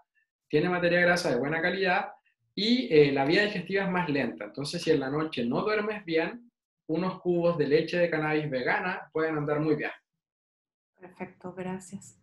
tiene materia grasa de buena calidad y la vía digestiva es más lenta. Entonces, si en la noche no duermes bien, unos cubos de leche de cannabis vegana pueden andar muy bien. Perfecto, gracias.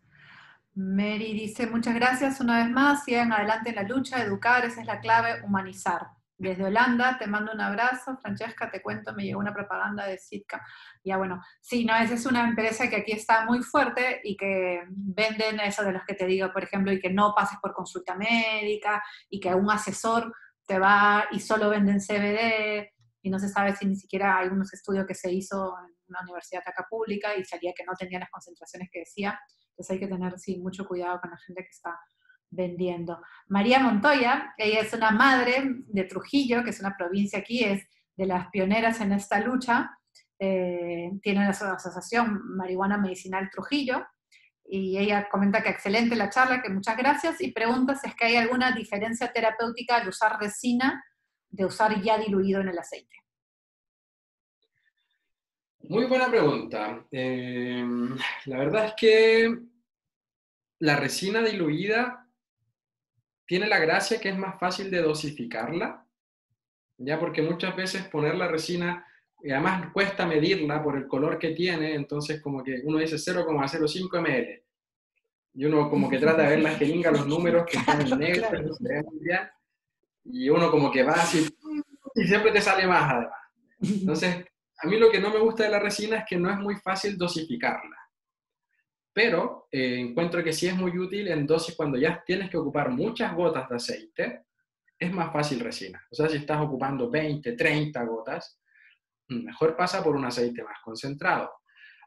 Mary dice, muchas gracias una vez más, sigan adelante en la lucha, educar, esa es la clave, humanizar. Desde Holanda te mando un abrazo, Francesca, te cuento, me llegó una propaganda de Sitka. Ya bueno, sí, no, esa es una empresa que aquí está muy fuerte y que venden eso de los que te digo, por ejemplo, y que no pases por consulta médica y que un asesor te va y solo venden CBD y no se sabe si ni siquiera hay unos estudios que se hizo en una universidad acá pública y salía que no tenía las concentraciones que decía. Entonces hay que tener, sí, mucho cuidado con la gente que está vendiendo. María Montoya, ella es una madre de Trujillo, que es una provincia aquí, es de las pioneras en esta lucha. Tiene la asociación Marihuana Medicinal Trujillo, y ella comenta que excelente la charla, que muchas gracias, y pregunta si es que hay alguna diferencia terapéutica al usar resina de usar ya diluido en el aceite. Muy buena pregunta. La verdad es que la resina diluida tiene la gracia que es más fácil de dosificarla, ya porque muchas veces poner la resina, además cuesta medirla por el color que tiene, entonces como que uno dice 0,05 ml, y uno como que trata de ver la jeringa, los números que están en negro, Claro. pero no se ve muy bien, y uno como que va así, y siempre te sale más además. Entonces, a mí lo que no me gusta de la resina es que no es muy fácil dosificarla, pero encuentro que sí es muy útil en dosis cuando ya tienes que ocupar muchas gotas de aceite, es más fácil resina. O sea, si estás ocupando 20, 30 gotas, mejor pasa por un aceite más concentrado.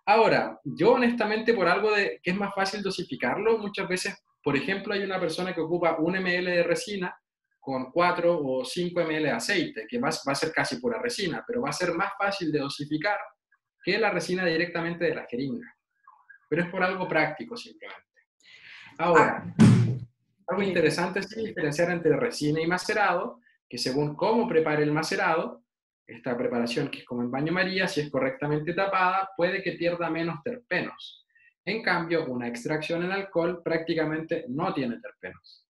Ahora, yo honestamente por algo de que es más fácil dosificarlo, muchas veces, por ejemplo, hay una persona que ocupa 1 ml de resina con 4 o 5 ml de aceite, que va a ser casi pura resina, pero va a ser más fácil de dosificar que la resina directamente de la jeringa. Pero es por algo práctico simplemente. Ah, Ahora, algo interesante es diferenciar entre resina y macerado, que según cómo prepare el macerado, esta preparación que es como en baño María, si es correctamente tapada, puede que pierda menos terpenos. En cambio, una extracción en alcohol prácticamente no tiene terpenos.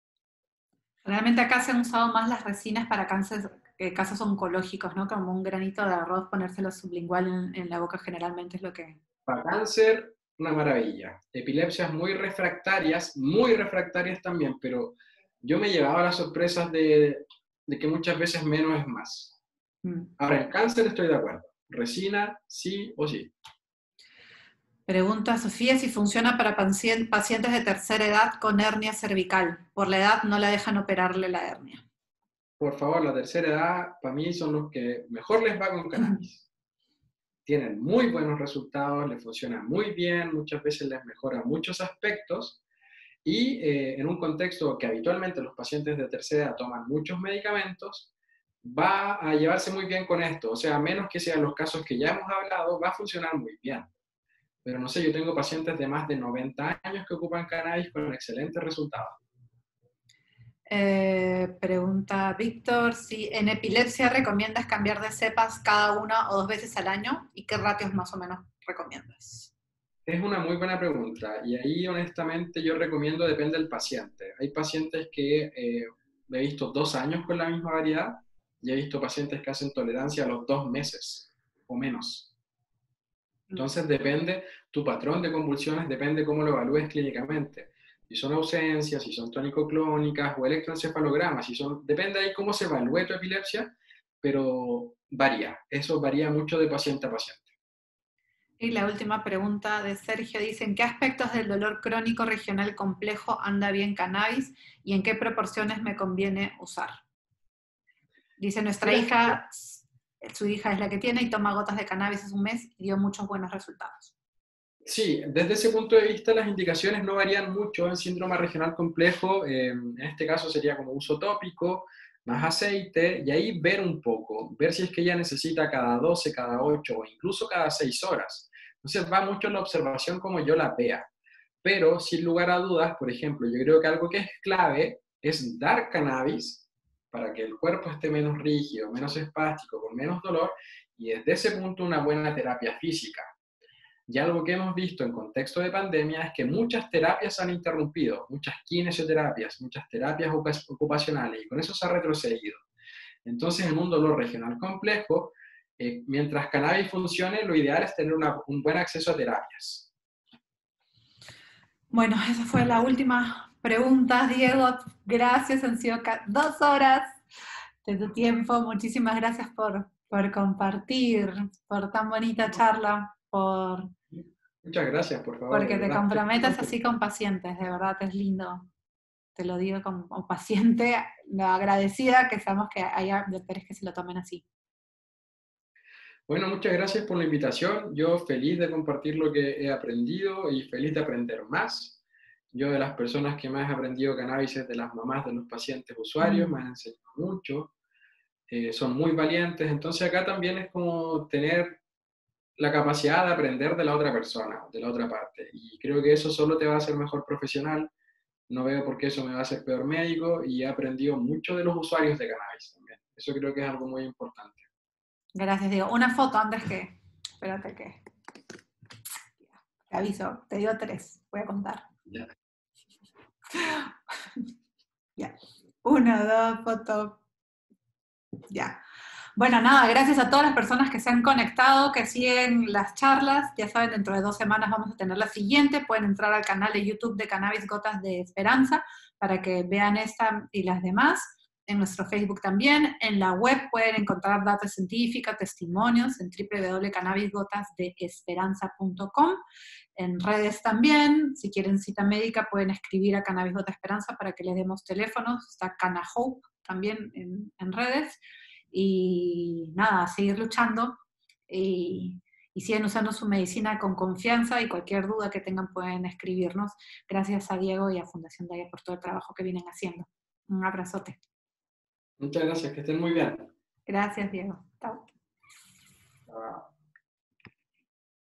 Realmente acá se han usado más las resinas para casos oncológicos, ¿no? Como un granito de arroz, ponérselo sublingual en la boca generalmente es lo que... Para cáncer, una maravilla. Epilepsias muy refractarias también, pero yo me llevaba las sorpresas de que muchas veces menos es más. Ahora, en cáncer estoy de acuerdo. Resina, sí o sí. Pregunta Sofía si funciona para pacientes de tercera edad con hernia cervical. Por la edad no la dejan operarle la hernia. Por favor, la tercera edad, para mí, son los que mejor les va con cannabis. Tienen muy buenos resultados, les funciona muy bien, muchas veces les mejora muchos aspectos y en un contexto que habitualmente los pacientes de tercera edad toman muchos medicamentos, va a llevarse muy bien con esto. O sea, a menos que sean los casos que ya hemos hablado, va a funcionar muy bien. Pero no sé, yo tengo pacientes de más de 90 años que ocupan cannabis con excelentes resultados. Pregunta Víctor si en epilepsia recomiendas cambiar de cepas cada 1 o 2 veces al año y qué ratios más o menos recomiendas. Es una muy buena pregunta y ahí honestamente yo recomiendo, depende del paciente. Hay pacientes que he visto 2 años con la misma variedad y he visto pacientes que hacen tolerancia a los 2 meses o menos. Entonces depende tu patrón de convulsiones, depende cómo lo evalúes clínicamente. Si son ausencias, si son tónico-clónicas o electroencefalogramas, depende ahí cómo se evalúe tu epilepsia, pero varía. Eso varía mucho de paciente a paciente. Y la última pregunta de Sergio dice, ¿en qué aspectos del dolor crónico regional complejo anda bien cannabis y en qué proporciones me conviene usar? Dice, nuestra hija, su hija es la que tiene y toma gotas de cannabis hace un mes y dio muchos buenos resultados. Sí, desde ese punto de vista las indicaciones no varían mucho en síndrome regional complejo. En este caso sería como uso tópico, más aceite, y ahí ver un poco, ver si es que ella necesita cada 12, cada 8 o incluso cada 6 horas. Entonces va mucho en la observación como yo la vea. Pero sin lugar a dudas, por ejemplo, yo creo que algo que es clave es dar cannabis para que el cuerpo esté menos rígido, menos espástico, con menos dolor, y desde ese punto una buena terapia física. Y algo que hemos visto en contexto de pandemia es que muchas terapias se han interrumpido, muchas kinesioterapias, muchas terapias ocupacionales, y con eso se ha retrocedido. Entonces, en un dolor regional complejo, mientras cannabis funcione, lo ideal es tener un buen acceso a terapias. Bueno, esa fue la última pregunta, Diego. Gracias, han sido 2 horas de tu tiempo. Muchísimas gracias por compartir, por tan bonita charla, Muchas gracias, por favor, de porque te verdad. comprometes así con pacientes, de verdad es lindo. Te lo digo como paciente, agradecida que sabemos que haya doctores que se lo tomen así. Bueno, muchas gracias por la invitación. Yo feliz de compartir lo que he aprendido y feliz de aprender más. Yo de las personas que más he aprendido cannabis es de las mamás de los pacientes usuarios, me han enseñado mucho, son muy valientes. Entonces acá también es como tener la capacidad de aprender de la otra persona, de la otra parte. Y creo que eso solo te va a hacer mejor profesional. No veo por qué eso me va a hacer peor médico y he aprendido mucho de los usuarios de cannabis también. Eso creo que es algo muy importante. Gracias, Diego. Una foto antes que... Espérate que... Te aviso, te digo 3, voy a contar. Ya. Ya. 1, 2, foto. Ya. Bueno, nada, gracias a todas las personas que se han conectado, que siguen las charlas. Ya saben, dentro de 2 semanas vamos a tener la siguiente. Pueden entrar al canal de YouTube de Cannabis Gotas de Esperanza para que vean esta y las demás. En nuestro Facebook también. En la web pueden encontrar data científica, testimonios en www.cannabisgotasdeesperanza.com. En redes también. Si quieren cita médica pueden escribir a Cannabis Gota Esperanza para que les demos teléfonos. Está CannaHope también en redes. Y nada, a seguir luchando y sigan usando su medicina con confianza y cualquier duda que tengan pueden escribirnos. Gracias a Diego y a Fundación Daya por todo el trabajo que vienen haciendo. Un abrazote. Muchas gracias, que estén muy bien. Gracias, Diego. Chao. Chao.